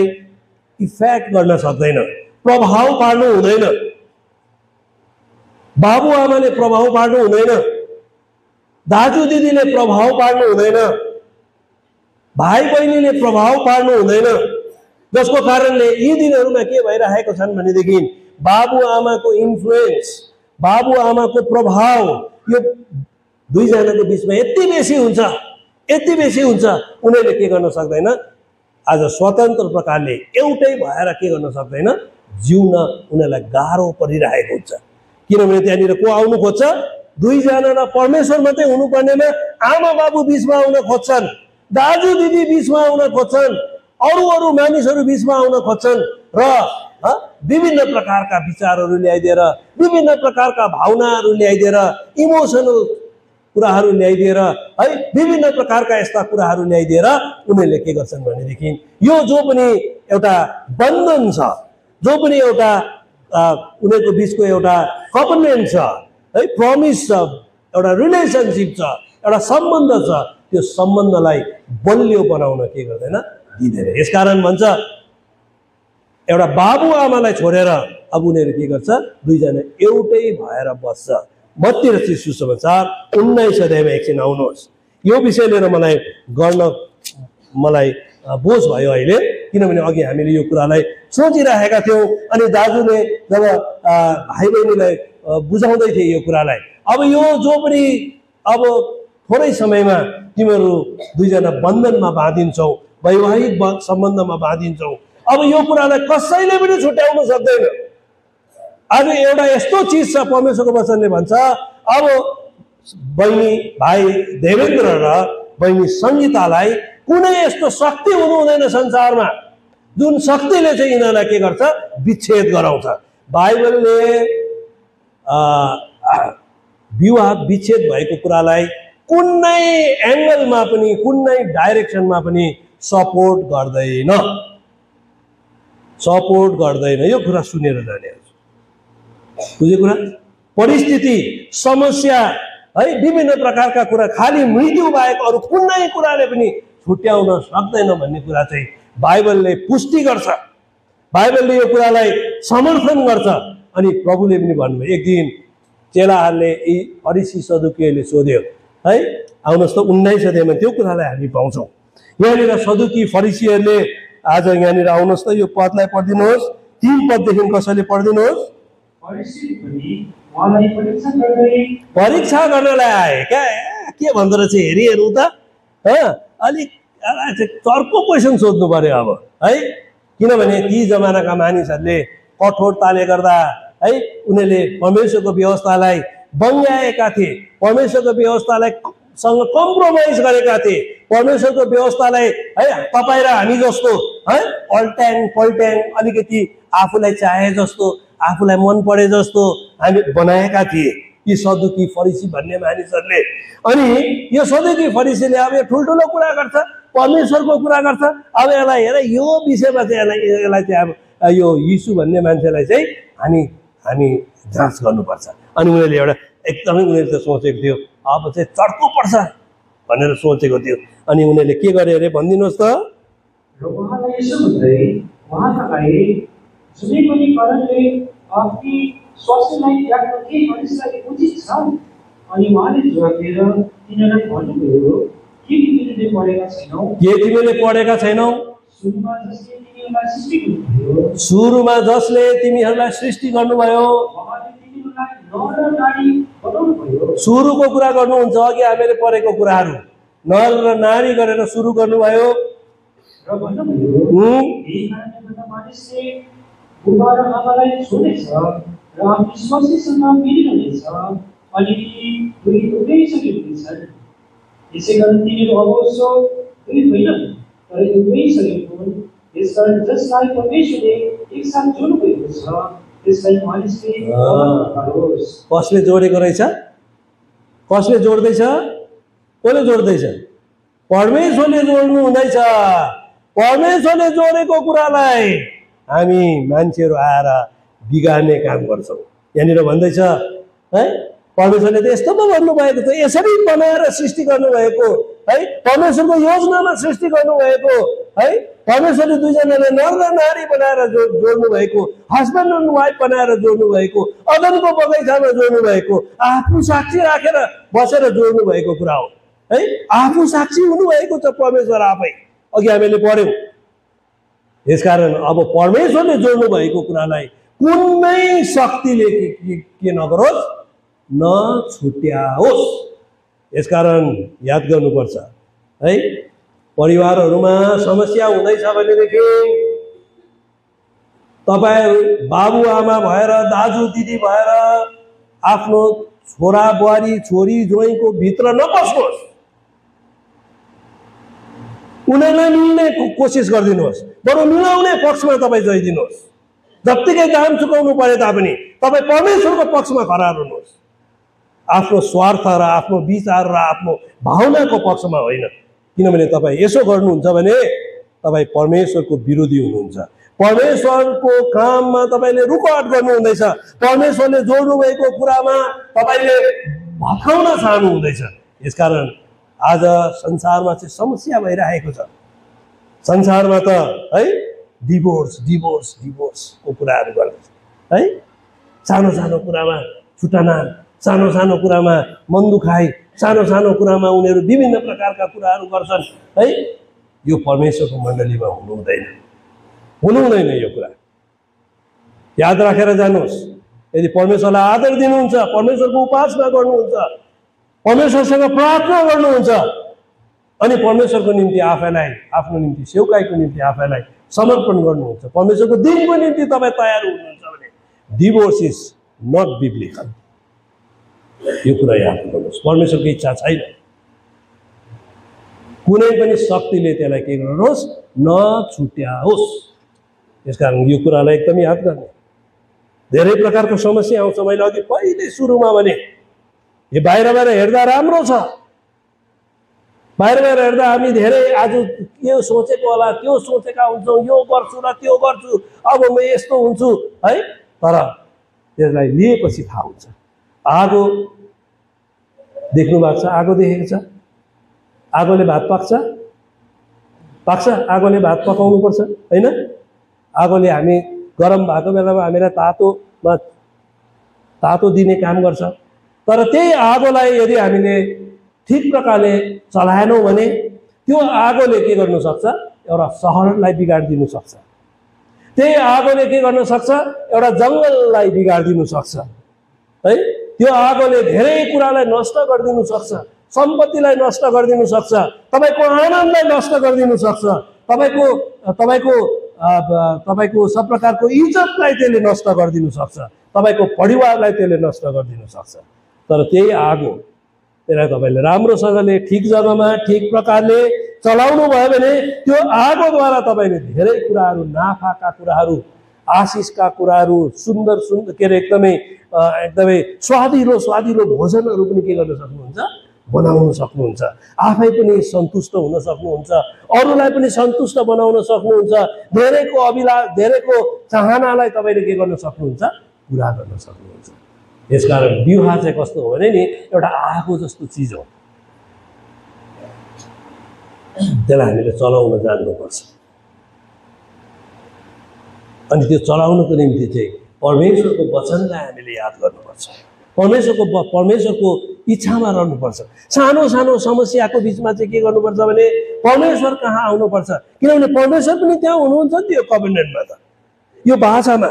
इफेक्ट गर्न सक्दैन, प्रभाव पार्नु हुँदैन। बाबु आमाले प्रभाव पार्नु हुँदैन, दाजु दिदीले प्रभाव पार्नु हुँदैन, भाइ बहिनीले प्रभाव पार्नु हुँदैन। जसको कारणले यी दिनहरूमा के भइरहेको छन् भनेदेखि बाबु आमाको इन्फ्लुएन्स, बाबु आमाको प्रभाव यो दुईजनाको बिचमा यति बेसी हुन्छ, यति बेसी हुन्छ, उनीहरूले के गर्न सक्दैन, आज स्वतन्त्र प्रकारले एउटै भएर के गर्न सक्दैन, जिउन उनीहरूलाई गाह्रो परिरहेको हुन्छ। किनभने त्यहाँनिर को आउनु खोज्छ, दुईजना र परमेश्वर मात्रै हुनुपर्नेमा आमा बाबु बिचमा आउन खोज्छन्, दाजु दिदी बिचमा आउन खोज्छन्, अरू मानिसहरू बिचमा आउन खोज्छन् र विभिन्न प्रकारका विचारहरू ल्याइदिएर, विभिन्न प्रकारका भावनाहरू ल्याइदिएर, इमोसनल कुराहरू ल्याइदिएर है, विभिन्न प्रकारका यस्ता कुराहरू ल्याइदिएर उनीहरूले के गर्छन् भनेदेखि यो जो पनि एउटा बन्धन छ, जो पनि एउटा उनीहरूको बिचको एउटा कभनेन्ट छ है, प्रमिस छ, एउटा रिलेसनसिप छ, एउटा सम्बन्ध छ, त्यो सम्बन्धलाई बलियो बनाउन के गर्दैन, दिँदैन। यसकारण भन्छ एउटा बाबु आमालाई छोडेर अब उनीहरू के गर्छ, दुईजना एउटै भएर बस्छ। मत्ती रचित सुसमाचार 19 अध्यायमा एकछिन आउनुहोस्। यो विषय लिएर मलाई बोझ भयो अहिले, किनभने अघि हामीले यो कुरालाई सोचिरहेका थियौँ। अनि दाजुले जब भाइ बहिनीलाई बुझाउँदै थिए यो कुरालाई, अब यो जो पनि अब थोरै समयमा तिमीहरू दुईजना बन्धनमा बाँधिन्छौ, वैवाहिक सम्बन्धमा बाँधिन्छौ, अब यो कुरालाई कसैले पनि छुट्याउन सक्दैन। आज एउटा यस्तो चिज छ, परमेश्वरको वचनले भन्छ, अब बहिनी भाइ देवेन्द्र र बहिनी सङ्गीतालाई कुनै यस्तो शक्ति हुनु हुँदैन संसारमा जुन शक्तिले चाहिँ यिनीहरूलाई के गर्छ, विच्छेद गराउँछ। बाइबलले विवाह विच्छेद भएको कुरालाई कुनै एङ्गलमा पनि, कुनै डाइरेक्सनमा पनि सपोर्ट गर्दैन, सपोर्ट गर्दैन। यो कुरा सुनेर जाने बुझ्यो कुरा, परिस्थिति, समस्या है, विभिन्न प्रकारका कुरा, खालि मृत्यु बाहेक अरू कुनै कुराले पनि छुट्याउन सक्दैन भन्ने कुरा चाहिँ बाइबलले पुष्टि गर्छ, बाइबलले यो कुरालाई समर्थन गर्छ। अनि प्रभुले पनि भन्नुभयो, एक दिन चेलाहरूले यी फरिसी सदुकीहरूले सोध्यो है, आउनुहोस् त 19 अध्यायमा त्यो कुरालाई हामी पाउँछौँ। यहाँनिर सदुकी फरिसीहरूले आज यहाँनिर आउनुहोस् त, यो पदलाई पढिदिनुहोस्। 3 पददेखि कसैले पढिदिनुहोस्। फरिसीले पनि उहाँलाई परीक्षा गर्दै परीक्षा गर्नलाई आए क्या, के भन्दो रहेछ हेरी हेरौँ त। अलिक चर्को क्वेसन सोध्नु पर्यो अब है, किनभने ती जमानाका मानिसहरूले कठोरताले गर्दा है उनीहरूले परमेश्वरको व्यवस्थालाई बङ्ग्याएका थिए, परमेश्वरको व्यवस्थालाई सँग कम्प्रोमाइज गरेका थिए, परमेश्वरको व्यवस्थालाई है तपाईँ र हामी जस्तो है पल्ट्याङ अलिकति आफूलाई चाहे जस्तो, आफूलाई मन परे जस्तो हामी बनाएका थिए यी सदुकी फरिसी भन्ने मानिसहरूले। अनि यो सदुकी फरिसीले अब यो ठुल्ठुलो कुरा गर्छ, परमेश्वरको कुरा गर्छ। अब यसलाई हेर, यो विषयमा चाहिँ यसलाई चाहिँ अब यो यीशु भन्ने मान्छेलाई चाहिँ हामी जाँच गर्नुपर्छ। अनि उनीहरूले एउटा एकदमै उनीहरूले त सोचेको थियो अब चाहिँ चर्को पर्छ भनेर सोचेको थियो। अनि उनीहरूले के गरे अरे भनिदिनुहोस् त। र उहाँलाई यसो भन्दै उहाँका आए, जुनै पनि कारणले आफ्नी स्वास्थ्यलाई त्याग्न के मानिसलाई उचित छ? अनि उहाँले जवाफ दिएर तिनीहरूलाई भन्नुभयो, के तिमीले पढेका छैनौ? के तिमीले पढेका छैनौ? सुरुमा जसले तिमीहरूलाई सृष्टि गर्नुभयो, उहाँले तिनीहरूलाई नर र नारी बनाउनुभयो। सुरुको कुरा गर्नुहुन्छ, अघि हामीले पढेको कुराहरू नर र नारी गरेर सुरु गर्नुभयो। र भन्नुभयो, यही कारणले गर्दा मानिसले बुबा र आमालाई छोडेछ र आफ्नो स्वास्नीसँग मिलिरहनेछ, अनि ती दुई एउटै शरीर हुनेछन्। यसै कारण तिनीहरू अब उसो दुई होइनन् तर एउटै शरीर हुन्। यसकारण जसलाई परमेश्वरले एकसाथ जोड्नुभएको छ त्यसलाई मानिसले नकारोस्। कसले जोडेको रहेछ? कसले जोड्दैछ? कसले जोड्दैछ? परमेश्वरले जोड्नु हुँदैछ। परमेश्वरले जोडेको कुरालाई हामी मान्छेहरू आएर बिगार्ने काम गर्छौँ। यहाँनिर भन्दैछ है, परमेश्वरले त यस्तो पो भन्नुभएको छ, यसरी बनाएर सृष्टि गर्नुभएको है, परमेश्वरको योजनामा सृष्टि गर्नुभएको है, परमेश्वरले दुईजनाले नर र नारी बनाएर जोड्नु भएको, हस्बेन्ड एन्ड वाइफ बनाएर जोड्नु भएको, अदनको बगैँचामा जोड्नु भएको, आफू साक्षी राखेर बसेर जोड्नु भएको कुरा हो है। आफू साक्षी हुनुभएको छ परमेश्वर आफै, अघि हामीले पढ्यौँ। यसकारण अब परमेश्वरले जोड्नु भएको कुरालाई कुनै शक्तिले के नगरोस्, नछुट्याओस्। यसकारण याद गर्नुपर्छ है, परिवारहरूमा समस्या हुँदैछ भनेदेखि तपाईँ बाबुआमा भएर, दाजु दिदी भएर आफ्नो छोरा बुहारी छोरी ज्वाइँको भित्र नपस्नुहोस्। उनीहरूलाई मिल्ने कोसिस गरिदिनुहोस्, बरु मिलाउने पक्षमा तपाईँ गइदिनुहोस्। जत्तिकै दाम चुकाउनु परे तापनि तपाईँ परमेश्वरको पक्षमा खडा हुनुहोस्। आफ्नो स्वार्थ र आफ्नो विचार र आफ्नो भावनाको पक्षमा होइन। किनभने तपाईँ यसो गर्नुहुन्छ भने तपाईँ परमेश्वरको विरोधी हुनुहुन्छ। परमेश्वरको काममा तपाईँले रुकावट गर्नुहुँदैछ। परमेश्वरले जोड्नु भएको कुरामा तपाईँले भत्काउन चाहनुहुँदैछ। यसकारण आज संसारमा चाहिँ समस्या भइरहेको छ। संसारमा त है डिभोर्सको कुराहरू गर्दैछ है। सानो सानो कुरामा छुटाना, सानो सानो कुरामा मन दुखाइ, सानो सानो कुरामा उनीहरू विभिन्न प्रकारका कुराहरू गर्छन् है। यो परमेश्वरको मण्डलीमा हुनुहुँदैन यो कुरा। याद राखेर जानुहोस्, यदि परमेश्वरलाई आदर दिनुहुन्छ, परमेश्वरको उपासना गर्नुहुन्छ, परमेश्वरसँग प्रार्थना गर्नुहुन्छ, अनि परमेश्वरको निम्ति आफैलाई, आफ्नो निम्ति सेवकाईको निम्ति आफैलाई समर्पण गर्नुहुन्छ, परमेश्वरको दिनको निम्ति तपाईँ तयार हुनुहुन्छ भने डिभोर्स इज नट बिब्लिकल। यो कुरा याद गर्नुहोस्। परमेश्वरको इच्छा छैन कुनै पनि शक्तिले त्यसलाई के गर्नुहोस्, नछुट्याओस्। यसकारण यो कुरालाई एकदम याद गर्ने। धेरै प्रकारको समस्या आउँछ। मैले अघि पहिले सुरुमा भने यो बाहिरबाट हेर्दा राम्रो छ, बाहिरबाट हेर्दा हामी धेरै आज के सोचेको होला त्यो सोचेका हुन्छौँ, यो गर्छु र त्यो गर्छु, अब म यस्तो हुन्छु है। तर त्यसलाई लिएपछि थाहा हुन्छ। आगो देख्नु भएको छ? आगो देखेको छ? आगोले भात पाक्छ? आगोले भात पकाउनु पर्छ होइन? आगोले हामी गरम भएको बेलामा हामीलाई तातो दिने काम गर्छ। तर त्यही आगोलाई यदि हामीले ठिक प्रकारले चलाएनौँ भने, त्यो आगोले के गर्न सक्छ? एउटा सहरलाई बिगाडिदिन सक्छ। त्यही आगोले के गर्न सक्छ? एउटा जङ्गललाई बिगाडिदिन सक्छ है। त्यो आगोले धेरै कुरालाई नष्ट गरिदिन सक्छ, सम्पत्तिलाई नष्ट गरिदिन सक्छ, तपाईको आनन्दलाई नष्ट गरिदिन सक्छ, तपाईको तपाईको तपाईको सब प्रकारको इज्जतलाई त्यसले नष्ट गरिदिन सक्छ, तपाईको परिवारलाई त्यसले नष्ट गरिदिन सक्छ। तर त्यही आगो त्यसलाई तपाईले राम्रोसँगले ठिक जग्गामा ठिक प्रकारले चलाउनु भयो भने त्यो आगोद्वारा तपाईले धेरै कुराहरू, नाफाका कुराहरू, आशिषका कुराहरू, सुन्दर सुन्दर के अरे एकदमै स्वादिलो भोजनहरू पनि के गर्न सक्नुहुन्छ? बनाउन सक्नुहुन्छ। आफै पनि सन्तुष्ट हुन सक्नुहुन्छ, अरूलाई पनि सन्तुष्ट बनाउन सक्नुहुन्छ, धेरैको अभिलाष, धेरैको चाहनालाई तपाईले के गर्न सक्नुहुन्छ? पुरा गर्न सक्नुहुन्छ। यसकारण विवाह चाहिँ कस्तो हो भने नि एउटा आगो जस्तो चिज हो, त्यसलाई हामीले चलाउन जान्नुपर्छ। अनि त्यो चलाउनको निम्ति चाहिँ परमेश्वरको वचनलाई हामीले याद गर्नुपर्छ, परमेश्वरको इच्छामा रहनुपर्छ। सानो सानो समस्याको बिचमा चाहिँ के गर्नुपर्छ भने परमेश्वर कहाँ आउनुपर्छ, किनभने परमेश्वर पनि त्यहाँ हुनुहुन्छ नि त्यो कभेनेन्टमा। त यो भाषामा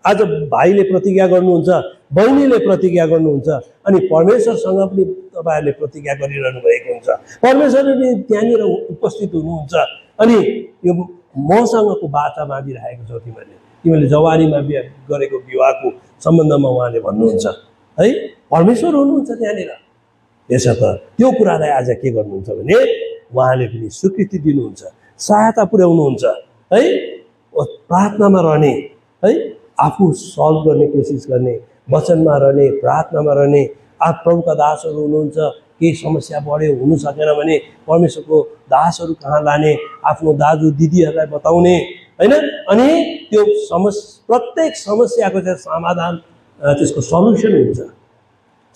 आज भाइले प्रतिज्ञा गर्नुहुन्छ, बहिनीले प्रतिज्ञा गर्नुहुन्छ, अनि परमेश्वरसँग पनि तपाईँहरूले प्रतिज्ञा गरिरहनु भएको हुन्छ। परमेश्वरले पनि त्यहाँनिर उपस्थित हुनुहुन्छ। अनि यो मसँगको बाचा मागिरहेको छौ तिमीले जवानीमा गरेको विवाहको सम्बन्धमा उहाँले भन्नुहुन्छ है, परमेश्वर हुनुहुन्छ त्यहाँनिर। यसर्थ त्यो कुरालाई आज के गर्नुहुन्छ भने उहाँले पनि स्वीकृति दिनुहुन्छ, सहायता पुर्याउनुहुन्छ है। प्रार्थनामा रहने है, आफू सल्भ गर्ने कोसिस गर्ने, वचनमा रहने, प्रार्थनामा रहने। आप प्रभुका दासहरू हुनुहुन्छ, केही समस्या बढ्यो, हुनु सकेन भने परमेश्वरको दासहरू कहाँ लाने, आफ्नो दाजु दिदीहरूलाई बताउने हैन। अनि त्यो प्रत्येक समस्याको चाहिँ समाधान, त्यसको सल्युसन हुन्छ।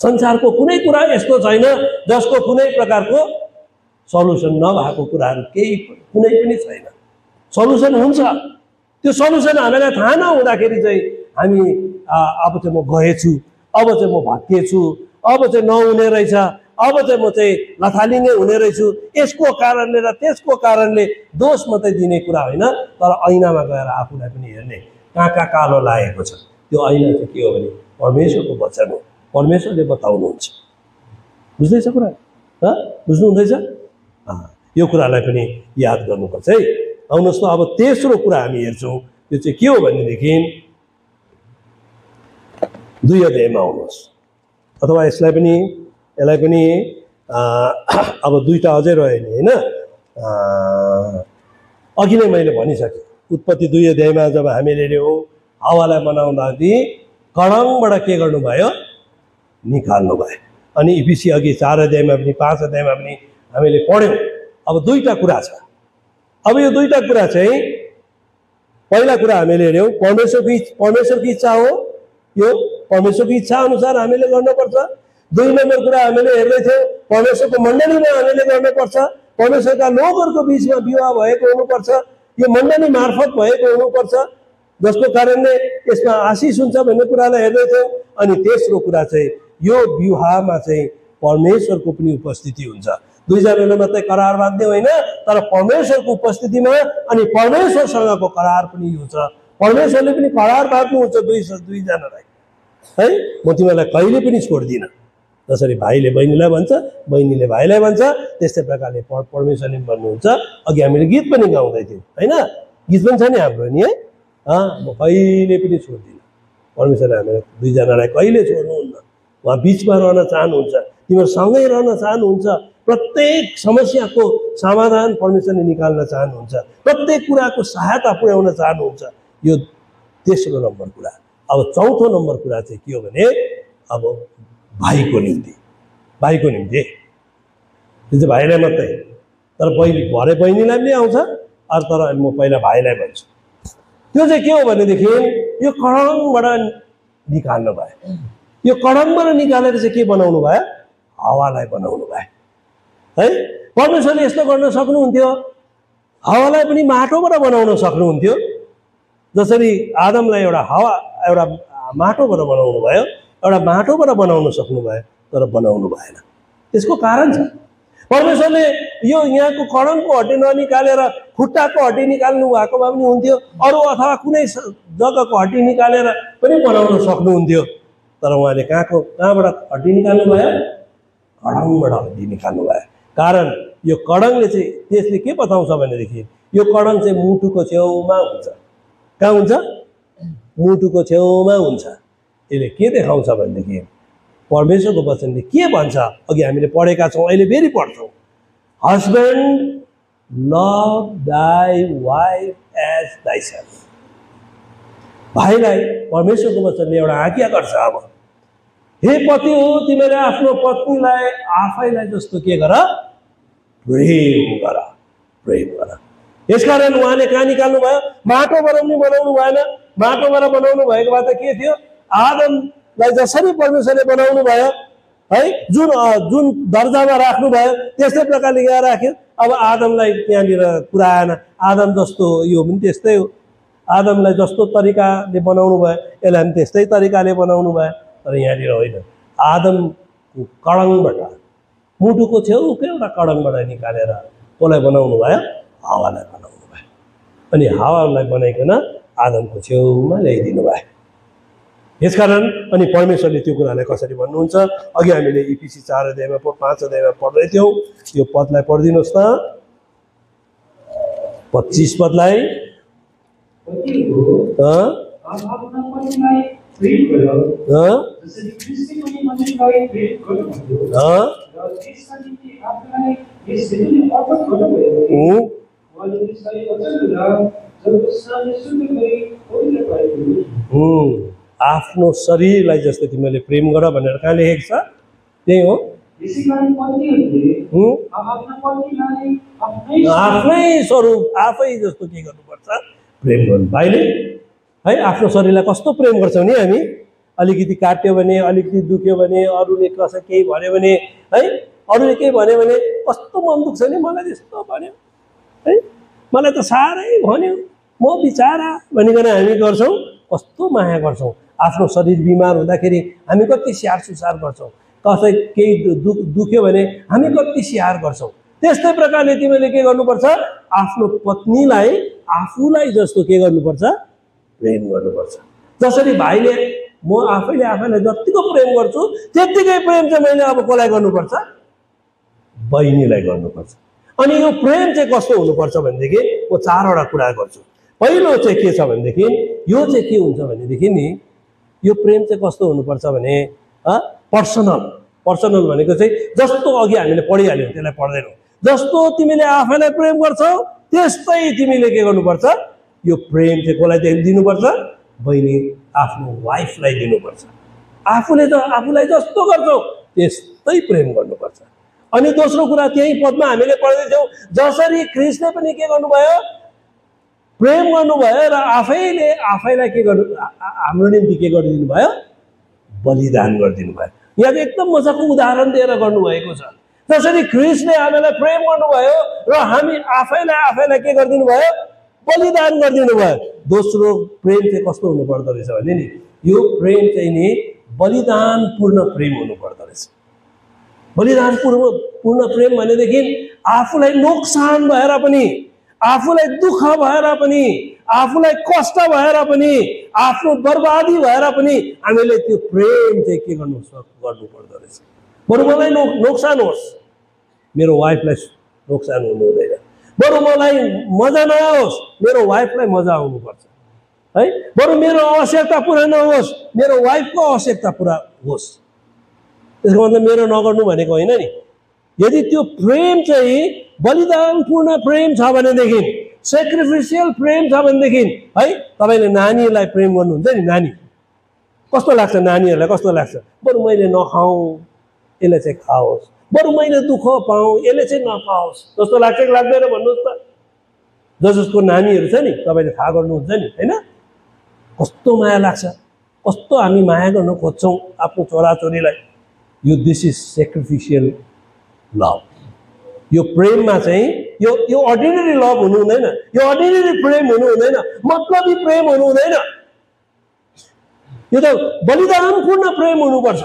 संसारको कुनै कुरा यस्तो छैन जसको कुनै प्रकारको सल्युसन नभएको कुराहरू कुनै पनि छैन। सल्युसन हुन्छ। त्यो सल्युसन हामीलाई थाहा नहुँदाखेरि चाहिँ हामी अब चाहिँ म गएछु, अब चाहिँ म भत्किएछु, अब चाहिँ नहुने रहेछ, अब चाहिँ म चाहिँ लथालिङ्गै हुने रहेछु, यसको कारणले र त्यसको कारणले दोष मात्रै दिने कुरा होइन, तर ऐनामा गएर आफूलाई पनि हेर्ने, कहाँ कहाँ कालो लागेको छ। त्यो ऐना चाहिँ के हो भने परमेश्वरको वचन हो, परमेश्वरले बताउनुहुन्छ। बुझ्दैछ कुरा? बुझ्नु हुँदैछ? यो कुरालाई पनि याद गर्नुपर्छ है। आउनुहोस् त अब तेस्रो कुरा हामी हेर्छौँ, त्यो चाहिँ के हो भनेदेखि 2 अध्यायमा आउनुहोस्, अथवा यसलाई पनि अब 2टा अझै रह्यो नि होइन। अघि नै मैले भनिसकेँ, उत्पत्ति 2 अध्यायमा जब हामीले हेऱ्यौँ हावालाई बनाउँदाखेरि कलङबाट के गर्नुभयो? निकाल्नु भयो। अनि इफिसी अघि 4 अध्यायमा पनि 5 अध्यायमा पनि हामीले पढ्यौँ। अब 2टा कुरा छ। अब यो 2टा कुरा चाहिँ पहिला कुरा हामीले हेऱ्यौँ परमेश्वरको इच्छा हो, यो परमेश्वरको इच्छा अनुसार हामीले गर्नुपर्छ। 2 नम्बर कुरा हामीले हेर्दै थियौँ परमेश्वरको मण्डलीमा हामीले गर्नुपर्छ, परमेश्वरका लोकहरूको बिचमा विवाह भएको हुनुपर्छ, यो मण्डली मार्फत भएको हुनुपर्छ, जसको कारणले यसमा आशिष हुन्छ भन्ने कुरालाई हेर्दै थियौँ। अनि तेस्रो कुरा चाहिँ यो विवाहमा चाहिँ परमेश्वरको पनि उपस्थिति हुन्छ। 2 जनाले मात्रै करार बाँध्ने होइन, तर परमेश्वरको उपस्थितिमा अनि परमेश्वरसँगको करार पनि हुन्छ। परमेश्वरले पनि करार बाँध्नुहुन्छ 2 जनालाई है। म तिमीलाई कहिले पनि छोड्दिनँ। जसरी भाइले बहिनीलाई भन्छ, बहिनीले भाइलाई भन्छ, त्यस्तै प्रकारले परमेश्वरले पनि भन्नुहुन्छ। अघि हामीले गीत पनि गाउँदै थियौँ होइन, गीत पनि छ नि हाम्रो नि है, म कहिले पनि छोड्दिनँ। परमेश्वरले हामीलाई 2 जनालाई कहिले छोड्नुहुन्न, उहाँ बिचमा रहन चाहनुहुन्छ, तिमीहरू सँगै रहन चाहनुहुन्छ। प्रत्येक समस्याको समाधान परमेश्वरले निकाल्न चाहनुहुन्छ, प्रत्येक कुराको सहायता पुर्याउन चाहनुहुन्छ। यो तेस्रो नम्बर कुरा। अब चौथो नम्बर कुरा चाहिँ के हो भने अब भाइको निम्ति त्यो चाहिँ भाइलाई मात्रै, तर भरे बहिनीलाई पनि आउँछ। तर म पहिला भाइलाई भन्छु, त्यो चाहिँ के हो भनेदेखि यो कलङबाट निकाल्नु भयो। यो कलङबाट निकालेर चाहिँ के बनाउनु भयो? हावालाई बनाउनु भयो है। परमेश्वरले यस्तो गर्न सक्नुहुन्थ्यो, हावालाई पनि माटोबाट बनाउन सक्नुहुन्थ्यो। जसरी आदमलाई एउटा माटोबाट बनाउनु भयो, एउटा माटोबाट बनाउन सक्नुभयो, तर बनाउनु भएन। त्यसको कारण छ, परमेश्वरले यो यहाँको कणङको हड्डी ननिकालेर खुट्टाको हड्डी निकाल्नु भएको भए पनि हुन्थ्यो, अरू अथवा कुनै जग्गाको हड्डी निकालेर पनि बनाउन सक्नुहुन्थ्यो। तर उहाँले कहाँबाट हड्डी निकाल्नु भयो? कणङबाट हड्डी निकाल्नु भयो। कारण यो कणङले चाहिँ त्यसले के बताउँछ भनेदेखि यो कणङ चाहिँ मुटुको छेउमा हुन्छ। कहाँ हुन्छ? मुटुको छेउमा हुन्छ। यसले के देखाउँछ भनेदेखि परमेश्वरको वचनले के भन्छ अघि हामीले पढेका छौँ, अहिले फेरि पढ्छौँ। हस्बेन्ड लभ दाई वाइफ एज दाइसेल्फ। भाइलाई परमेश्वरको वचनले एउटा आज्ञा गर्छ, अब हे पति हो तिमीले आफ्नो पत्नीलाई आफैलाई जस्तो के गर? प्रेम गर, प्रेम गर। यसकारण उहाँले कहाँ निकाल्नु भयो? माटोबाट पनि बनाउनु भएन। माटोबाट बनाउनु भएको भए त के थियो? आदमलाई जसरी परमेश्वरले बनाउनु भयो है, जुन जुन दर्जामा राख्नु भयो त्यस्तै प्रकारले यहाँ राख्यो। अब आदमलाई त्यहाँनिर पुऱ्याएन। आदम जस्तो यो पनि त्यस्तै हो। आदमलाई जस्तो तरिकाले बनाउनु भयो यसलाई पनि त्यस्तै तरिकाले बनाउनु भयो। तर यहाँनिर होइन, आदमको कणङबाट, मुटुको छेउको एउटा कणङबाट निकालेर कसलाई बनाउनु भयो? हावालाई बनाउनु भयो। अनि हावालाई बनाइकन आदमको छेउमा ल्याइदिनु भयो। यसकारण अनि परमेश्वरले त्यो कुरालाई कसरी भन्नुहुन्छ? अघि हामीले इफिसी 4 अध्यायमा 5 अध्यायमा पढ्दै थियौँ। यो पदलाई पढिदिनुहोस् त, 25 पदलाई। आफ्नो शरीरलाई जस्तै तिमीले प्रेम गर भनेर कहाँ लेखेको छ? त्यही हो। आफ्नै स्वरूप आफै जस्तो के गर्नुपर्छ? प्रेम गर्नु। भाइले है आफ्नो शरीरलाई कस्तो प्रेम गर्छौँ नि हामी? अलिकति काट्यो भने, अलिकति दुख्यो भने, अरूले कसै केही भन्यो भने है, अरूले केही भन्यो भने कस्तो मन दुख्छ नि, मलाई त्यस्तो भन्यो है, मलाई त साह्रै भन्यो, म बिचारा भनिकन हामी गर्छौँ। कस्तो माया गर्छौँ। आफ्नो शरीर बिमार हुँदाखेरि हामी कति स्याहार सुसार गर्छौँ। कसै केही दुख्यो भने हामी कति स्याहार गर्छौँ। त्यस्तै प्रकारले तिमीले के गर्नुपर्छ? आफ्नो पत्नीलाई आफूलाई जस्तो के गर्नुपर्छ? प्रेम गर्नुपर्छ। जसरी भाइले म आफैले आफैलाई जतिको प्रेम गर्छु त्यतिकै प्रेम चाहिँ मैले अब कसलाई गर्नुपर्छ? बहिनीलाई गर्नुपर्छ। अनि यो प्रेम चाहिँ कस्तो हुनुपर्छ भनेदेखि म 4वटा कुरा गर्छु। पहिलो चाहिँ के छ भनेदेखि यो चाहिँ के हुन्छ भनेदेखि नि यो प्रेम चाहिँ कस्तो हुनुपर्छ भने पर्सनल भनेको चाहिँ जस्तो अघि हामीले पढिहाल्यौँ त्यसलाई पढ्दैनौँ। जस्तो तिमीले आफैलाई प्रेम गर्छौ त्यस्तै तिमीले के गर्नुपर्छ? यो प्रेम चाहिँ कसलाई दिनुपर्छ? बहिनी आफ्नो वाइफलाई दिनुपर्छ। आफूले त आफूलाई जस्तो गर्छौ त्यस्तै प्रेम गर्नुपर्छ। अनि दोस्रो कुरा त्यही पदमा हामीले पढ्दै थियौँ, जसरी ख्रीष्टले पनि के गर्नुभयो? प्रेम गर्नुभयो र आफैले आफैलाई के गर्नु हाम्रो निम्ति के गरिदिनु भयो? बलिदान गरिदिनु भयो। यहाँ चाहिँ एकदम मजाको उदाहरण दिएर गर्नुभएको छ। जसरी ख्रीष्टले हामीलाई प्रेम गर्नुभयो र हामी आफैलाई के गरिदिनु भयो? बलिदान गरिदिनु भयो। दोस्रो प्रेम चाहिँ कस्तो हुनु पर्दो रहेछ भने नि यो प्रेम चाहिँ नि बलिदानपूर्ण प्रेम हुनु पर्दो रहेछ। बलिदानपूर्ण प्रेम भनेदेखि आफूलाई नोक्सान भएर पनि, आफूलाई दुःख भएर पनि, आफूलाई कष्ट भएर पनि, आफ्नो बर्बादी भएर पनि हामीले त्यो प्रेम चाहिँ के गर्नु पर्दो रहेछ। बरु मलाई नोक्सान होस्, मेरो वाइफलाई नोक्सान हुनु हुँदैन। बरु मलाई मजा नआओस्, मेरो वाइफलाई मजा आउनुपर्छ है। बरु मेरो आवश्यकता पुरा नहोस्, मेरो वाइफको आवश्यकता पुरा होस्। त्यसको मतलब मेरो नगर्नु भनेको होइन नि। यदि त्यो प्रेम चाहिँ बलिदानपूर्ण प्रेम छ भनेदेखि, सेक्रिफिसियल प्रेम छ भनेदेखि है, तपाईँले नानीलाई प्रेम गर्नुहुन्छ नि, नानी कस्तो लाग्छ? नानीहरूलाई कस्तो लाग्छ? बरु मैले नखाउँ यसले चाहिँ खाओस्, बरु मैले दुःख पाऊँ यसले चाहिँ नपाओस् जस्तो लाग्छ कि लाग्दैन भन्नुहोस् त? जसको नानीहरू छ नि तपाईँले थाहा गर्नुहुन्छ नि होइन, कस्तो माया लाग्छ, कस्तो हामी माया गर्न खोज्छौँ आफ्नो छोराछोरीलाई। यो दिस इज सेक्रिफिसियल लभ। यो प्रेममा चाहिँ यो अर्डिनरी लभ हुनु हुँदैन, यो अर्डिनरी प्रेम हुनु हुँदैन, मतलबी प्रेम हुनु हुँदैन। यो त बलिदानपूर्ण प्रेम हुनुपर्छ।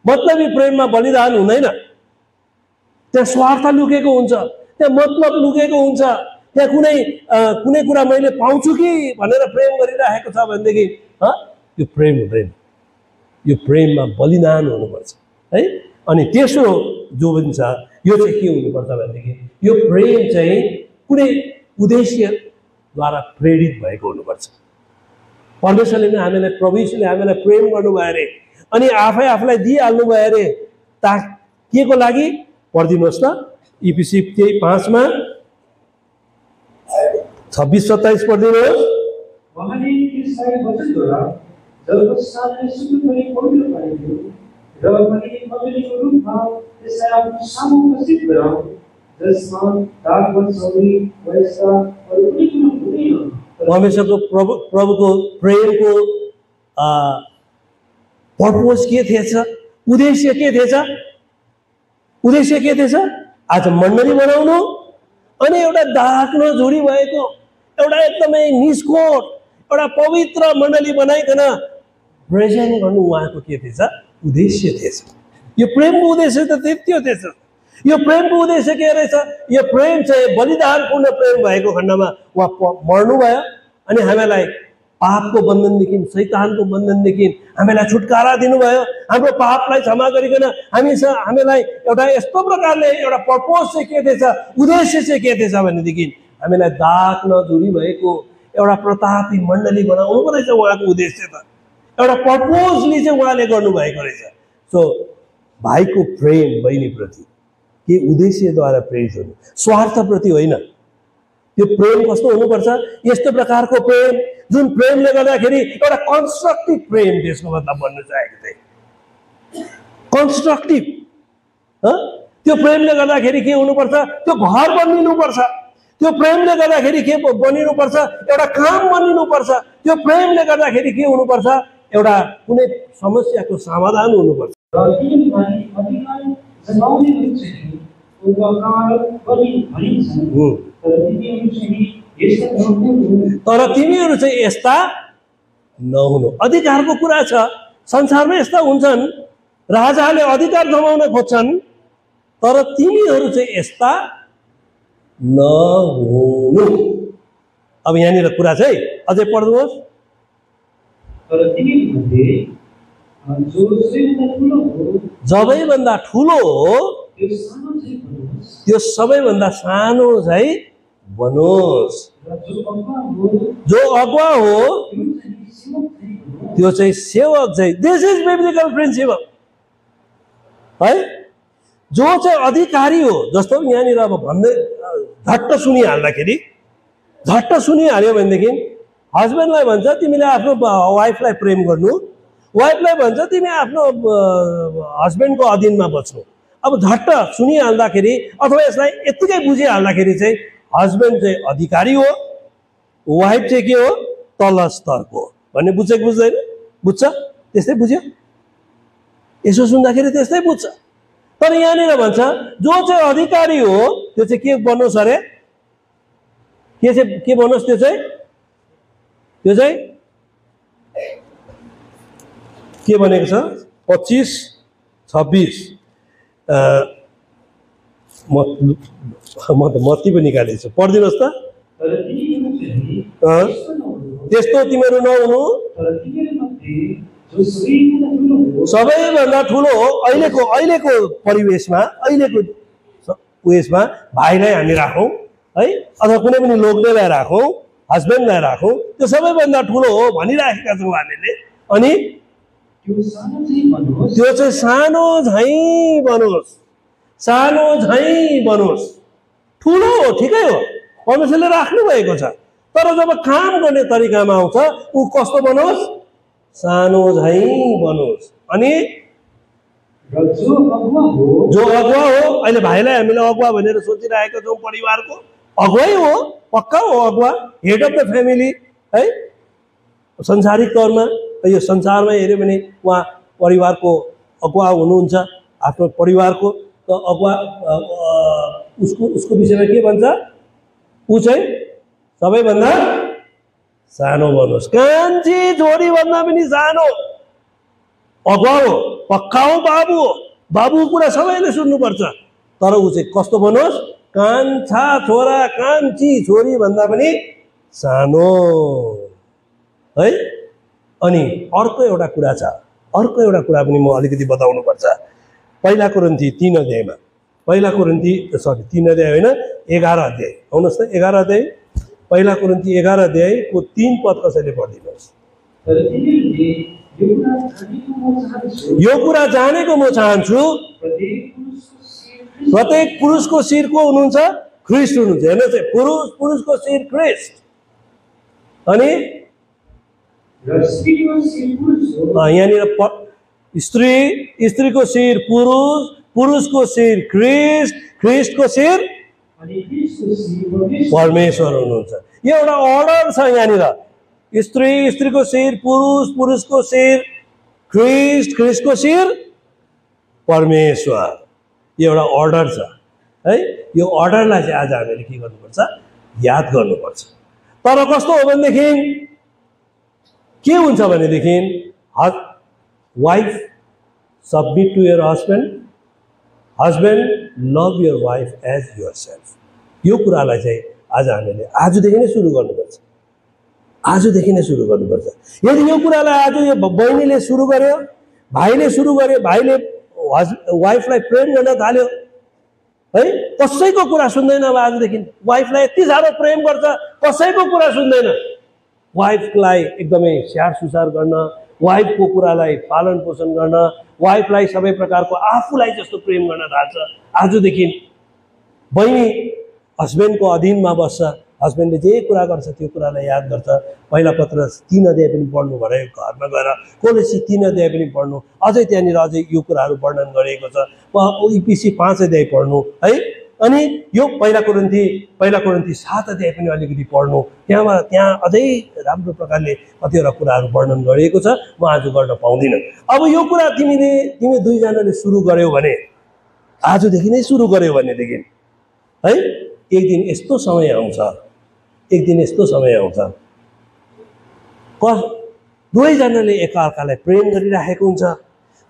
मतलबी प्रेममा बलिदान हुँदैन। त्यहाँ स्वार्थ लुकेको हुन्छ, त्यहाँ मतलब लुकेको हुन्छ, त्यहाँ कुनै कुरा मैले पाउँछु कि भनेर प्रेम गरिरहेको छ भनेदेखि यो प्रेम हुँदैन। यो प्रेममा बलिदान हुनुपर्छ है। अनि तेस्रो जो पनि छ यो चाहिँ के हुनुपर्छ भनेदेखि यो प्रेम चाहिँ कुनै उद्देश्यद्वारा प्रेरित भएको हुनुपर्छ। परमेश्वरले नै हामीलाई, प्रभु यीशुले हामीलाई प्रेम गर्नुभयो अरे अनि आफूलाई दिइहाल्नु भयो अरे के को लागि? पढिदिनुहोस् त इफिसी 5:26-27 पढिदिनुहोस्। उहाँले त्यसलाई वचनद्वारा जगतसारले शुद्ध गरी पवित्र पार्नुभयो र पनि पवित्रको रूपमा त्यसलाई आफ्नो सामु उपस्थित गराउँ, जसमा दाग वंशावली वयस्का अरू कुनै कुरो हुँदैन। परमेश्वरको प्रभुको प्रेमको पर्पज के थिएछ? उद्देश्य के थिएछ? उद्देश्य के थिएछ? आज मण्डली बनाउनु अनि एउटा दाग नझोडी भएको एउटा एकदमै निष्कोट एउटा पवित्र मण्डली बनाइकन प्रेजेन्ट गर्नु उहाँको के थिएछ? उद्देश्य थिएछ। यो प्रेमको उद्देश्य त त्यो थिएछ। यो प्रेमको उद्देश्य के रहेछ? यो प्रेम चाहिँ बलिदानपूर्ण प्रेम भएको खण्डमा उहाँ मर्नुभयो अनि हामीलाई पापको बन्धनदेखि, शैतानको बन्धनदेखि हामीलाई छुटकारा दिनुभयो। हाम्रो पापलाई क्षमा गरिकन हामीलाई एउटा यस्तो प्रकारले एउटा पर्पज चाहिँ के थिएछ? उद्देश्य चाहिँ के थिएछ भनेदेखि हामीलाई दाग नझोडी भएको एउटा प्रतापी मण्डली बनाउनु पो रहेछ उहाँको उद्देश्य त। एउटा पर्पोजली चाहिँ उहाँले गर्नुभएको रहेछ। सो भाइको प्रेम बहिनीप्रति के उद्देश्यद्वारा प्रेरित हुनु, स्वार्थप्रति होइन। त्यो प्रेम कस्तो हुनुपर्छ? यस्तो प्रकारको प्रेम जुन प्रेमले गर्दाखेरि एउटा कन्स्ट्रक्टिभ प्रेम, त्यसको मतलब भन्नु चाहेको थिएँ कन्स्ट्रक्टिभ। त्यो प्रेमले गर्दाखेरि के हुनुपर्छ? त्यो घर बनिनुपर्छ। त्यो प्रेमले गर्दाखेरि के बनिनुपर्छ? एउटा काम बनिनुपर्छ। त्यो प्रेमले गर्दाखेरि के हुनुपर्छ? एउटा कुनै समस्याको समाधान हुनुपर्छ। तर तिमीहरू चाहिँ यस्ता नहुनु। अधिकारको कुरा छ, संसारमा यस्ता हुन्छन्, राजाले अधिकार जमाउन खोज्छन्, तर तिमीहरू चाहिँ यस्ता नहुनु। अब यहाँनिर कुरा चाहिँ अझै पढ्नुहोस्। सबैभन्दा ठुलो हो त्यो सबैभन्दा सानो चाहिँ बनोस्। जो अगुवा हो त्यो चाहिँ सेवक चाहिँ। दिस इज बिब्लिकल प्रिन्सिपल है। जो चाहिँ अधिकारी हो, जस्तो यहाँनिर अब भन्दै झट्ट सुनिहाल्यो भनेदेखि हस्बेन्डलाई भन्छ तिमीले आफ्नो वाइफलाई प्रेम गर्नु, वाइफलाई भन्छ तिमी आफ्नो हस्बेन्डको अधीनमा बस्नु। अब झट्ट सुनिहाल्दाखेरि अथवा यसलाई यत्तिकै बुझिहाल्दाखेरि चाहिँ हस्बेन्ड चाहिँ अधिकारी हो, वाइफ चाहिँ के हो? तल स्तरको भन्ने बुझ्छ कि बुझ्दैन? बुझ्छ? त्यस्तै बुझ्यो? यसो सुन्दाखेरि त्यस्तै बुझ्छ। तर यहाँनिर भन्छ जो चाहिँ अधिकारी हो त्यो चाहिँ के बनोस् अरे? के बनोस्? त्यो चाहिँ के भनेको छ? 25-26 म त मती पनि निकालेको छु, पढिदिनुहोस् त। त्यस्तो तिमीहरू नहुनु, सबैभन्दा ठुलो हो। अहिलेको परिवेशमा, अहिलेको उयसमा भाइलाई हामी राखौँ है, अथवा कुनै पनि लोग्नेलाई राखौँ, हस्बेन्डलाई राखौँ, त्यो सबैभन्दा ठुलो हो भनिराखेका छौँ हामीले। अनि त्यो चाहिँ सानो झैँ बनोस्, सानो झैँ बनोस्। ठुलो हो, ठिकै हो, परमेश्वरले राख्नु भएको छ। तर जब काम गर्ने तरिकामा आउँछ ऊ कस्तो बनोस्? सानो झैँ बनोस्। अनि जो अगुवा हो, अहिले भाइलाई हामीले अगुवा भनेर सोचिरहेका छौँ, परिवारको अगुवै हो, पक्का हो अगुवा, हेड अफ द फ्यामिली है। संसारिक तौरमा यो संसारमा हेऱ्यो भने उहाँ परिवारको अगुवा हुनुहुन्छ, आफ्नो परिवारको। त अगुवा उसको विषयमा के भन्छ? ऊ चाहिँ सबैभन्दा सानो बनोस्। कान्छी छोरी भन्दा पनि सानो अगुवा हो, पक्का हो, बाबु हो। बाबुको कुरा सबैले सुन्नुपर्छ। तर ऊ चाहिँ कस्तो बनोस्, कान्छा छोरा कान्छी छोरी भन्दा पनि सानो है। अनि अर्को एउटा कुरा छ, अर्को एउटा कुरा पनि म अलिकति बताउनु पर्छ। पहिला कोरिन्थी 3 अध्यायमा, पहिला कोरिन्थी 3 अध्याय होइन 11 अध्याय, आउनुहोस् त 11 अध्याय, पहिला कोरिन्थी 11 अध्यायको 3 पद कसैले पढिदिनुहोस्। यो कुरा जानेको म चाहन्छु, प्रत्येक पुरुषको शिर को हुनुहुन्छ? ख्रिस्ट हुनुहुन्छ। हेर्नुहोस् है, पुरुषको शिर ख्रिस्ट, अनि यहाँनिर स्त्रीको शिर पुरुष, पुरुषको शिर ख्रिस्ट, ख्रिस्टको शिर परमेश्वर हुनुहुन्छ। यो एउटा अर्डर छ यहाँनिर। स्त्रीको शिर पुरुष, पुरुषको शिर ख्रिस्ट, ख्रिस्टको शिर परमेश्वर। यो एउटा अर्डर छ है। यो अर्डरलाई चाहिँ आज हामीले के गर्नुपर्छ? याद गर्नुपर्छ। तर कस्तो हो भनेदेखि के हुन्छ भनेदेखि wife submit to your husband, husband love your wife as yourself. यो कुरालाई चाहिँ आज हामीले आजदेखि नै सुरु गर्नुपर्छ, आजदेखि नै सुरु गर्नुपर्छ। यदि यो कुरालाई आज यो बहिनीले सुरु गर्यो, भाइले सुरु गर्यो, भाइले वाइफलाई प्रेम गर्न थाल्यो है, कसैको कुरा सुन्दैन अब आजदेखि। वाइफलाई यति साह्रो प्रेम गर्छ, कसैको कुरा सुन्दैन। वाइफलाई एकदमै स्याहार सुसार गर्न, वाइफको कुरालाई पालन पोषण गर्न, वाइफलाई सबै प्रकारको आफूलाई जस्तो प्रेम गर्न थाल्छ। आजदेखि बहिनी हस्बेन्डको अधीनमा बस्छ, हस्बेन्डले जे कुरा गर्छ त्यो कुरालाई याद गर्छ। पहिला पत्रस 3 अध्याय पनि पढ्नु भयो, घरमा गएर कोलोसी 3 अध्याय पनि पढ्नु, अझै त्यहाँनिर अझै यो कुराहरू वर्णन गरिएको छ। इपिसी 5 अध्याय पढ्नु है। अनि यो पहिला कोरिन्थी 7 अध्याय पनि अलिकति पढ्नु, त्यहाँ अझै राम्रो प्रकारले कतिवटा कुराहरू वर्णन गरिएको छ। म आज गर्न पाउँदिनँ। अब यो कुरा तिमी दुईजनाले सुरु गर्यौ भने, आजदेखि नै सुरु गर्यौ भनेदेखि है, एक दिन यस्तो समय आउँछ, एक दिन यस्तो समय आउँछ दुवैजनाले एकअर्कालाई प्रेम गरिराखेको हुन्छ,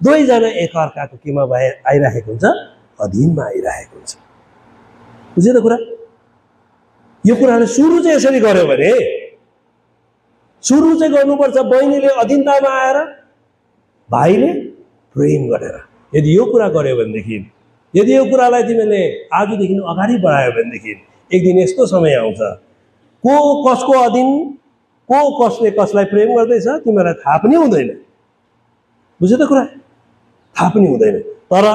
दुवैजना एकअर्काको केमा आइराखेको हुन्छ? अधीनमा आइराखेको हुन्छ। बुझ्यो त कुरा? यो कुराले सुरु चाहिँ यसरी गर्यो भने, सुरु चाहिँ गर्नुपर्छ बहिनीले अधीनतामा आएर, भाइले प्रेम गरेर। यदि यो कुरा गर्यो भनेदेखि, यदि यो कुरालाई तिमीले आजदेखि अगाडि बढायो भनेदेखि एक दिन यस्तो समय आउँछ को कसको अधीन, को कसले कसलाई प्रेम गर्दैछ तिमीलाई थाहा पनि हुँदैन। बुझ्यो त कुरा? थाहा पनि हुँदैन। तर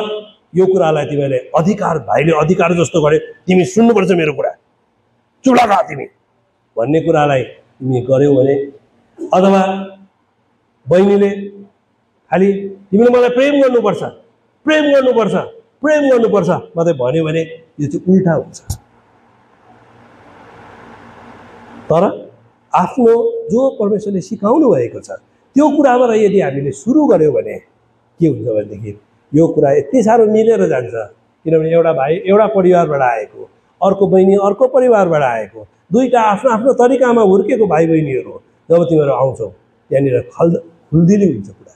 यो कुरालाई तिमीले अधिकार, भाइले अधिकार जस्तो गरे, तिमी सुन्नुपर्छ मेरो कुरा, चुप लाग तिमी भन्ने कुरालाई तिमी गर्यौ भने, अथवा बहिनीले खालि तिमीले मलाई प्रेम गर्नुपर्छ, प्रेम गर्नुपर्छ, प्रेम गर्नुपर्छ मात्रै भन्यो भने यो चाहिँ उल्टा हुन्छ। तर आफ्नो जो परमेश्वरले सिकाउनु भएको छ त्यो कुराबाट यदि हामीले सुरु गर्यौँ भने के हुन्छ भनेदेखि यो कुरा यति साह्रो मिलेर जान्छ। किनभने एउटा भाइ एउटा परिवारबाट आएको, अर्को बहिनी अर्को परिवारबाट आएको, दुईटा आफ्नो आफ्नो तरिकामा हुर्केको भाइ बहिनीहरू हो। जब तिमीहरू आउँछौ त्यहाँनिर खुल्दिली हुन्छ कुरा,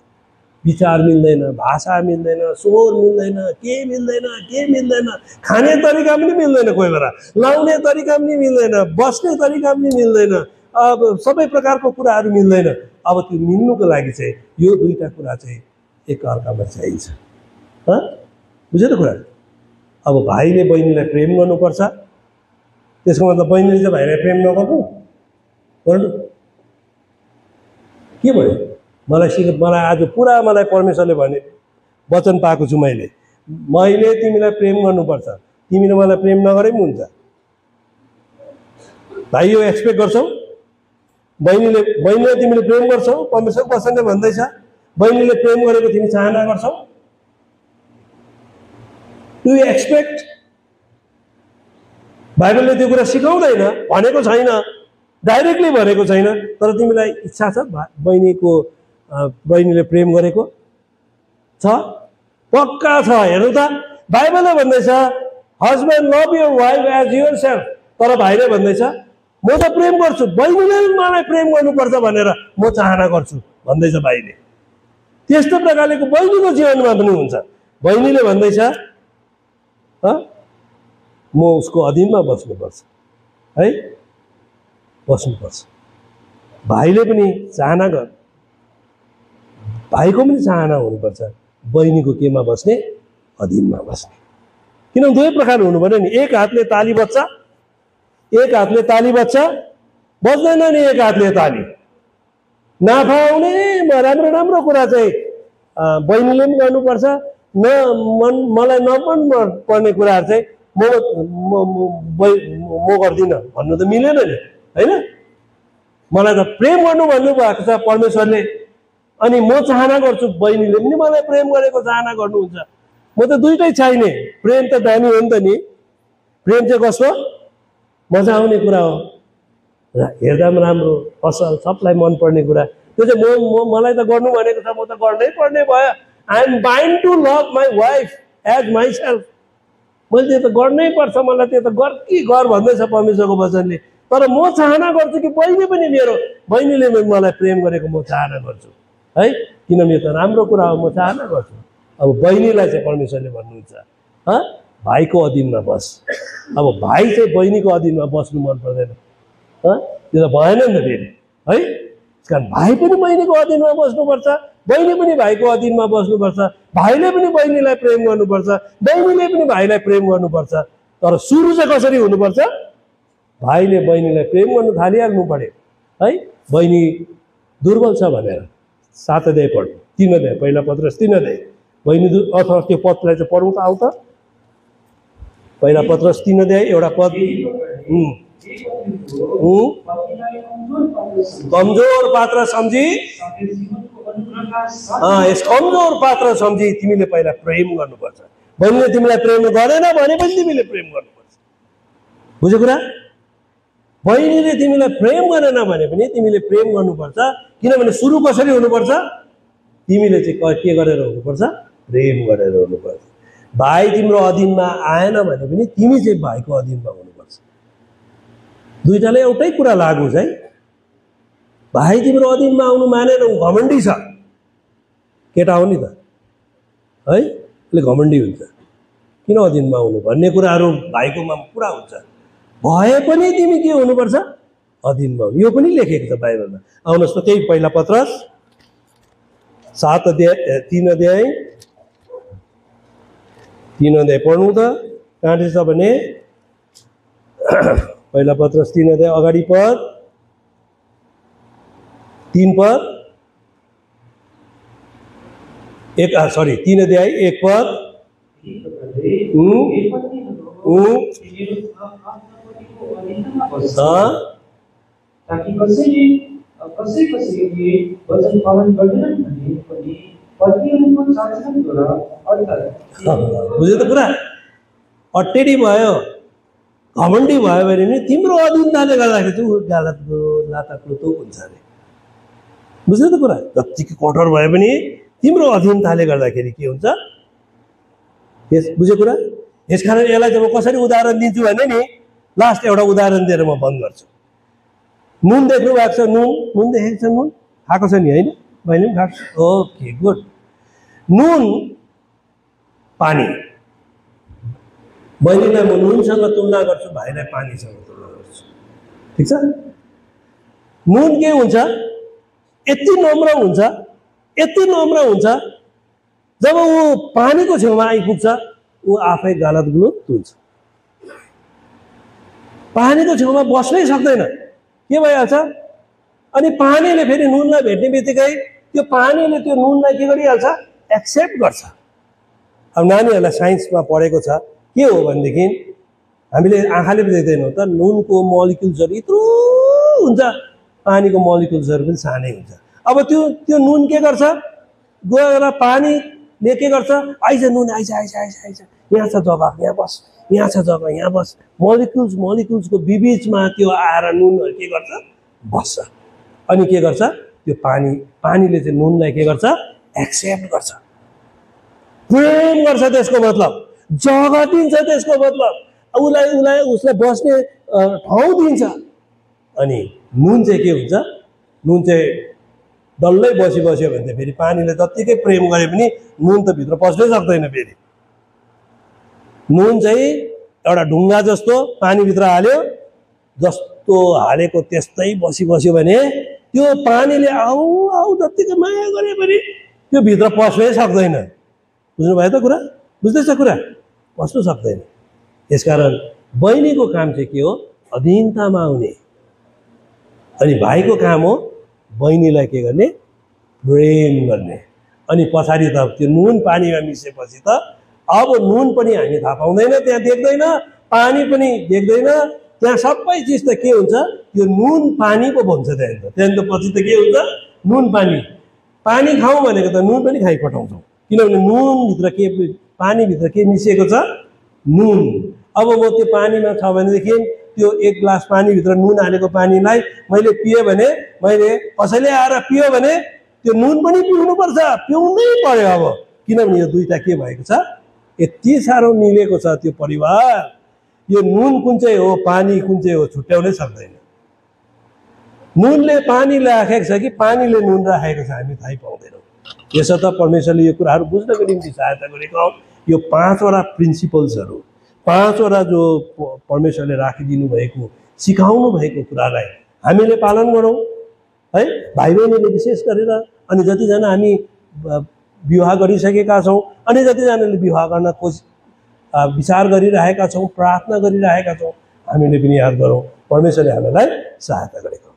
विचार मिल्दैन, भाषा मिल्दैन, स्वर मिल्दैन, के मिल्दैन, खाने तरिका पनि मिल्दैन, कोही बेला लाउने तरिका पनि मिल्दैन, बस्ने तरिका पनि मिल्दैन, अब सबै प्रकारको कुराहरू मिल्दैन। अब त्यो मिल्नुको लागि चाहिँ यो दुईटा कुरा चाहिँ एकअर्कामा चाहिन्छ। बुझ्यो त कुरा? अब भाइले बहिनीलाई प्रेम गर्नुपर्छ, त्यसको मतलब बहिनीले चाहिँ भाइलाई प्रेम नगर्नु, गर्नु के भयो? मलाई आज पुरा मलाई परमेश्वरले भने वचन पाएको छु मैले तिमीलाई प्रेम गर्नुपर्छ, तिमीले मलाई प्रेम नगरे पनि हुन्छ। भाइ यो एक्सपेक्ट गर्छौ? बहिनीले तिमीले प्रेम गर्छौ? परमेश्वर वचनले भन्दैछ बहिनीले प्रेम गरेको तिमी चाहना गर्छौ? Do you expect? बाइबलले त्यो कुरा सिकाउँदैन, भनेको छैन, डाइरेक्टली भनेको छैन। तर तिमीलाई इच्छा छ बहिनीले प्रेम गरेको छ? पक्का छ। हेर्नु त बाइबलले भन्दैछ husband love your wife as yourself. तर भाइले भन्दैछ म त प्रेम गर्छु, बहिनीले मलाई प्रेम गर्नुपर्छ भनेर म चाहना गर्छु भन्दैछ भाइले। त्यस्तो प्रकारले बहिनीको जीवनमा पनि हुन्छ। बहिनीले भन्दैछ म उसको अधीनमा बस्नुपर्छ है, बस्नुपर्छ। भाइले पनि चाहना गर, भाइको पनि चाहना हुनुपर्छ बहिनीको केमा बस्ने, अधीनमा बस्ने। किनभने दुवै प्रकार हुनु पर्यो नि। एक हातले ताली बज्छ, एक हातले ताली बज्छ, बज्दैन नि एक हातले ताली। नाफा आउने राम्रो राम्रो कुरा चाहिँ बहिनीले पनि गर्नुपर्छ, मलाई नमन पर्ने कुराहरू चाहिँ म गर्दिनँ भन्नु त मिलेन नि, होइन? मलाई त प्रेम गर्नु भन्नुभएको छ परमेश्वरले, अनि म चाहना गर्छु बहिनीले पनि मलाई प्रेम गरेको चाहना गर्नुहुन्छ। म त दुइटै चाहिने। प्रेम त दामी हो नि त नि। प्रेम चाहिँ कस्तो मजा आउने कुरा हो, हेर्दा पनि राम्रो, असल, सबलाई मनपर्ने कुरा। त्यो चाहिँ मलाई त गर्नु भनेको छ, म त गर्नै पर्ने भयो। I am bind to love my wife as myself. मैले त्यो त गर्नै पर्छ, मलाई त्यो त गर कि गर भन्दैछ परमेश्वरको वचनले। तर म चाहना गर्छु कि बहिनी पनि मेरो, बहिनीले मलाई प्रेम गरेको म चाहना गर्छु है, किनभने यो त राम्रो कुरा हो, म चाहना गर्छु। अब बहिनीलाई चाहिँ परमेश्वरले भन्नुहुन्छ भाइको अधीनमा बस। अब भाइ चाहिँ बहिनीको अधीनमा बस्नु मन पर्दैन, त्यो त भएन नि त फेरि है। कारण भाइ पनि बहिनीको अधीनमा बस्नुपर्छ, बहिनी पनि भाइको अधीनमा बस्नुपर्छ, भाइले पनि बहिनीलाई प्रेम गर्नुपर्छ, बहिनीले पनि भाइलाई प्रेम गर्नुपर्छ। तर सुरु चाहिँ कसरी हुनुपर्छ? भाइले बहिनीलाई प्रेम गर्नु थालिहाल्नु पर्यो है। बहिनी दुर्बल छ भनेर 7 अध्याय पढ्नु, 3 अध्याय, पहिला पत्रस 3 अध्याय। बहिनी अथवा त्यो पदलाई चाहिँ पढौँ त, आउ त। पहिला पत्रस 3 अध्याय एउटा पद। कमजोर पात्र सम्झी, यस कमजोर पात्र सम्झी तिमीले पहिला प्रेम गर्नुपर्छ। बहिनीले तिमीलाई प्रेम गरेन भने पनि तिमीले प्रेम गर्नुपर्छ। बुझ्यो कुरा? बहिनीले तिमीलाई प्रेम गरेन भने पनि तिमीले प्रेम गर्नुपर्छ। किनभने सुरु कसरी हुनुपर्छ? तिमीले चाहिँ के गरेर हुनुपर्छ? प्रेम गरेर हुनुपर्छ। भाइ तिम्रो अधीनमा आएन भने पनि तिमी चाहिँ भाइको अधीनमा हुनुपर्छ। दुईटाले एउटै कुरा लागु छ है। भाइ तिम्रो अधीनमा आउनु मानेन, ऊ घमण्डी छ, केटा हो नि त है, उसले घमण्डी हुन्छ। किन अधीनमा आउनु भन्ने कुराहरू भाइकोमा पुरा हुन्छ। भए पनि तिमी के हुनुपर्छ? अधीनमा हुनु। यो पनि लेखेको छ बाइबलमा। आउनुहोस् त त्यही पहिला पत्रस 7 अध्याय 3 अध्याय 3 अध्याय पढ्नु त। कहाँ छ भने पहिला पत्रस 3 अध्याय अगाडि पद 3 पद 3 अध्याय 1 पद। ताकि कसैले वचन पालन गर्दैनन् भने पनि पत्नीहरूको चालचलनद्वारा अर्थात् बुझ्यो त कुरा? अटेडी भयो, घमण्डी भयो भने नि तिम्रो अधीनताले गर्दाखेरि चाहिँ ऊ गालाको लाताप्लुतो हुन्छ अरे। बुझ्यो त कुरा? जत्तिकै कठोर भए पनि तिम्रो अधीनताले गर्दाखेरि के हुन्छ? बुझ्यो कुरा? यसकारण यसलाई चाहिँ म कसरी उदाहरण दिन्छु भने नि, लास्ट एउटा उदाहरण दिएर म बन्द गर्छु। नुन देख्नु भएको छ? नुन देखेको छ? नुन खाएको छ नि, होइन? मैले पनि खाएको छु। Okay, good. नुन, पानी। बहिनीलाई म नुनसँग तुलना गर्छु, भाइलाई पानीसँग तुलना गर्छु। ठिक छ? नुन के हुन्छ? यति नम्र हुन्छ, यति नम्र हुन्छ, जब ऊ पानीको छेउमा आइपुग्छ ऊ आफै गलत गुलुत हुन्छ। पानीको छेउमा बस्नै सक्दैन, के भइहाल्छ? अनि पानीले फेरि नुनलाई भेट्ने बित्तिकै त्यो पानीले त्यो नुनलाई के गरिहाल्छ? एक्सेप्ट गर्छ। अब नानीहरूलाई साइन्समा पढेको छ के हो भनेदेखि, हामीले आँखाले पनि देख्दैनौँ त, नुनको मोलिक्युल्सहरू यत्रो हुन्छ, पानीको मोलिक्युल्सहरू पनि सानै हुन्छ। अब त्यो नुन के गर्छ? गएर पानीले के गर्छ? आइज नुन, आइज, यहाँ छ जग्गा, यहाँ बस, यहाँ छ जग्गा, यहाँ बस। मोलिक्युल्सको बिचमा त्यो आएर नुनहरू के गर्छ? बस्छ। अनि के गर्छ? त्यो पानीले चाहिँ नुनलाई के गर्छ? एक्सेप्ट गर्छ, प्रेम गर्छ। त्यसको मतलब जग्गा दिन्छ, त्यसको मतलब उसलाई बस्ने ठाउँ दिन्छ। अनि नुन चाहिँ के हुन्छ? नुन चाहिँ डल्लै बस्यो भने त फेरि पानीले जत्तिकै प्रेम गरे पनि नुन त भित्र पस्नै सक्दैन फेरि। नुन चाहिँ एउटा ढुङ्गा जस्तो पानीभित्र हाल्यो, जस्तो हालेको त्यस्तै बस्यो भने त्यो पानीले आऊ आऊ जतिको माया गरे पनि त्यो भित्र पस्नै सक्दैन। बुझ्नुभयो त कुरा? बुझ्दैछ कुरा? पस्नु सक्दैन। यसकारण बहिनीको काम चाहिँ के हो? अधीनतामा आउने। अनि भाइको काम हो बहिनीलाई के गर्ने? प्रेम गर्ने। अनि पछाडि त त्यो नुन पानीमा मिसेपछि त अब नुन पनि हामी थाहा पाउँदैन, त्यहाँ देख्दैन, पानी पनि देख्दैन, त्यहाँ सबै चिज त के हुन्छ? यो नुन पानी पो भन्छ। त्यहाँदेखि त पछि त के हुन्छ? नुन पानी। पानी खाउँ भनेको त नुन पनि खाइपठाउँछौँ, किनभने नुनभित्र के, पानीभित्र के मिसिएको छ? नुन। अब म त्यो पानीमा छ भनेदेखि त्यो एक ग्लास पानीभित्र नुन हालेको पानीलाई मैले पिएँ भने, मैले कसैले आएर पियो भने त्यो नुन पनि पिउनुपर्छ, पिउनै पर्यो। अब किनभने यो दुईटा के भएको छ? यति साह्रो मिलेको छ त्यो परिवार। यो नुन कुन चाहिँ हो, पानी कुन चाहिँ हो, छुट्याउनै सक्दैन। नुनले पानी राखेको छ कि पानीले नुन राखेको छ हामी थाहै पाउँदैनौँ। यसर्थ परमेश्वरले यो कुराहरू बुझ्नको निम्ति सहायता गरेको हौ। यो 5वटा प्रिन्सिपल्सहरू, 5वटा जो परमेश्वरले राखिदिनु भएको, सिकाउनु भएको कुरालाई हामीले पालन गरौँ है। भाइ बहिनीले विशेष गरेर, अनि जतिजना हामी विवाह गरिसकेका छौँ, अनि जतिजनाले विवाह गर्न विचार गरिरहेका छौँ, प्रार्थना गरिरहेका छौँ, हामीले पनि याद गरौँ परमेश्वरले हामीलाई सहायता गरेको।